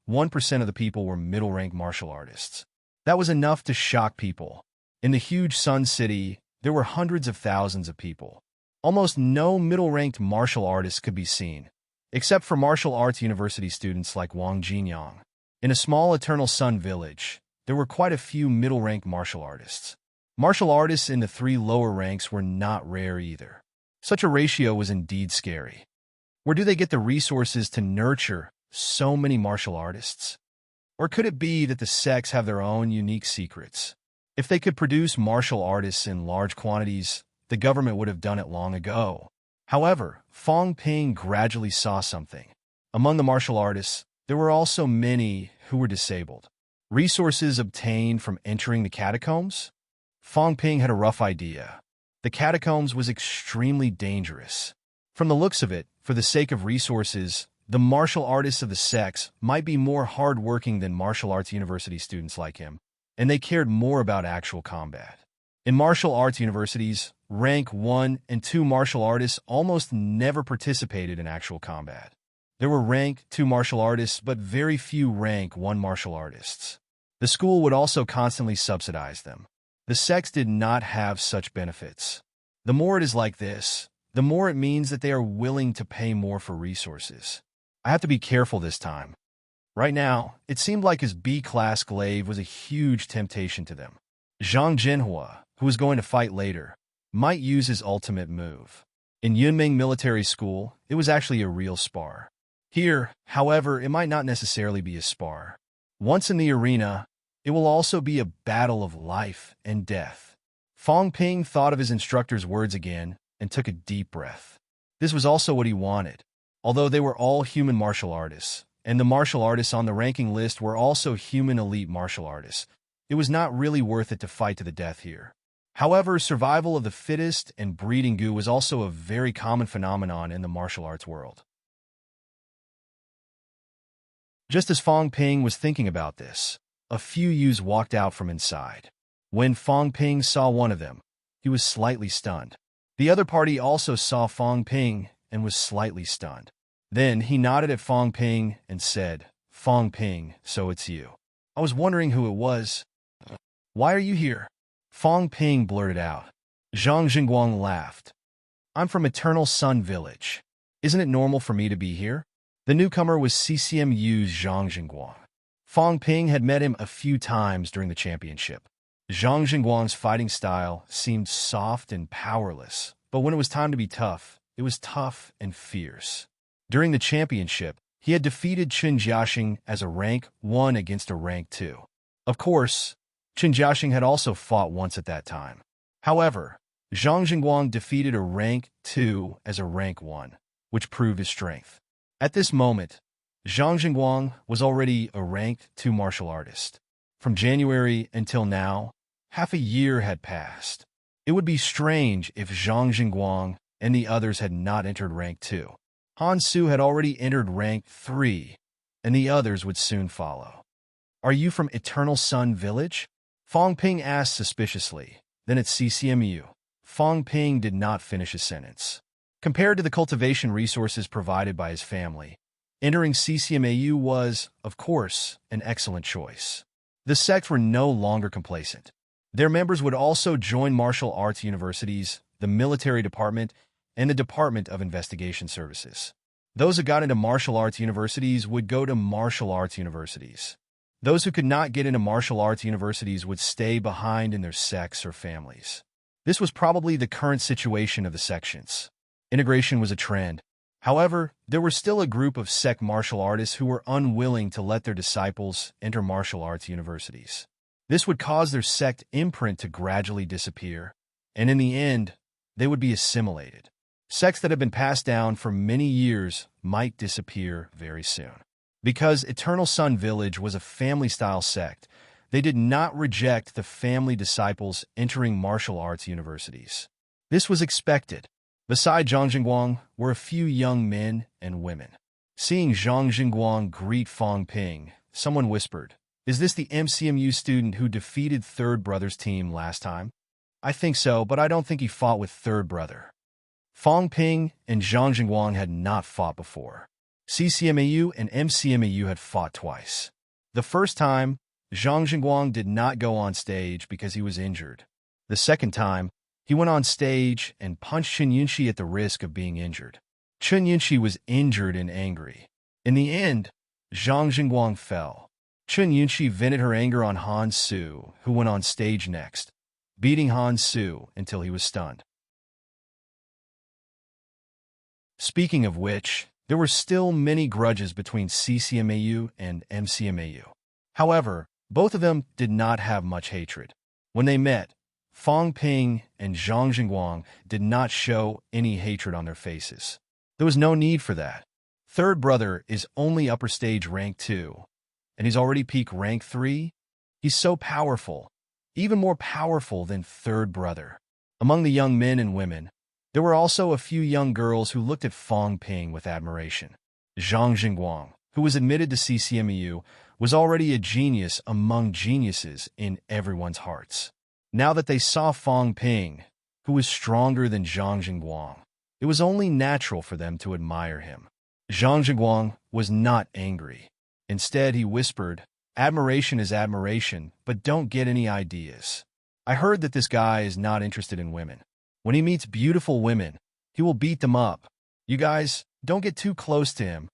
1% of the people were middle-rank martial artists. That was enough to shock people. In the huge Sun City, there were hundreds of thousands of people. Almost no middle-ranked martial artists could be seen, except for martial arts university students like Wang Jinyang. In a small Eternal Sun village, there were quite a few middle-ranked martial artists. Martial artists in the 3 lower ranks were not rare either. Such a ratio was indeed scary. Where do they get the resources to nurture so many martial artists? Or could it be that the sects have their own unique secrets? If they could produce martial artists in large quantities, the government would have done it long ago. However, Fong Ping gradually saw something. Among the martial artists, there were also many who were disabled. Resources obtained from entering the catacombs? Fong Ping had a rough idea. The catacombs was extremely dangerous. From the looks of it, for the sake of resources, the martial artists of the sects might be more hard-working than martial arts university students like him, and they cared more about actual combat. In martial arts universities, rank 1 and 2 martial artists almost never participated in actual combat. There were rank 2 martial artists, but very few rank 1 martial artists. The school would also constantly subsidize them. The sects did not have such benefits. The more it is like this, the more it means that they are willing to pay more for resources. I have to be careful this time. Right now, it seemed like his B-class glaive was a huge temptation to them. Zhang Jinhua, who was going to fight later, might use his ultimate move. In Yunming Military School, it was actually a real spar. Here, however, it might not necessarily be a spar. Once in the arena, it will also be a battle of life and death. Fong Ping thought of his instructor's words again and took a deep breath. This was also what he wanted. Although they were all human martial artists, and the martial artists on the ranking list were also human elite martial artists, it was not really worth it to fight to the death here. However, survival of the fittest and breeding goo was also a very common phenomenon in the martial arts world. Just as Fong Ping was thinking about this, a few youths walked out from inside. When Fong Ping saw one of them, he was slightly stunned. The other party also saw Fong Ping and was slightly stunned. Then he nodded at Fong Ping and said, "Fong Ping, so it's you. I was wondering who it was. Why are you here?" Fong Ping blurted out. Zhang Jingguang laughed. "I'm from Eternal Sun Village. Isn't it normal for me to be here?" The newcomer was CCMU's Zhang Jingguang. Fong Ping had met him a few times during the championship. Zhang Jingguang's fighting style seemed soft and powerless, but when it was time to be tough, it was tough and fierce. During the championship, he had defeated Chen Jiaxing as a rank 1 against a rank 2. Of course, Chen Jiaxing had also fought once at that time. However, Zhang Jingguang defeated a rank 2 as a rank 1, which proved his strength. At this moment, Zhang Jingguang was already a rank 2 martial artist. From January until now, half a year had passed. It would be strange if Zhang Jingguang and the others had not entered rank 2. Han Su had already entered rank 3, and the others would soon follow. "Are you from Eternal Sun Village?" Fong Ping asked suspiciously. Then at CCMU, Fong Ping did not finish his sentence. Compared to the cultivation resources provided by his family, entering CCMAU was, of course, an excellent choice. The sects were no longer complacent. Their members would also join martial arts universities, the military department, and the Department of Investigation Services. Those who got into martial arts universities would go to martial arts universities. Those who could not get into martial arts universities would stay behind in their sects or families. This was probably the current situation of the sections. Integration was a trend. However, there were still a group of sect martial artists who were unwilling to let their disciples enter martial arts universities. This would cause their sect imprint to gradually disappear, and in the end, they would be assimilated. Sects that have been passed down for many years might disappear very soon. Because Eternal Sun Village was a family-style sect, they did not reject the family disciples entering martial arts universities. This was expected. Beside Zhang Jingguang were a few young men and women. Seeing Zhang Jingguang greet Fong Ping, someone whispered, "Is this the MCMU student who defeated Third Brother's team last time?" "I think so, but I don't think he fought with Third Brother." Fong Ping and Zhang Jingguang had not fought before. CCMAU and MCMAU had fought twice. The first time, Zhang Jingguang did not go on stage because he was injured. The second time, he went on stage and punched Chen Yunxi at the risk of being injured. Chen Yunxi was injured and angry. In the end, Zhang Jingguang fell. Chen Yunxi vented her anger on Han Su, who went on stage next, beating Han Su until he was stunned. Speaking of which, there were still many grudges between CCMAU and MCMAU. However, both of them did not have much hatred. When they met, Fang Ping and Zhang Jingguang did not show any hatred on their faces. There was no need for that. Third brother is only upper stage rank 2, and he's already peak rank 3. He's so powerful, even more powerful than third brother. Among the young men and women, there were also a few young girls who looked at Fang Ping with admiration. Zhang Jingguang, who was admitted to CCMEU, was already a genius among geniuses in everyone's hearts. Now that they saw Fang Ping, who was stronger than Zhang Jingguang, it was only natural for them to admire him. Zhang Jingguang was not angry. Instead, he whispered, "Admiration is admiration, but don't get any ideas. I heard that this guy is not interested in women. When he meets beautiful women, he will beat them up. You guys, don't get too close to him."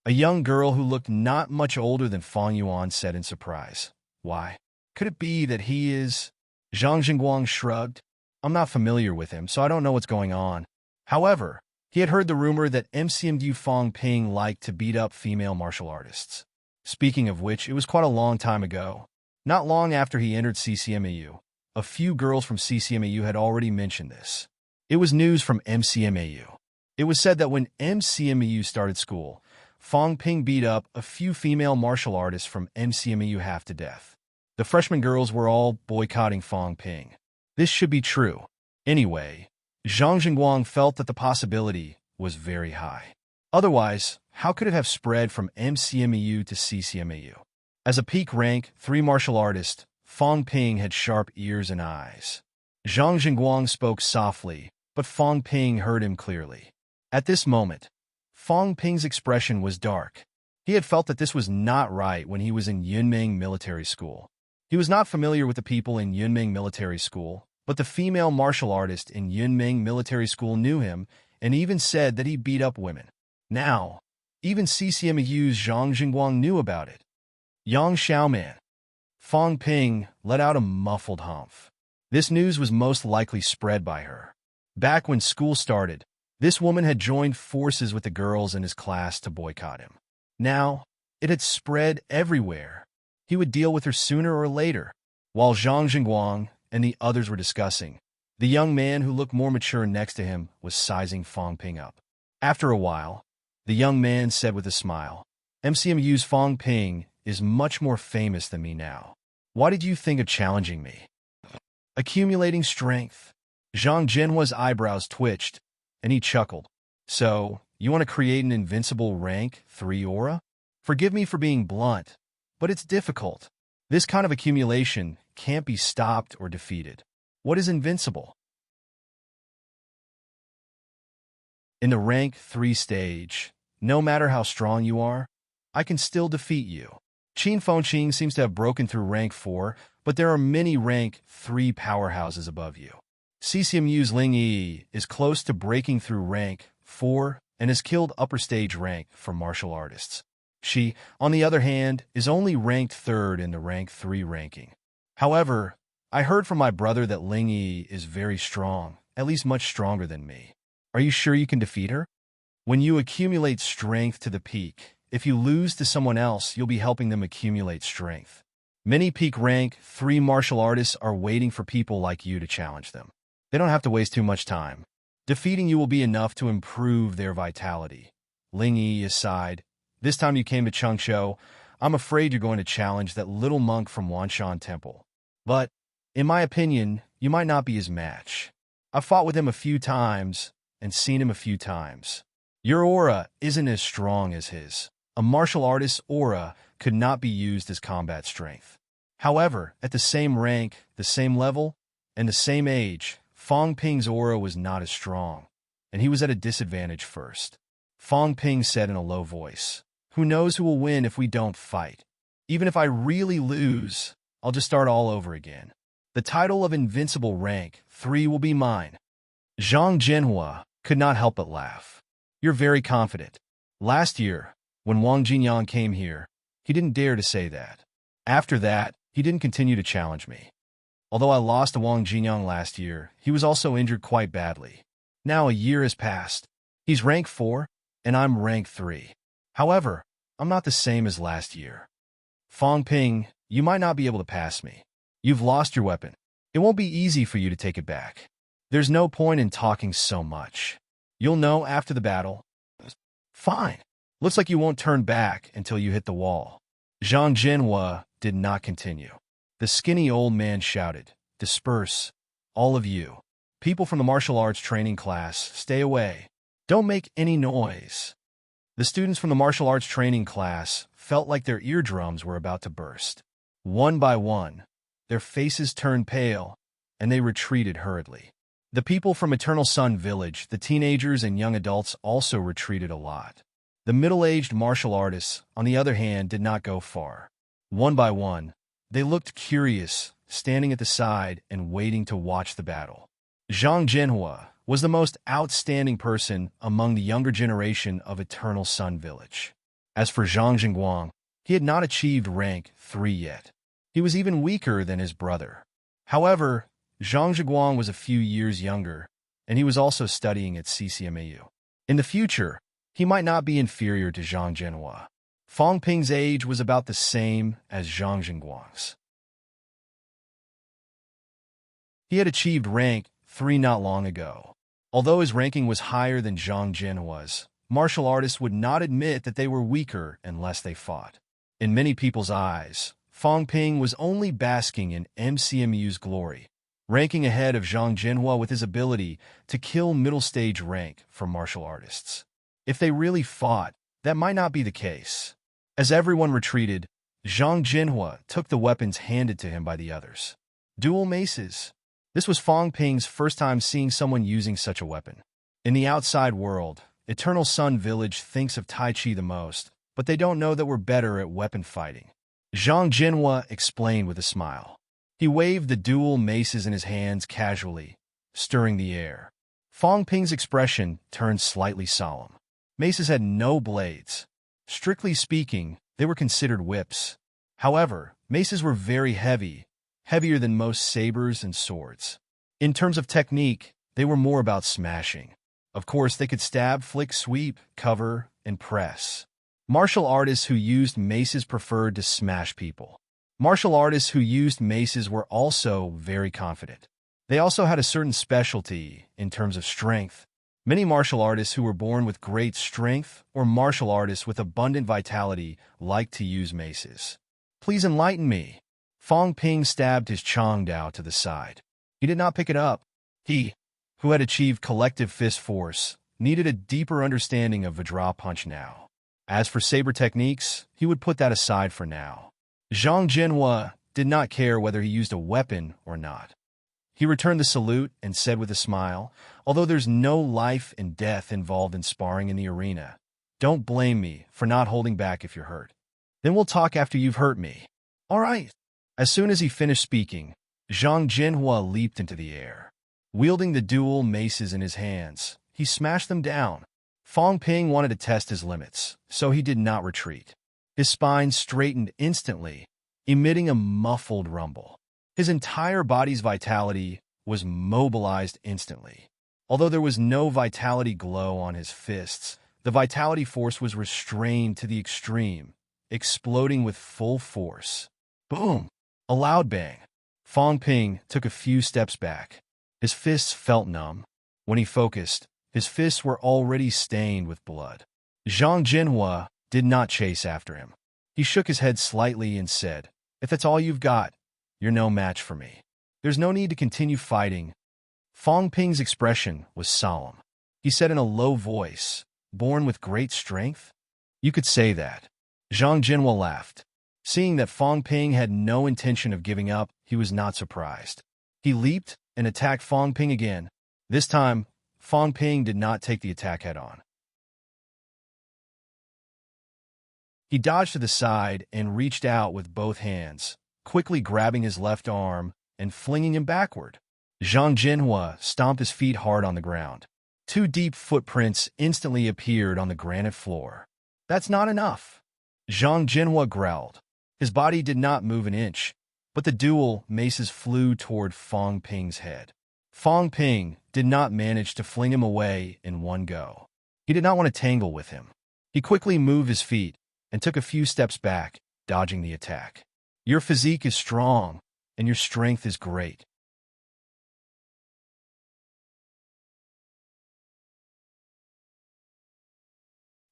A young girl who looked not much older than Fang Yuan said in surprise. "Why? Could it be that he is—" Zhang Jingguang shrugged. "I'm not familiar with him, so I don't know what's going on." However, he had heard the rumor that MCMU Fang Ping liked to beat up female martial artists. Speaking of which, it was quite a long time ago. Not long after he entered CCMAU, a few girls from CCMAU had already mentioned this. It was news from MCMAU. It was said that when MCMAU started school, Fang Ping beat up a few female martial artists from MCMAU half to death. The freshman girls were all boycotting Fang Ping. This should be true. Anyway, Zhang Jingguang felt that the possibility was very high. Otherwise, how could it have spread from MCMAU to CCMAU? As a peak rank 3 martial artist, Fang Ping had sharp ears and eyes. Zhang Jingguang spoke softly, but Fang Ping heard him clearly. At this moment, Fang Ping's expression was dark. He had felt that this was not right when he was in Yunmeng Military School. He was not familiar with the people in Yunmeng Military School, but the female martial artist in Yunmeng Military School knew him and even said that he beat up women. Now, even CCMAU's Zhang Jingguang knew about it. Yang Xiaoman. Fang Ping let out a muffled humph. This news was most likely spread by her. Back when school started, this woman had joined forces with the girls in his class to boycott him. Now, it had spread everywhere. He would deal with her sooner or later. While Zhang Jingguang and the others were discussing, the young man who looked more mature next to him was sizing Fang Ping up. After a while, the young man said with a smile, "MCMU's Fang Ping is much more famous than me now. Why did you think of challenging me?" Accumulating strength. Zhang Jinhua's eyebrows twitched, and he chuckled. "So, you want to create an invincible rank 3 aura? Forgive me for being blunt, but it's difficult. This kind of accumulation can't be stopped or defeated. What is invincible?" In the rank 3 stage, no matter how strong you are, I can still defeat you. Qin Fengqing seems to have broken through rank 4, but there are many rank 3 powerhouses above you. CCMU's Ling Yi is close to breaking through rank 4 and has killed upper stage rank for martial artists. She, on the other hand, is only ranked 3rd in the rank 3 ranking. However, I heard from my brother that Ling Yi is very strong, at least much stronger than me. Are you sure you can defeat her? When you accumulate strength to the peak, if you lose to someone else, you'll be helping them accumulate strength. Many peak rank 3 martial artists are waiting for people like you to challenge them. They don't have to waste too much time. Defeating you will be enough to improve their vitality. Ling Yi aside, this time you came to Chengshou, I'm afraid you're going to challenge that little monk from Wanshan Temple. But, in my opinion, you might not be his match. I've fought with him a few times and seen him a few times. Your aura isn't as strong as his. A martial artist's aura could not be used as combat strength. However, at the same rank, the same level, and the same age, Fang Ping's aura was not as strong, and he was at a disadvantage first. Fong Ping said in a low voice. Who knows who will win if we don't fight? Even if I really lose, I'll just start all over again. The title of Invincible Rank 3 will be mine. Zhang Jinhua could not help but laugh. You're very confident. Last year, when Wang Jinyang came here, he didn't dare to say that. After that, he didn't continue to challenge me. Although I lost to Wang Jinyang last year, he was also injured quite badly. Now a year has passed. He's rank 4, and I'm rank 3. However, I'm not the same as last year. Fong Ping, you might not be able to pass me. You've lost your weapon. It won't be easy for you to take it back. There's no point in talking so much. You'll know after the battle. Fine. Looks like you won't turn back until you hit the wall. Zhang Jinhua did not continue. The skinny old man shouted, Disperse, all of you. People from the martial arts training class, stay away. Don't make any noise. The students from the martial arts training class felt like their eardrums were about to burst. One by one, their faces turned pale, and they retreated hurriedly. The people from Eternal Sun Village, the teenagers and young adults also retreated a lot. The middle-aged martial artists, on the other hand, did not go far. One by one, they looked curious, standing at the side and waiting to watch the battle. Zhang Jinhua was the most outstanding person among the younger generation of Eternal Sun Village. As for Zhang Jingguang, he had not achieved rank 3 yet. He was even weaker than his brother. However, Zhang Jingguang was a few years younger, and he was also studying at CCMAU. In the future, he might not be inferior to Zhang Jinhua. Fong Ping's age was about the same as Zhang Jingguang's. He had achieved rank 3 not long ago. Although his ranking was higher than Zhang Jinhua's, martial artists would not admit that they were weaker unless they fought. In many people's eyes, Fong Ping was only basking in MCMU's glory, ranking ahead of Zhang Jinhua with his ability to kill middle-stage rank for martial artists. If they really fought, that might not be the case. As everyone retreated, Zhang Jinhua took the weapons handed to him by the others. Dual maces. This was Fong Ping's first time seeing someone using such a weapon. In the outside world, Eternal Sun Village thinks of Tai Chi the most, but they don't know that we're better at weapon fighting. Zhang Jinhua explained with a smile. He waved the dual maces in his hands casually, stirring the air. Fong Ping's expression turned slightly solemn. Maces had no blades. Strictly speaking, they were considered whips. However, maces were very heavy, heavier than most sabers and swords. In terms of technique, they were more about smashing. Of course, they could stab, flick, sweep, cover, and press. Martial artists who used maces preferred to smash people. Martial artists who used maces were also very confident. They also had a certain specialty in terms of strength. Many martial artists who were born with great strength or martial artists with abundant vitality liked to use maces. Please enlighten me. Fong Ping stabbed his Chong Dao to the side. He did not pick it up. He, who had achieved collective fist force, needed a deeper understanding of Vajra Punch now. As for saber techniques, he would put that aside for now. Zhang Jinhua did not care whether he used a weapon or not. He returned the salute and said with a smile, although there's no life and death involved in sparring in the arena, don't blame me for not holding back if you're hurt. Then we'll talk after you've hurt me. All right. As soon as he finished speaking, Zhang Jinhua leaped into the air. Wielding the dual maces in his hands, he smashed them down. Fong Ping wanted to test his limits, so he did not retreat. His spine straightened instantly, emitting a muffled rumble. His entire body's vitality was mobilized instantly. Although there was no vitality glow on his fists, the vitality force was restrained to the extreme, exploding with full force. Boom! A loud bang. Fong Ping took a few steps back. His fists felt numb. When he focused, his fists were already stained with blood. Zhang Jinhua did not chase after him. He shook his head slightly and said, If that's all you've got, you're no match for me. There's no need to continue fighting. Fong Ping's expression was solemn. He said in a low voice, Born with great strength? You could say that. Zhang Jinhua laughed. Seeing that Fong Ping had no intention of giving up, he was not surprised. He leaped and attacked Fong Ping again. This time, Fong Ping did not take the attack head-on. He dodged to the side and reached out with both hands, quickly grabbing his left arm and flinging him backward. Zhang Jinhua stomped his feet hard on the ground. Two deep footprints instantly appeared on the granite floor. "That's not enough," Zhang Jinhua growled. His body did not move an inch, but the dual maces flew toward Fang Ping's head. Fang Ping did not manage to fling him away in one go. He did not want to tangle with him. He quickly moved his feet and took a few steps back, dodging the attack. "Your physique is strong, and your strength is great."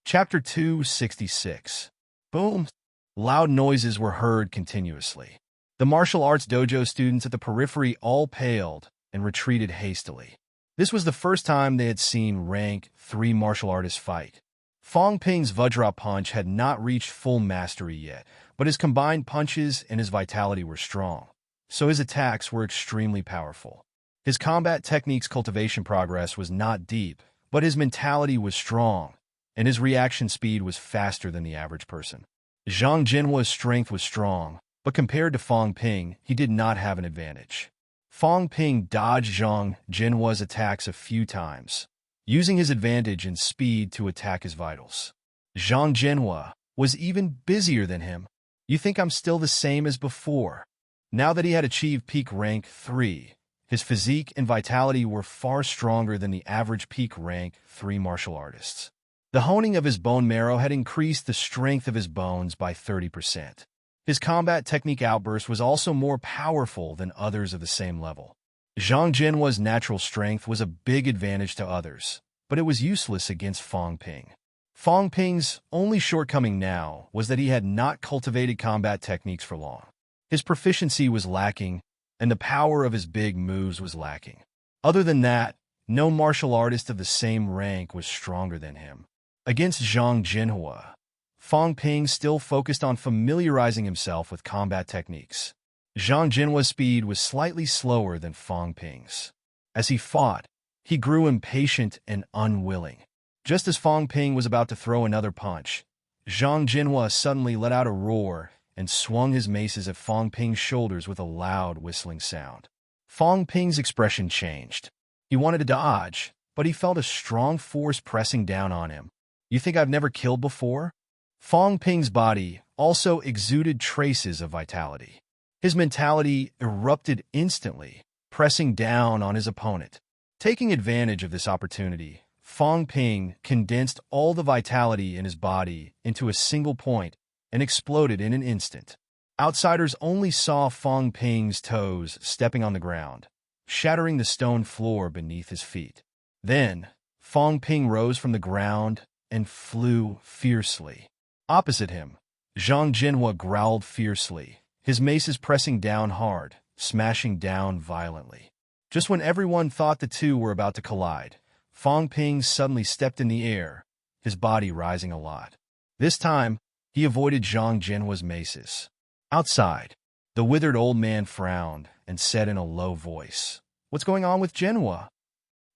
Chapter 266. Boom! Loud noises were heard continuously. The martial arts dojo students at the periphery all paled and retreated hastily. This was the first time they had seen rank 3 martial artists fight. Fang Ping's Vajra punch had not reached full mastery yet, but his combined punches and his vitality were strong, so his attacks were extremely powerful. His combat technique's cultivation progress was not deep, but his mentality was strong, and his reaction speed was faster than the average person. Zhang Jinhua's strength was strong, but compared to Fang Ping, he did not have an advantage. Fang Ping dodged Zhang Jinhua's attacks a few times, using his advantage in speed to attack his vitals. Zhang Jinhua was even busier than him. "You think I'm still the same as before?" Now that he had achieved peak rank 3, his physique and vitality were far stronger than the average peak rank 3 martial artists. The honing of his bone marrow had increased the strength of his bones by 30%. His combat technique outburst was also more powerful than others of the same level. Zhang Jinhua's natural strength was a big advantage to others, but it was useless against Fang Ping. Fang Ping's only shortcoming now was that he had not cultivated combat techniques for long. His proficiency was lacking, and the power of his big moves was lacking. Other than that, no martial artist of the same rank was stronger than him. Against Zhang Jinhua, Fang Ping still focused on familiarizing himself with combat techniques. Zhang Jinhua's speed was slightly slower than Fang Ping's. As he fought, he grew impatient and unwilling. Just as Fang Ping was about to throw another punch, Zhang Jinhua suddenly let out a roar and swung his maces at Fang Ping's shoulders with a loud whistling sound. Fang Ping's expression changed. He wanted to dodge, but he felt a strong force pressing down on him. "You think I've never killed before?" Fang Ping's body also exuded traces of vitality. His mentality erupted instantly, pressing down on his opponent. Taking advantage of this opportunity, Fang Ping condensed all the vitality in his body into a single point and exploded in an instant. Outsiders only saw Fang Ping's toes stepping on the ground, shattering the stone floor beneath his feet. Then, Fang Ping rose from the ground and flew fiercely. Opposite him, Zhang Jinhua growled fiercely, his maces pressing down hard, smashing down violently. Just when everyone thought the two were about to collide, Fang Ping suddenly stepped in the air, his body rising a lot. This time, he avoided Zhang Jinhua's maces. Outside, the withered old man frowned and said in a low voice, "What's going on with Jinhua?"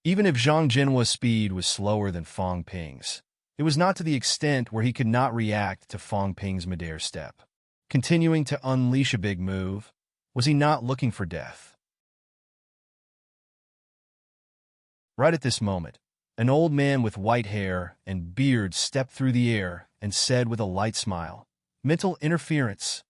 Even if Zhang Jinhua's speed was slower than Fang Ping's, it was not to the extent where he could not react to Fang Ping's midair step. Continuing to unleash a big move, was he not looking for death? Right at this moment, an old man with white hair and beard stepped through the air and said with a light smile, "Mental interference."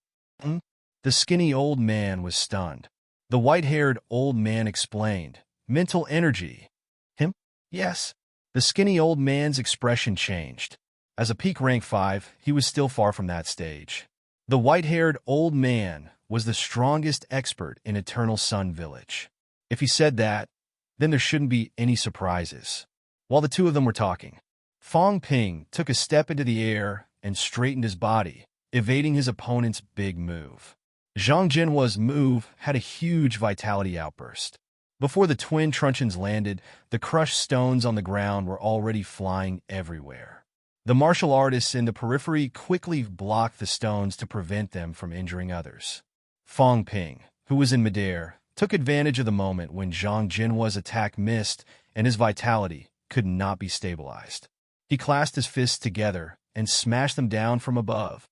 The skinny old man was stunned. The white-haired old man explained, "Mental energy." "Him?" "Yes." The skinny old man's expression changed. As a peak rank 5, he was still far from that stage. The white-haired old man was the strongest expert in Eternal Sun Village. If he said that, then there shouldn't be any surprises. While the two of them were talking, Fang Ping took a step into the air and straightened his body, evading his opponent's big move. Zhang Jinhua's move had a huge vitality outburst. Before the twin truncheons landed, the crushed stones on the ground were already flying everywhere. The martial artists in the periphery quickly blocked the stones to prevent them from injuring others. Fang Ping, who was in midair, took advantage of the moment when Zhang Jinhua's attack missed and his vitality could not be stabilized. He clasped his fists together and smashed them down from above.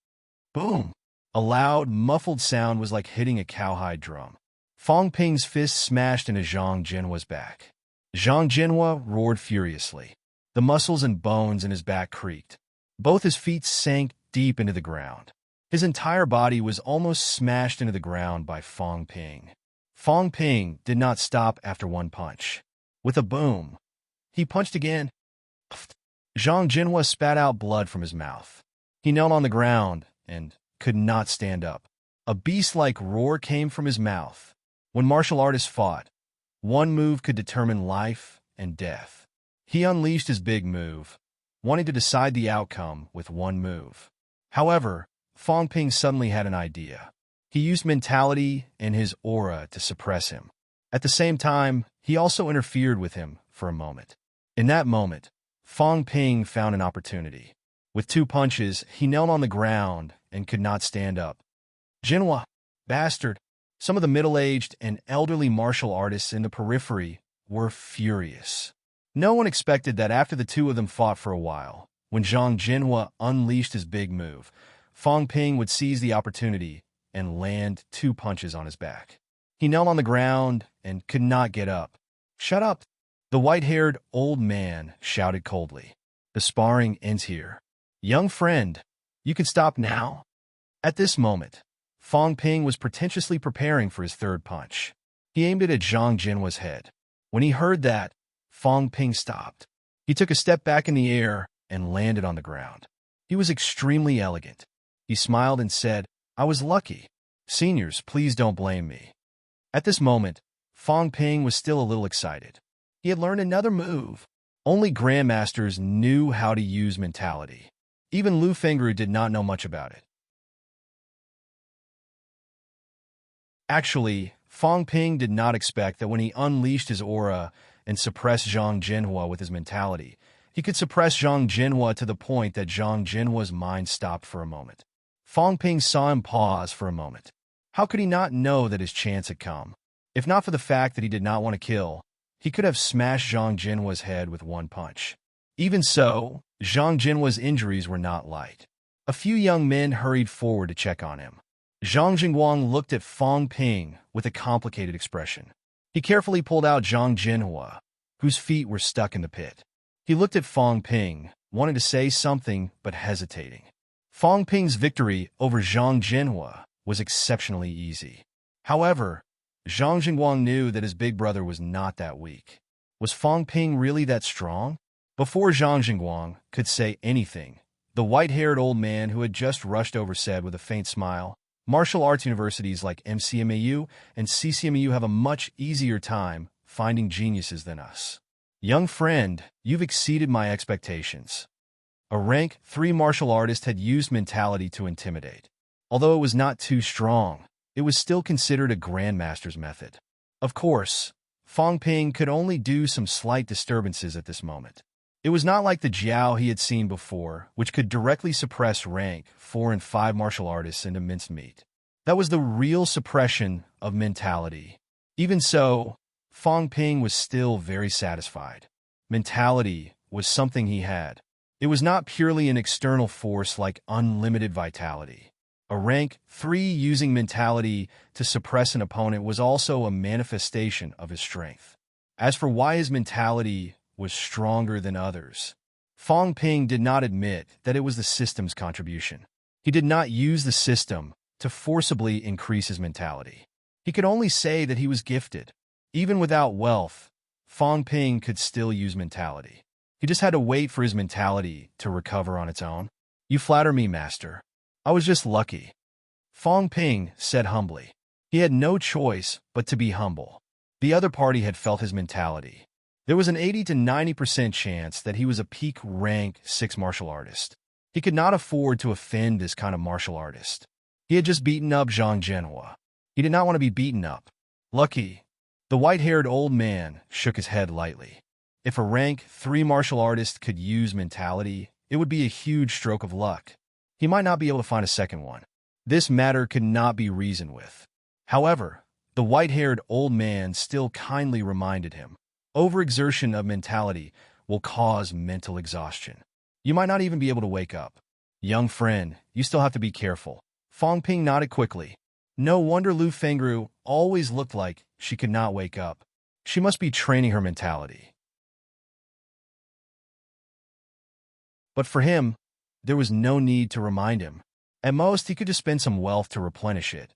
Boom! A loud, muffled sound was like hitting a cowhide drum. Fong Ping's fist smashed into Zhang Jinhua's back. Zhang Jinhua roared furiously. The muscles and bones in his back creaked. Both his feet sank deep into the ground. His entire body was almost smashed into the ground by Fong Ping. Fong Ping did not stop after one punch. With a boom, he punched again. Zhang Jinhua spat out blood from his mouth. He knelt on the ground and could not stand up. A beast-like roar came from his mouth. When martial artists fought, one move could determine life and death. He unleashed his big move, wanting to decide the outcome with one move. However, Fong Ping suddenly had an idea. He used mentality and his aura to suppress him. At the same time, he also interfered with him for a moment. In that moment, Fong Ping found an opportunity. With two punches, he knelt on the ground and could not stand up. Jinhua, bastard! Some of the middle-aged and elderly martial artists in the periphery were furious. No one expected that after the two of them fought for a while, when Zhang Jinhua unleashed his big move, Fong Ping would seize the opportunity and land two punches on his back. He knelt on the ground and could not get up. "Shut up!" The white-haired old man shouted coldly. "The sparring ends here. Young friend, you can stop now." At this moment, Fong Ping was pretentiously preparing for his third punch. He aimed it at Zhang Jinhua's head. When he heard that, Fong Ping stopped. He took a step back in the air and landed on the ground. He was extremely elegant. He smiled and said, "I was lucky. Seniors, please don't blame me." At this moment, Fong Ping was still a little excited. He had learned another move. Only grandmasters knew how to use mentality. Even Lu Fengru did not know much about it. Actually, Fong Ping did not expect that when he unleashed his aura and suppressed Zhang Jinhua with his mentality, he could suppress Zhang Jinhua to the point that Zhang Jinhua's mind stopped for a moment. Fong Ping saw him pause for a moment. How could he not know that his chance had come? If not for the fact that he did not want to kill, he could have smashed Zhang Jinhua's head with one punch. Even so, Zhang Jinhua's injuries were not light. A few young men hurried forward to check on him. Zhang Jingguang looked at Fong Ping with a complicated expression. He carefully pulled out Zhang Jinhua, whose feet were stuck in the pit. He looked at Fong Ping, wanting to say something but hesitating. Fong Ping's victory over Zhang Jinhua was exceptionally easy. However, Zhang Jingguang knew that his big brother was not that weak. Was Fong Ping really that strong? Before Zhang Jingguang could say anything, the white-haired old man who had just rushed over said with a faint smile, "Martial arts universities like MCMAU and CCMAU have a much easier time finding geniuses than us. Young friend, you've exceeded my expectations." A rank 3 martial artist had used mentality to intimidate. Although it was not too strong, it was still considered a grandmaster's method. Of course, Fong Ping could only do some slight disturbances at this moment. It was not like the jiao he had seen before, which could directly suppress rank 4 and 5 martial artists into mincemeat. That was the real suppression of mentality. Even so, Fong Ping was still very satisfied. Mentality was something he had. It was not purely an external force like unlimited vitality. A rank 3 using mentality to suppress an opponent was also a manifestation of his strength. As for why his mentality was stronger than others, Fong Ping did not admit that it was the system's contribution. He did not use the system to forcibly increase his mentality. He could only say that he was gifted. Even without wealth, Fong Ping could still use mentality. He just had to wait for his mentality to recover on its own. "You flatter me, master. I was just lucky," Fong Ping said humbly. He had no choice but to be humble. The other party had felt his mentality. There was an 80 to 90% chance that he was a peak rank 6 martial artist. He could not afford to offend this kind of martial artist. He had just beaten up Zhang Jinhua. He did not want to be beaten up. Lucky. The white-haired old man shook his head lightly. If a rank 3 martial artist could use mentality, it would be a huge stroke of luck. He might not be able to find a second one. This matter could not be reasoned with. However, the white-haired old man still kindly reminded him, overexertion of mentality will cause mental exhaustion. You might not even be able to wake up. Young friend, you still have to be careful. Fong Ping nodded quickly. No wonder Lu Fengru always looked like she could not wake up. She must be training her mentality. But for him, there was no need to remind him. At most, he could just spend some wealth to replenish it.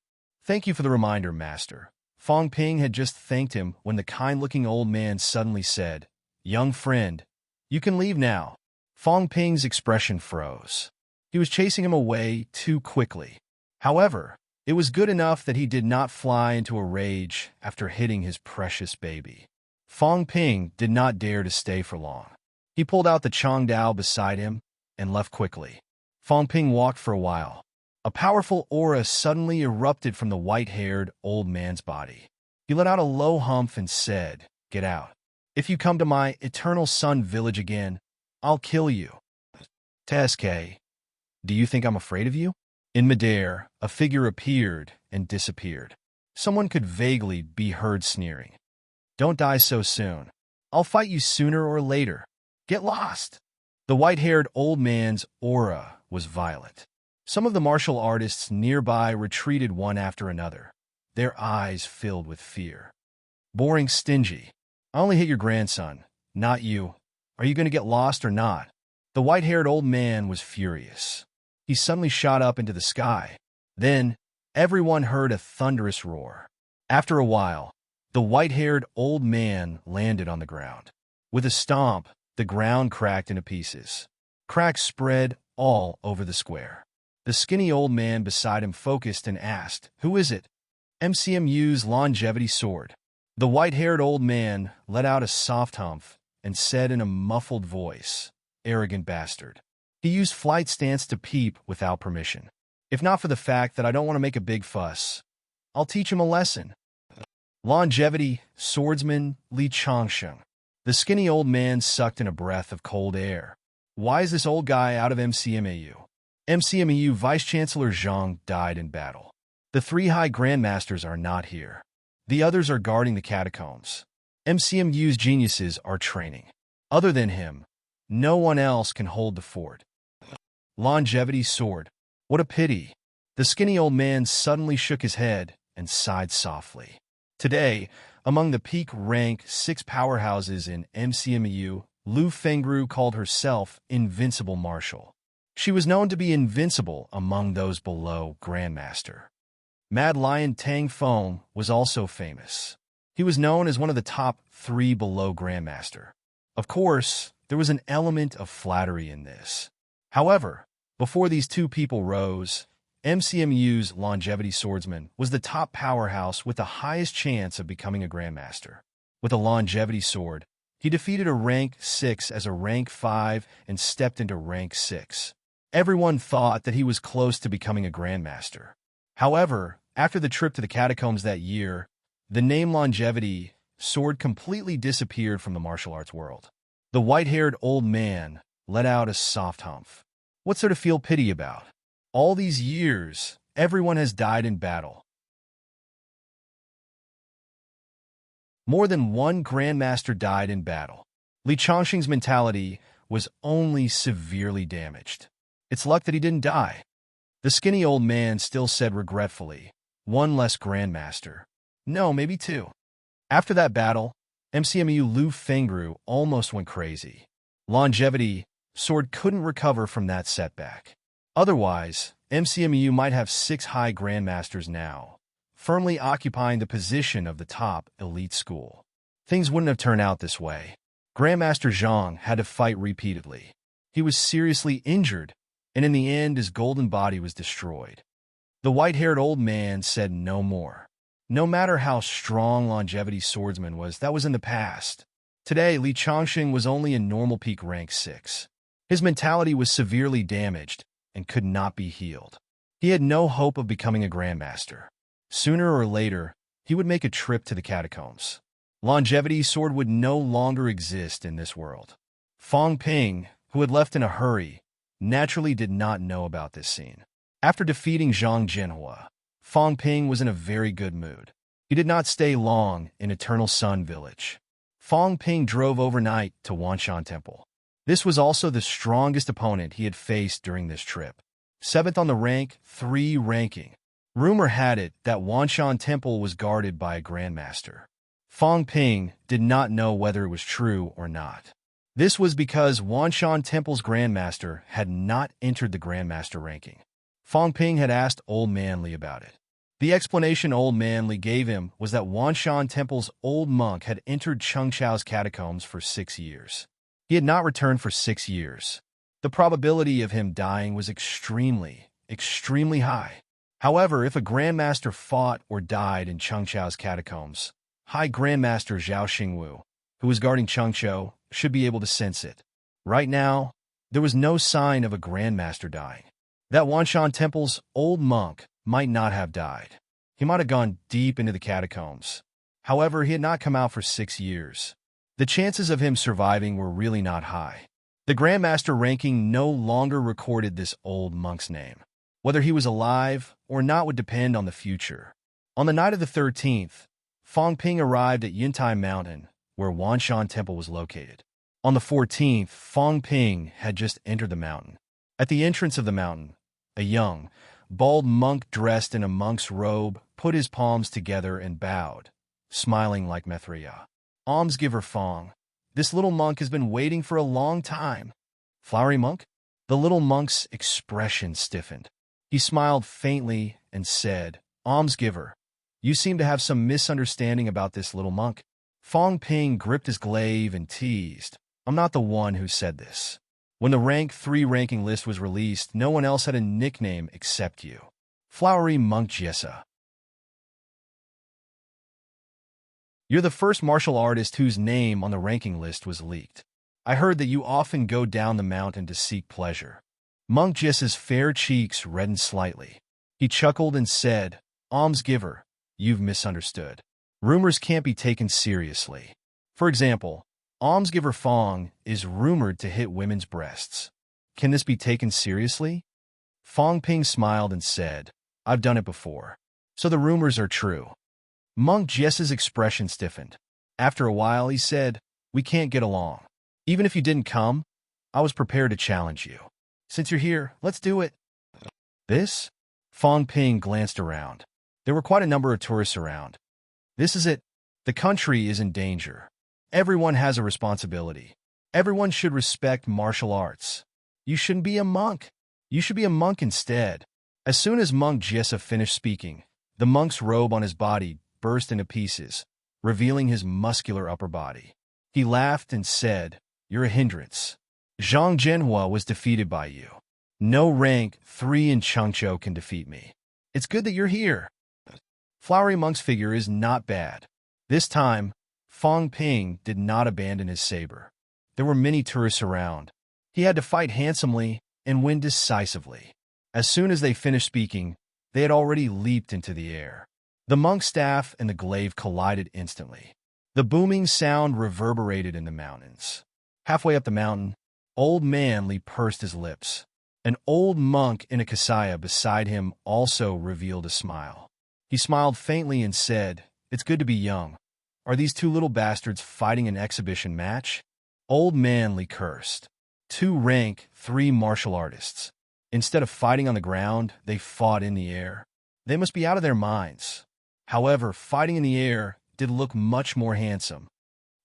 Thank you for the reminder, master. Fong Ping had just thanked him when the kind-looking old man suddenly said, Young friend, you can leave now. Fong Ping's expression froze. He was chasing him away too quickly. However, it was good enough that he did not fly into a rage after hitting his precious baby. Fong Ping did not dare to stay for long. He pulled out the Chongdao beside him and left quickly. Fong Ping walked for a while. A powerful aura suddenly erupted from the white-haired old man's body. He let out a low humph and said, Get out. If you come to my Eternal Sun village again, I'll kill you. Teske, do you think I'm afraid of you? In midair, a figure appeared and disappeared. Someone could vaguely be heard sneering. Don't die so soon. I'll fight you sooner or later. Get lost. The white-haired old man's aura was violent. Some of the martial artists nearby retreated one after another, their eyes filled with fear. Boring, stingy. I only hit your grandson, not you. Are you going to get lost or not? The white-haired old man was furious. He suddenly shot up into the sky. Then, everyone heard a thunderous roar. After a while, the white-haired old man landed on the ground. With a stomp, the ground cracked into pieces. Cracks spread all over the square. The skinny old man beside him focused and asked, Who is it? MCMU's longevity sword. The white-haired old man let out a soft humph and said in a muffled voice, Arrogant bastard. He used flight stance to peep without permission. If not for the fact that I don't want to make a big fuss, I'll teach him a lesson. Longevity, swordsman Li Changsheng. The skinny old man sucked in a breath of cold air. Why is this old guy out of MCMAU? MCMAU Vice-Chancellor Zhang died in battle. The 3 high grandmasters are not here. The others are guarding the catacombs. MCMU's geniuses are training. Other than him, no one else can hold the fort. Longevity sword. What a pity. The skinny old man suddenly shook his head and sighed softly. Today, among the peak rank 6 powerhouses in MCMU, Lu Fengru called herself Invincible Marshal. She was known to be invincible among those below Grandmaster. Mad Lion Tang Feng was also famous. He was known as one of the top 3 below Grandmaster. Of course, there was an element of flattery in this. However, before these 2 people rose, MCMU's longevity swordsman was the top powerhouse with the highest chance of becoming a Grandmaster. With a longevity sword, he defeated a rank 6 as a rank 5 and stepped into rank 6. Everyone thought that he was close to becoming a Grandmaster. However, after the trip to the catacombs that year, the name longevity sword completely disappeared from the martial arts world. The white-haired old man let out a soft humph. What's there to feel pity about? All these years, everyone has died in battle. More than one Grandmaster died in battle. Li Changxing's mentality was only severely damaged. It's luck that he didn't die. The skinny old man still said regretfully, one less Grandmaster. No, maybe 2. After that battle, MCMU Lu Fengru almost went crazy. Longevity sword couldn't recover from that setback. Otherwise, MCMU might have 6 high Grandmasters now, firmly occupying the position of the top elite school. Things wouldn't have turned out this way. Grandmaster Zhang had to fight repeatedly. He was seriously injured, and in the end his golden body was destroyed. The white-haired old man said no more. No matter how strong longevity swordsman was, that was in the past. Today, Li Changxing was only in normal peak rank 6. His mentality was severely damaged and could not be healed. He had no hope of becoming a Grandmaster. Sooner or later, he would make a trip to the catacombs. Longevity sword would no longer exist in this world. Fong Ping, who had left in a hurry, naturally did not know about this scene. After defeating Zhang Jinhua, Fong Ping was in a very good mood. He did not stay long in Eternal Sun Village. Fong Ping drove overnight to Wanshan Temple. This was also the strongest opponent he had faced during this trip. 7th on the rank 3 ranking. Rumor had it that Wanshan Temple was guarded by a grandmaster. Fong Ping did not know whether it was true or not. This was because Wanshan Temple's grandmaster had not entered the grandmaster ranking. Fong Ping had asked Old Man Li about it. The explanation Old Man Li gave him was that Wanshan Temple's old monk had entered Chengchao's catacombs for 6 years. He had not returned for 6 years. The probability of him dying was extremely high. However, if a grandmaster fought or died in Chengchao's catacombs, High Grandmaster Zhao Xingwu, who was guarding Chengchao, should be able to sense it. Right now, there was no sign of a grandmaster dying. That Wanshan Temple's old monk might not have died. He might have gone deep into the catacombs. However, he had not come out for 6 years. The chances of him surviving were really not high. The grandmaster ranking no longer recorded this old monk's name. Whether he was alive or not would depend on the future. On the night of the 13th, Fong Ping arrived at Yuntai Mountain, where Wanshan Temple was located. On the 14th, Fong Ping had just entered the mountain. At the entrance of the mountain, a young, bald monk dressed in a monk's robe put his palms together and bowed, smiling like Mithriya. Almsgiver Fong, this little monk has been waiting for a long time. Flowery monk? The little monk's expression stiffened. He smiled faintly and said, Almsgiver, you seem to have some misunderstanding about this little monk. Fong Ping gripped his glaive and teased, I'm not the one who said this. When the rank 3 ranking list was released, no one else had a nickname except you. Flowery Monk Jessa. You're the first martial artist whose name on the ranking list was leaked. I heard that you often go down the mountain to seek pleasure. Monk Jessa's fair cheeks reddened slightly. He chuckled and said, Almsgiver, you've misunderstood. Rumors can't be taken seriously. For example, Almsgiver Fong is rumored to hit women's breasts. Can this be taken seriously? Fong Ping smiled and said, I've done it before. So the rumors are true. Monk Jessa's expression stiffened. After a while, he said, we can't get along. Even if you didn't come, I was prepared to challenge you. Since you're here, let's do it. This? Fong Ping glanced around. There were quite a number of tourists around. This is it. The country is in danger. Everyone has a responsibility. Everyone should respect martial arts. You shouldn't be a monk. You should be a monk instead. As soon as Monk Jessa finished speaking, the monk's robe on his body burst into pieces, revealing his muscular upper body. He laughed and said, You're a hindrance. Zhang Zhenhua was defeated by you. No rank 3 in Chengchou can defeat me. It's good that you're here. Flowery Monk's figure is not bad. This time, Fong Ping did not abandon his saber. There were many tourists around. He had to fight handsomely and win decisively. As soon as they finished speaking, they had already leaped into the air. The monk's staff and the glaive collided instantly. The booming sound reverberated in the mountains. Halfway up the mountain, Old Man Li pursed his lips. An old monk in a kasaya beside him also revealed a smile. He smiled faintly and said, It's good to be young. Are these 2 little bastards fighting an exhibition match? Old Man Li cursed. 2 rank 3 martial artists. Instead of fighting on the ground, they fought in the air. They must be out of their minds. However, fighting in the air did look much more handsome.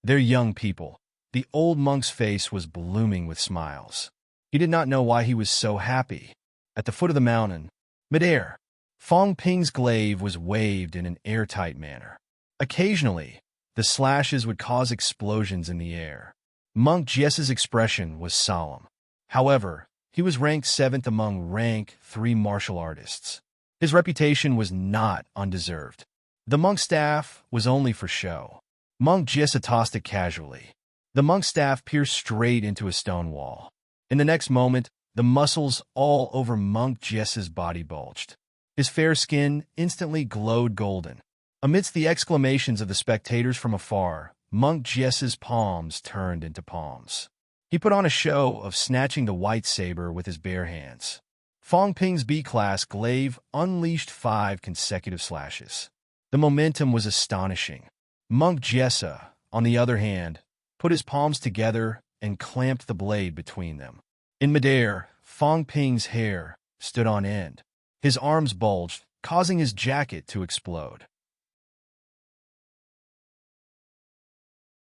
They're young people. The old monk's face was blooming with smiles. He did not know why he was so happy. At the foot of the mountain, midair, Fong Ping's glaive was waved in an airtight manner. Occasionally, the slashes would cause explosions in the air. Monk Jessa's expression was solemn. However, he was ranked 7th among rank 3 martial artists. His reputation was not undeserved. The monk's staff was only for show. Monk Jessa tossed it casually. The monk's staff pierced straight into a stone wall. In the next moment, the muscles all over Monk Jessa's body bulged. His fair skin instantly glowed golden. Amidst the exclamations of the spectators from afar, Monk Jessa's palms turned into palms. He put on a show of snatching the white saber with his bare hands. Fong Ping's B-class glaive unleashed 5 consecutive slashes. The momentum was astonishing. Monk Jessa, on the other hand, put his palms together and clamped the blade between them. In midair, Fong Ping's hair stood on end. His arms bulged, causing his jacket to explode.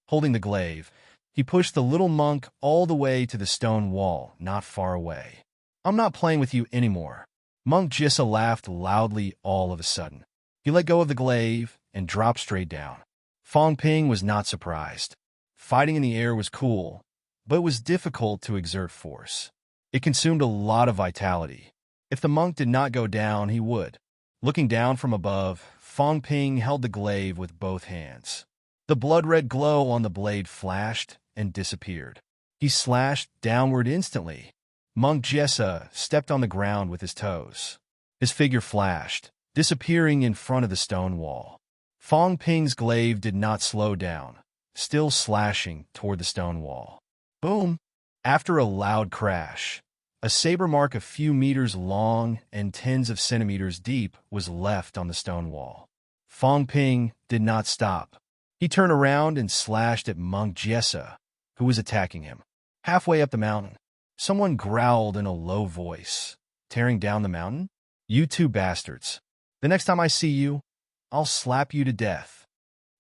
Holding the glaive, he pushed the little monk all the way to the stone wall not far away. "I'm not playing with you anymore." Monk Jissa laughed loudly all of a sudden. He let go of the glaive and dropped straight down. Fong Ping was not surprised. Fighting in the air was cool, but it was difficult to exert force. It consumed a lot of vitality. If the monk did not go down, he would. Looking down from above, Fong Ping held the glaive with both hands. The blood-red glow on the blade flashed and disappeared. He slashed downward instantly. Monk Jessa stepped on the ground with his toes. His figure flashed, disappearing in front of the stone wall. Fong Ping's glaive did not slow down, still slashing toward the stone wall. Boom! After a loud crash, a saber mark a few meters long and tens of centimeters deep was left on the stone wall. Fong Ping did not stop. He turned around and slashed at Monk Jessa, who was attacking him. Halfway up the mountain, someone growled in a low voice. "Tearing down the mountain? You two bastards. The next time I see you, I'll slap you to death."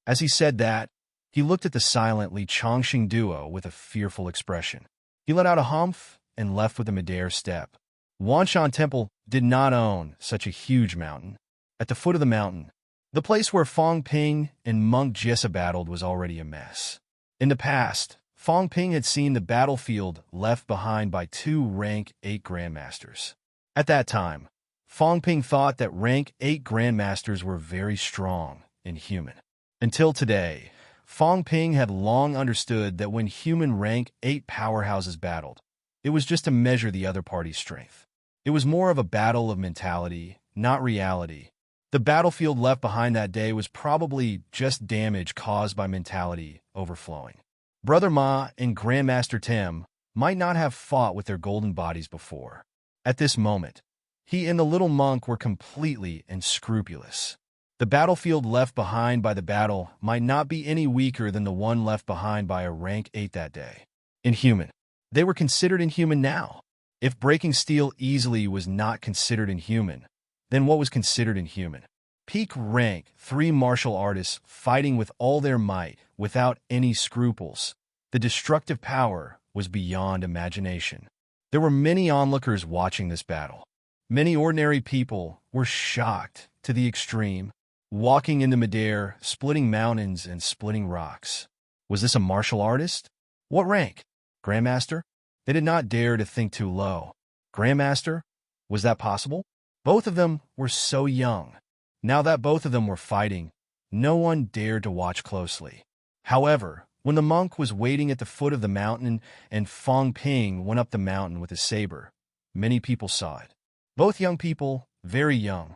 As he said that, he looked at the silent Li Chongqing duo with a fearful expression. He let out a humph and left with a midair step. Wanshan Temple did not own such a huge mountain. At the foot of the mountain, the place where Fong Ping and Monk Jessa battled was already a mess. In the past, Fong Ping had seen the battlefield left behind by 2 rank 8 grandmasters. At that time, Fong Ping thought that rank 8 grandmasters were very strong and human. Until today, Fong Ping had long understood that when human rank 8 powerhouses battled, it was just to measure the other party's strength. It was more of a battle of mentality, not reality. The battlefield left behind that day was probably just damage caused by mentality overflowing. Brother Ma and Grandmaster Tim might not have fought with their golden bodies before. At this moment, he and the little monk were completely unscrupulous. The battlefield left behind by the battle might not be any weaker than the one left behind by a rank 8 that day. Inhuman. They were considered inhuman now. If breaking steel easily was not considered inhuman, then what was considered inhuman? Peak rank 3 martial artists fighting with all their might without any scruples. The destructive power was beyond imagination. There were many onlookers watching this battle. Many ordinary people were shocked to the extreme, walking into midair, splitting mountains and splitting rocks. Was this a martial artist? What rank? Grandmaster? They did not dare to think too low. Grandmaster? Was that possible? Both of them were so young. Now that both of them were fighting, no one dared to watch closely. However, when the monk was waiting at the foot of the mountain and Fong Ping went up the mountain with his saber, many people saw it. Both young people, very young.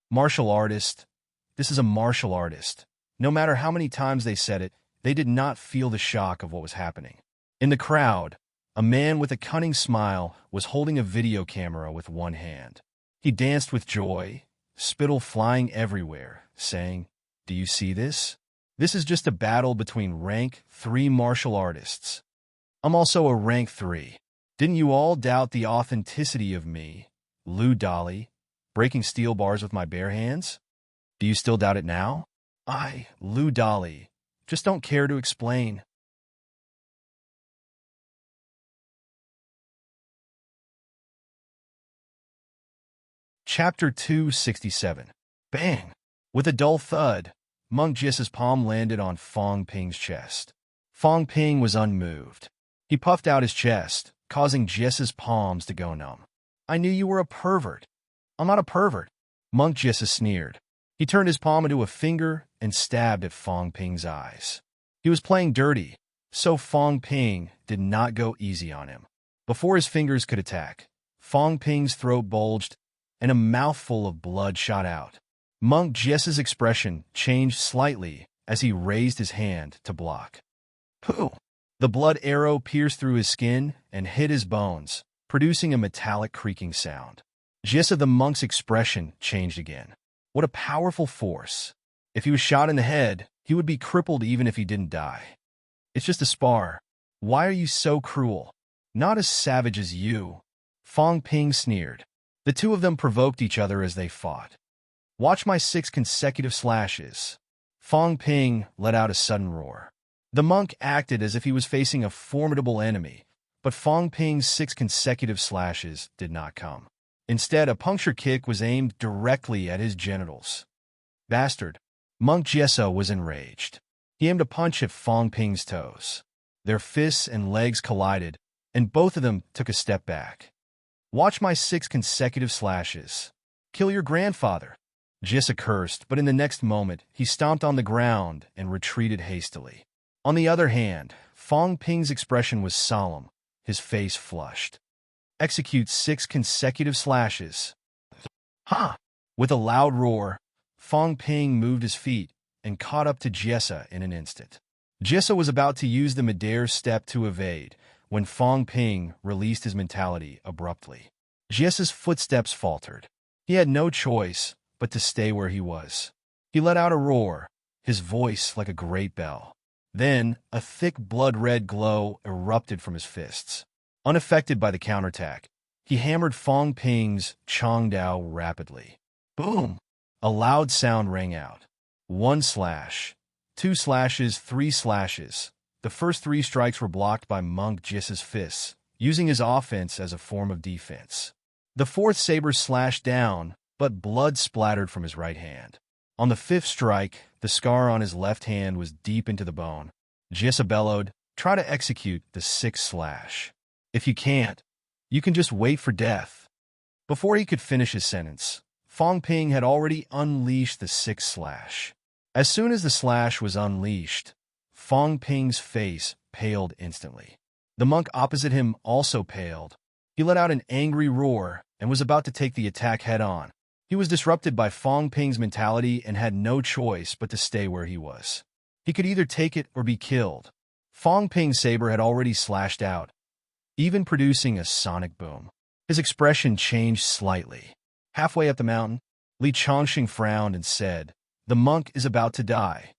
Martial artist. This is a martial artist. No matter how many times they said it, they did not feel the shock of what was happening. In the crowd, a man with a cunning smile was holding a video camera with one hand. He danced with joy, spittle flying everywhere, saying, "Do you see this? This is just a battle between rank 3 martial artists. I'm also a rank 3. Didn't you all doubt the authenticity of me, Lu Dali, breaking steel bars with my bare hands? Do you still doubt it now? I, Lu Dali, just don't care to explain." Chapter 267. Bang! With a dull thud, Monk Jis's palm landed on Fong Ping's chest. Fong Ping was unmoved. He puffed out his chest, causing Jis's palms to go numb. "I knew you were a pervert." "I'm not a pervert," Monk Jis sneered. He turned his palm into a finger and stabbed at Fong Ping's eyes. He was playing dirty, so Fong Ping did not go easy on him. Before his fingers could attack, Fong Ping's throat bulged and a mouthful of blood shot out. Monk Jess's expression changed slightly as he raised his hand to block. Pooh! The blood arrow pierced through his skin and hit his bones, producing a metallic creaking sound. Jessa the monk's expression changed again. What a powerful force! If he was shot in the head, He would be crippled even if he didn't die. It's just a spar. Why are you so cruel? Not as savage as you. Fong Ping sneered. The two of them provoked each other as they fought. Watch my 6 consecutive slashes. Fong Ping let out a sudden roar. The monk acted as if he was facing a formidable enemy, but Fong Ping's 6 consecutive slashes did not come. Instead, a puncture kick was aimed directly at his genitals. Bastard! Monk Jessa was enraged. He aimed a punch at Fong Ping's toes. Their fists and legs collided, and both of them took a step back. Watch my 6 consecutive slashes. Kill your grandfather. Jessa cursed, but in the next moment, he stomped on the ground and retreated hastily. On the other hand, Fong Ping's expression was solemn, his face flushed. Execute 6 consecutive slashes. Ha! With a loud roar, Fong Ping moved his feet and caught up to Jessa in an instant. Jessa was about to use the midair step to evade when Fong Ping released his mentality abruptly. Jessa's footsteps faltered. He had no choice but to stay where he was. He let out a roar, his voice like a great bell. Then, a thick blood-red glow erupted from his fists. Unaffected by the counterattack, he hammered Fong Ping's Chongdao rapidly. Boom! A loud sound rang out. 1 slash, 2 slashes, 3 slashes. The first 3 strikes were blocked by Monk Jis's fists, using his offense as a form of defense. The 4th saber slashed down, but blood splattered from his right hand. On the 5th strike, the scar on his left hand was deep into the bone. Jissa bellowed, "Try to execute the 6th slash. If you can't, you can just wait for death." Before he could finish his sentence, Fong Ping had already unleashed the 6th slash. As soon as the slash was unleashed, Fong Ping's face paled instantly. The monk opposite him also paled. He let out an angry roar and was about to take the attack head-on. He was disrupted by Fong Ping's mentality and had no choice but to stay where he was. He could either take it or be killed. Fong Ping's saber had already slashed out, even producing a sonic boom. His expression changed slightly. Halfway up the mountain, Li Chongxing frowned and said, "The monk is about to die."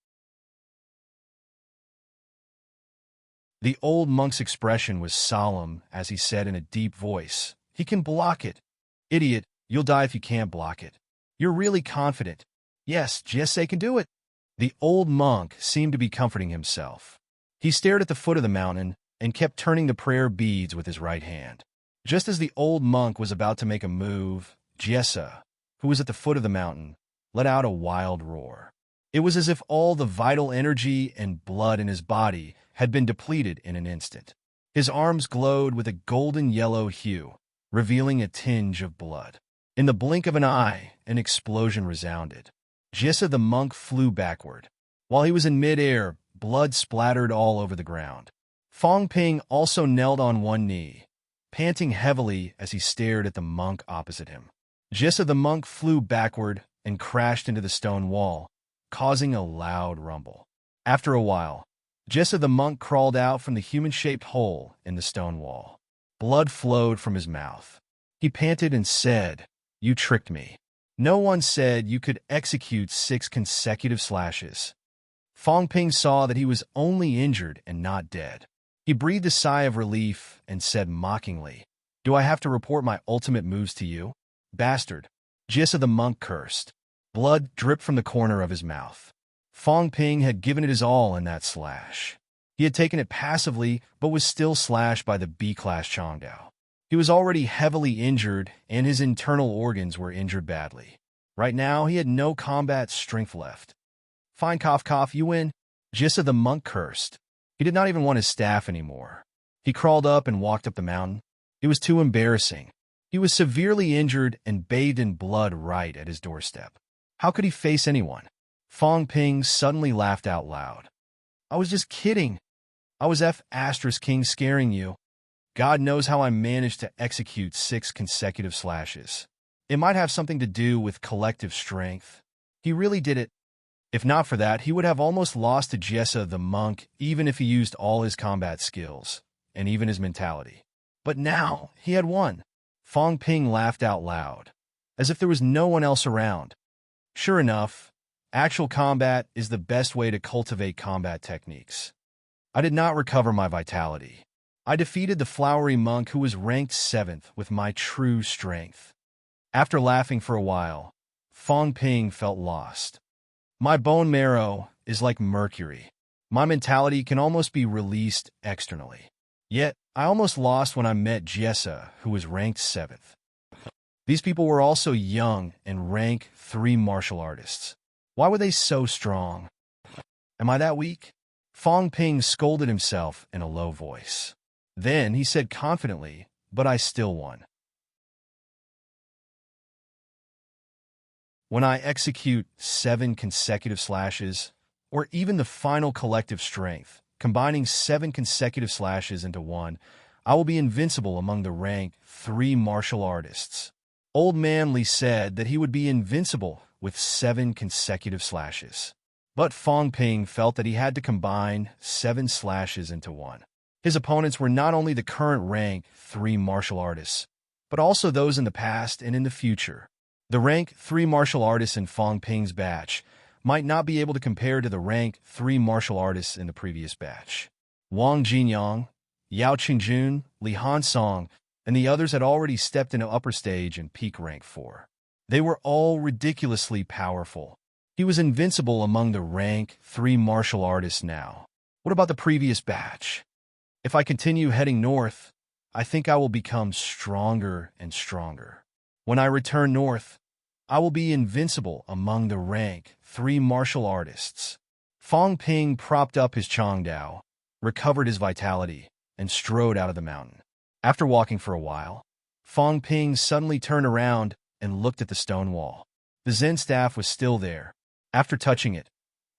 The old monk's expression was solemn as he said in a deep voice, "He can block it. Idiot, you'll die if you can't block it. You're really confident." "Yes, Jesse can do it." The old monk seemed to be comforting himself. He stared at the foot of the mountain and kept turning the prayer beads with his right hand. Just as the old monk was about to make a move, Jessa, who was at the foot of the mountain, let out a wild roar. It was as if all the vital energy and blood in his body had been depleted in an instant. His arms glowed with a golden yellow hue, revealing a tinge of blood. In the blink of an eye, an explosion resounded. Jessa the monk flew backward. While he was in midair, blood splattered all over the ground. Fong Ping also knelt on one knee, panting heavily as he stared at the monk opposite him. Jessa the monk flew backward and crashed into the stone wall, causing a loud rumble. After a while, Jessa the monk crawled out from the human-shaped hole in the stone wall. Blood flowed from his mouth. He panted and said, "You tricked me. No one said you could execute 6 consecutive slashes." Fong Ping saw that he was only injured and not dead. He breathed a sigh of relief and said mockingly, "Do I have to report my ultimate moves to you? Bastard." Jessa the monk cursed. Blood dripped from the corner of his mouth. Fong Ping had given it his all in that slash. He had taken it passively, but was still slashed by the B-class Chongdao. He was already heavily injured, and his internal organs were injured badly. Right now, he had no combat strength left. "Fine, cough, cough, you win." Jissa the monk cursed. He did not even want his staff anymore. He crawled up and walked up the mountain. It was too embarrassing. He was severely injured and bathed in blood right at his doorstep. How could he face anyone? Fong Ping suddenly laughed out loud. "I was just kidding. I was F*** scaring you. God knows how I managed to execute 6 consecutive slashes. It might have something to do with collective strength. He really did it. If not for that, he would have almost lost to Jessa the monk, even if he used all his combat skills, and even his mentality. But now, he had won." Fong Ping laughed out loud, as if there was no one else around. Sure enough, Actual combat is the best way to cultivate combat techniques. I did not recover my vitality. I defeated the flowery monk who was ranked 7th with my true strength. After laughing for a while, Fong Ping felt lost. My bone marrow is like mercury. My mentality can almost be released externally. Yet, I almost lost when I met Jessa, who was ranked 7th. These people were also young and rank 3 martial artists. Why were they so strong? Am I that weak? Fong Ping scolded himself in a low voice. Then he said confidently, but I still won. When I execute 7 consecutive slashes, or even the final collective strength, combining 7 consecutive slashes into one, I will be invincible among the rank 3 martial artists. Old Man Li said that he would be invincible with 7 consecutive slashes. But Fong Ping felt that he had to combine 7 slashes into one. His opponents were not only the current rank 3 martial artists, but also those in the past and in the future. The rank 3 martial artists in Fong Ping's batch might not be able to compare to the rank 3 martial artists in the previous batch. Wang Jinyang, Yao Qingjun, Li Hansong, and the others had already stepped into upper stage and peak rank 4. They were all ridiculously powerful. He was invincible among the rank 3 martial artists now. What about the previous batch? If I continue heading north, I think I will become stronger and stronger. When I return north, I will be invincible among the rank 3 martial artists. Fong Ping propped up his Changdao, recovered his vitality, and strode out of the mountain. After walking for a while, Fong Ping suddenly turned around and looked at the stone wall. The Zen staff was still there. After touching it,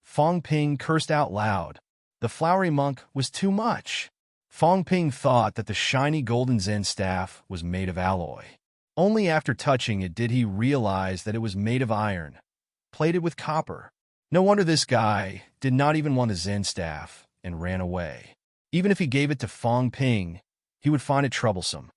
Fong Ping cursed out loud. The flowery monk was too much. Fong Ping thought that the shiny golden Zen staff was made of alloy. Only after touching it did he realize that it was made of iron, plated with copper. No wonder this guy did not even want the Zen staff and ran away. Even if he gave it to Fong Ping, he would find it troublesome.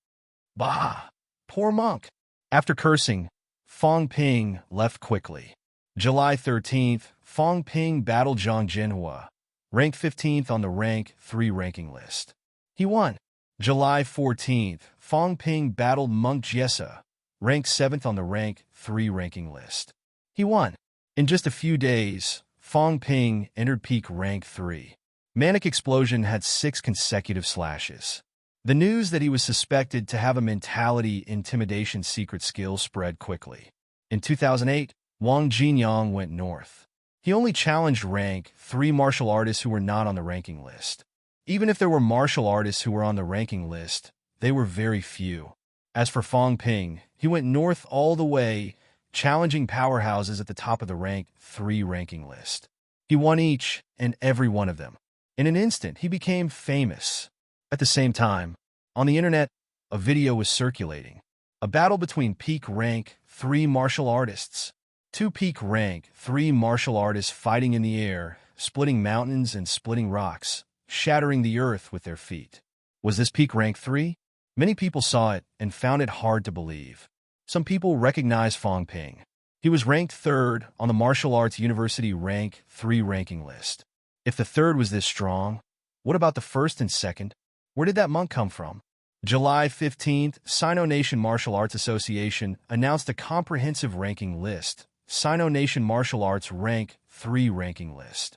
Bah! Poor monk! After cursing, Fong Ping left quickly. July 13th, Fong Ping battled Zhang Jinhua, ranked 15th on the rank 3 ranking list. He won. July 14th, Fong Ping battled Monk Jessa, ranked 7th on the rank 3 ranking list. He won. In just a few days, Fong Ping entered peak rank 3. Manic Explosion had 6 consecutive slashes. The news that he was suspected to have a mentality intimidation secret skill spread quickly. In 2008, Wang Jinyang went north. He only challenged rank 3 martial artists who were not on the ranking list. Even if there were martial artists who were on the ranking list, they were very few. As for Fong Ping, he went north all the way, challenging powerhouses at the top of the rank 3 ranking list. He won each and every one of them. In an instant, he became famous. At the same time, on the internet, a video was circulating. A battle between peak rank 3 martial artists. 2 peak rank 3 martial artists fighting in the air, splitting mountains and splitting rocks, shattering the earth with their feet. Was this peak rank 3? Many people saw it and found it hard to believe. Some people recognized Fong Ping. He was ranked 3rd on the Martial Arts University rank 3 ranking list. If the 3rd was this strong, what about the 1st and 2nd? Where did that monk come from? July 15th, Sino Nation Martial Arts Association announced a comprehensive ranking list. Sino Nation Martial Arts Rank 3 ranking list.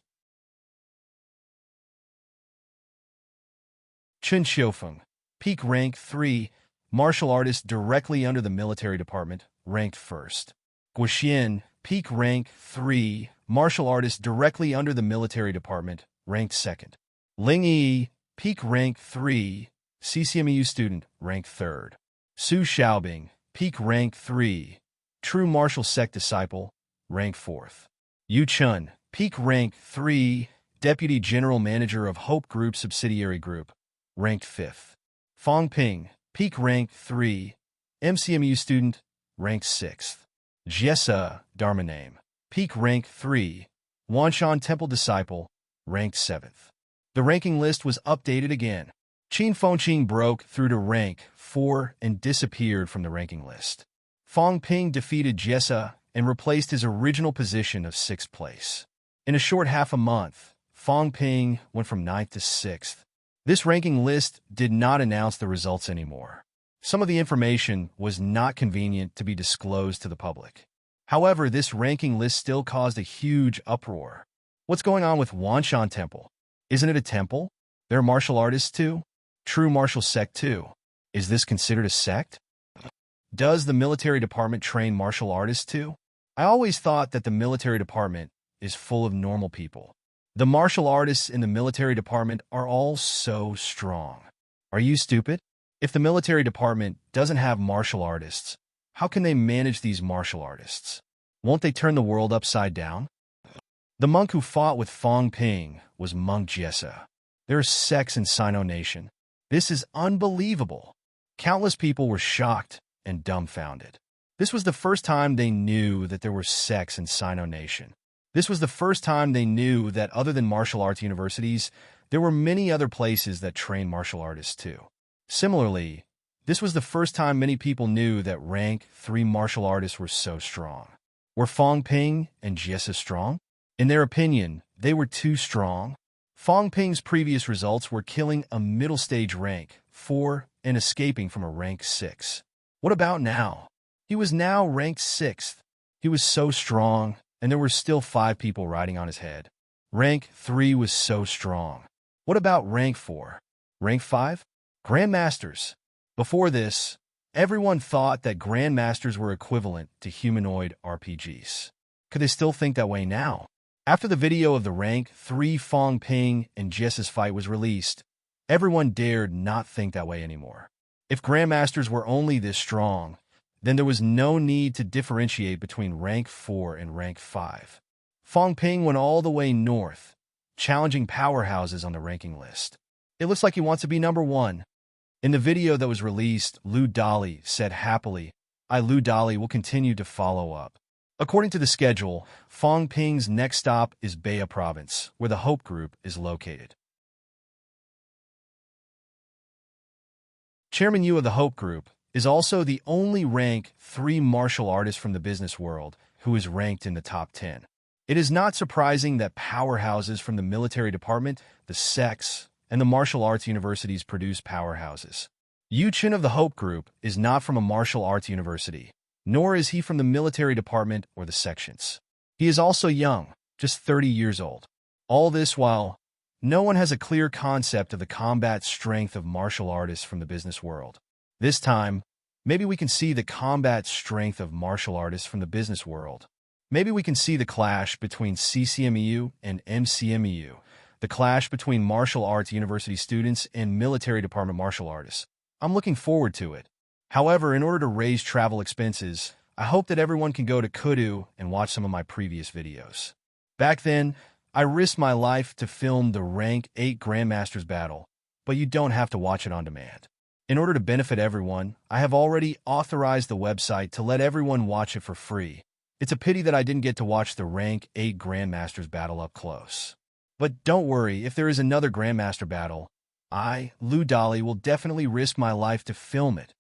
Chun Xiufeng, peak rank 3, martial artist directly under the military department, ranked 1st. Guoxian, peak rank 3, martial artist directly under the military department, ranked 2nd. Ling Yi, peak rank 3, CCMU student, ranked 3rd. Su Xiaobing, peak rank 3, true martial sect disciple, rank 4th. Yu Chun, peak rank 3, deputy general manager of Hope Group subsidiary group, ranked 5th. Fong Ping, peak rank 3, MCMU student, ranked 6th. Jessa, Dharma name, peak rank 3, Wanshan Temple disciple, ranked 7th. The ranking list was updated again. Qin Fengqing broke through to rank 4 and disappeared from the ranking list. Fong Ping defeated Jessa and replaced his original position of 6th place. In a short half a month, Fong Ping went from 9th to 6th. This ranking list did not announce the results anymore. Some of the information was not convenient to be disclosed to the public. However, this ranking list still caused a huge uproar. What's going on with Wanshan Temple? Isn't it a temple? There are martial artists too? True martial sect too. Is this considered a sect? Does the military department train martial artists too? I always thought that the military department is full of normal people. The martial artists in the military department are all so strong. Are you stupid? If the military department doesn't have martial artists, how can they manage these martial artists? Won't they turn the world upside down? The monk who fought with Fong Ping was Monk Jesse. There are sects in Sino Nation. This is unbelievable. Countless people were shocked and dumbfounded. This was the first time they knew that there were sects in Sino Nation. This was the first time they knew that other than martial arts universities, there were many other places that train martial artists too. Similarly, this was the first time many people knew that rank 3 martial artists were so strong. Were Fong Ping and Jesse strong? In their opinion, they were too strong. Fong Ping's previous results were killing a middle stage rank 4 and escaping from a rank 6. What about now? He was now ranked 6th. He was so strong, and there were still 5 people riding on his head. Rank 3 was so strong. What about rank 4? Rank 5? Grandmasters. Before this, everyone thought that Grandmasters were equivalent to humanoid RPGs. Could they still think that way now? After the video of the rank 3 Fong Ping and Jesse's fight was released, everyone dared not think that way anymore. If Grandmasters were only this strong, then there was no need to differentiate between rank 4 and rank 5. Fong Ping went all the way north, challenging powerhouses on the ranking list. It looks like he wants to be number 1. In the video that was released, Lu Dali said happily, Lu Dali will continue to follow up. According to the schedule, Fong Ping's next stop is Baya Province, where the Hope Group is located. Chairman Yu of the Hope Group is also the only rank 3 martial artist from the business world who is ranked in the top 10. It is not surprising that powerhouses from the military department, the sects, and the martial arts universities produce powerhouses. Yu Chen of the Hope Group is not from a martial arts university, nor is he from the military department or the sections. He is also young, just 30 years old. All this while, no one has a clear concept of the combat strength of martial artists from the business world. This time, maybe we can see the combat strength of martial artists from the business world. Maybe we can see the clash between CCMEU and MCMEU, the clash between martial arts university students and military department martial artists. I'm looking forward to it. However, in order to raise travel expenses, I hope that everyone can go to Kudu and watch some of my previous videos. Back then, I risked my life to film the rank 8 Grandmasters battle, but you don't have to watch it on demand. In order to benefit everyone, I have already authorized the website to let everyone watch it for free. It's a pity that I didn't get to watch the rank 8 Grandmasters battle up close. But don't worry, if there is another Grandmaster battle, Lu Dali, will definitely risk my life to film it.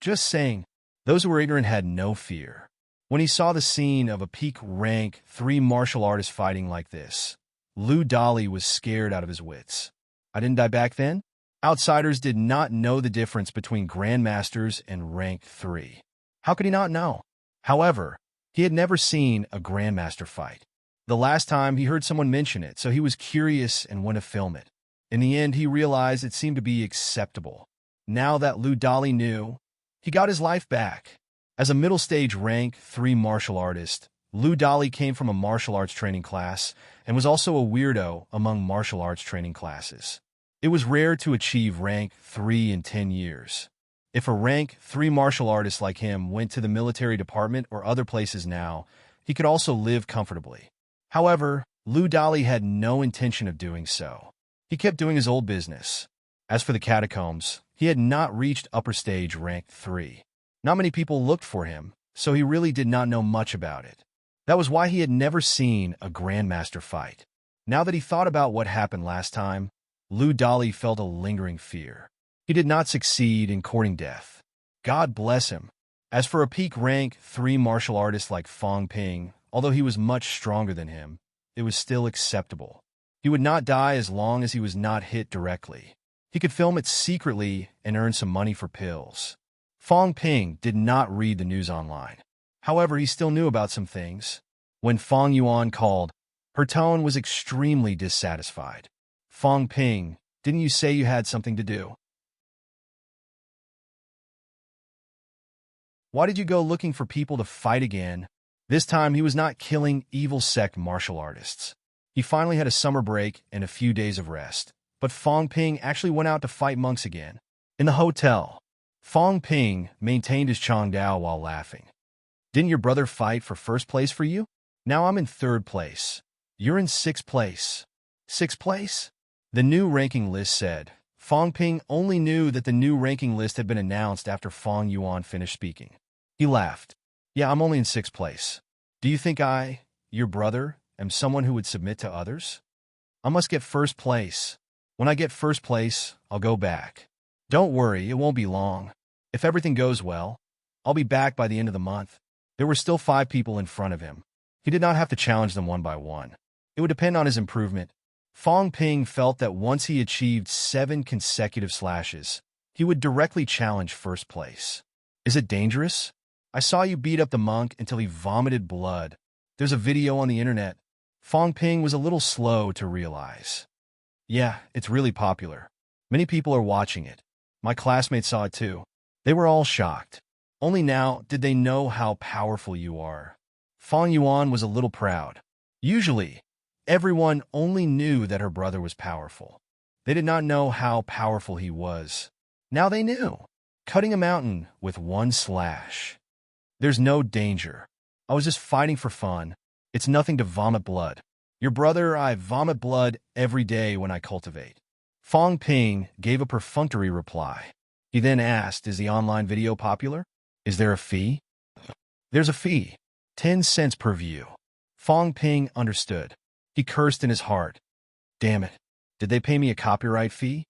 Just saying, those who were ignorant had no fear. When he saw the scene of a peak rank 3 martial artist fighting like this, Lu Dali was scared out of his wits. I didn't die back then? Outsiders did not know the difference between Grandmasters and rank 3. How could he not know? However, he had never seen a Grandmaster fight. The last time he heard someone mention it, so he was curious and went to film it. In the end, he realized it seemed to be acceptable. Now that Lu Dali knew, he got his life back. As a middle stage rank 3 martial artist, Lu Dali came from a martial arts training class and was also a weirdo among martial arts training classes. It was rare to achieve rank 3 in 10 years. If a rank 3 martial artist like him went to the military department or other places now, he could also live comfortably. However, Lu Dali had no intention of doing so. He kept doing his old business. As for the catacombs, he had not reached upper stage rank 3. Not many people looked for him, so he really did not know much about it. That was why he had never seen a Grandmaster fight. Now that he thought about what happened last time, Lu Dali felt a lingering fear. He did not succeed in courting death. God bless him. As for a peak rank 3 martial artist like Fong Ping, although he was much stronger than him, it was still acceptable. He would not die as long as he was not hit directly. He could film it secretly and earn some money for pills. Fong Ping did not read the news online. However, he still knew about some things. When Fong Yuan called, her tone was extremely dissatisfied. Fong Ping, didn't you say you had something to do? Why did you go looking for people to fight again? This time he was not killing evil sect martial artists. He finally had a summer break and a few days of rest. But Fong Ping actually went out to fight monks again. In the hotel, Fong Ping maintained his Changdao while laughing. Didn't your brother fight for first place for you? Now I'm in third place. You're in sixth place. Sixth place? The new ranking list said. Fong Ping only knew that the new ranking list had been announced after Fong Yuan finished speaking. He laughed. Yeah, I'm only in sixth place. Do you think I, your brother, am someone who would submit to others? I must get first place. When I get first place, I'll go back. Don't worry, it won't be long. If everything goes well, I'll be back by the end of the month. There were still 5 people in front of him. He did not have to challenge them one by one. It would depend on his improvement. Fong Ping felt that once he achieved 7 consecutive slashes, he would directly challenge first place. Is it dangerous? I saw you beat up the monk until he vomited blood. There's a video on the internet. Fong Ping was a little slow to realize. Yeah, it's really popular. Many people are watching it. My classmates saw it too. They were all shocked. Only now did they know how powerful you are. Fong Yuan was a little proud. Usually, everyone only knew that her brother was powerful. They did not know how powerful he was. Now they knew. Cutting a mountain with 1 slash. There's no danger. I was just fighting for fun. It's nothing to vomit blood. Your brother, I vomit blood every day when I cultivate. Fong Ping gave a perfunctory reply. He then asked, is the online video popular? Is there a fee? There's a fee. 10 cents per view. Fong Ping understood. He cursed in his heart. Damn it. Did they pay me a copyright fee?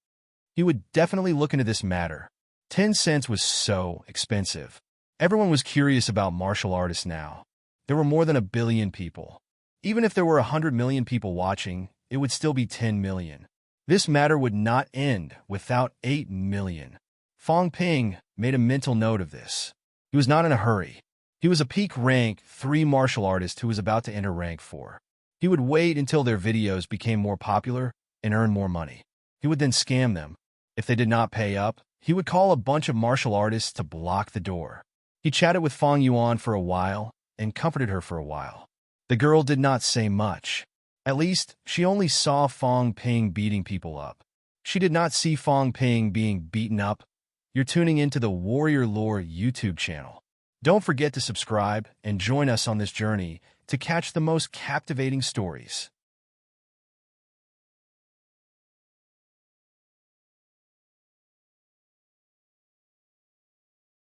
He would definitely look into this matter. 10 cents was so expensive. Everyone was curious about martial artists now. There were more than 1 billion people. Even if there were 100 million people watching, it would still be 10 million. This matter would not end without 8 million. Fong Ping made a mental note of this. He was not in a hurry. He was a peak rank 3 martial artist who was about to enter rank 4. He would wait until their videos became more popular and earn more money. He would then scam them. If they did not pay up, he would call a bunch of martial artists to block the door. He chatted with Fong Yuan for a while and comforted her for a while. The girl did not say much. At least, she only saw Fong Ping beating people up. She did not see Fong Ping being beaten up. You're tuning into the Warrior Lore YouTube channel. Don't forget to subscribe and join us on this journey to catch the most captivating stories.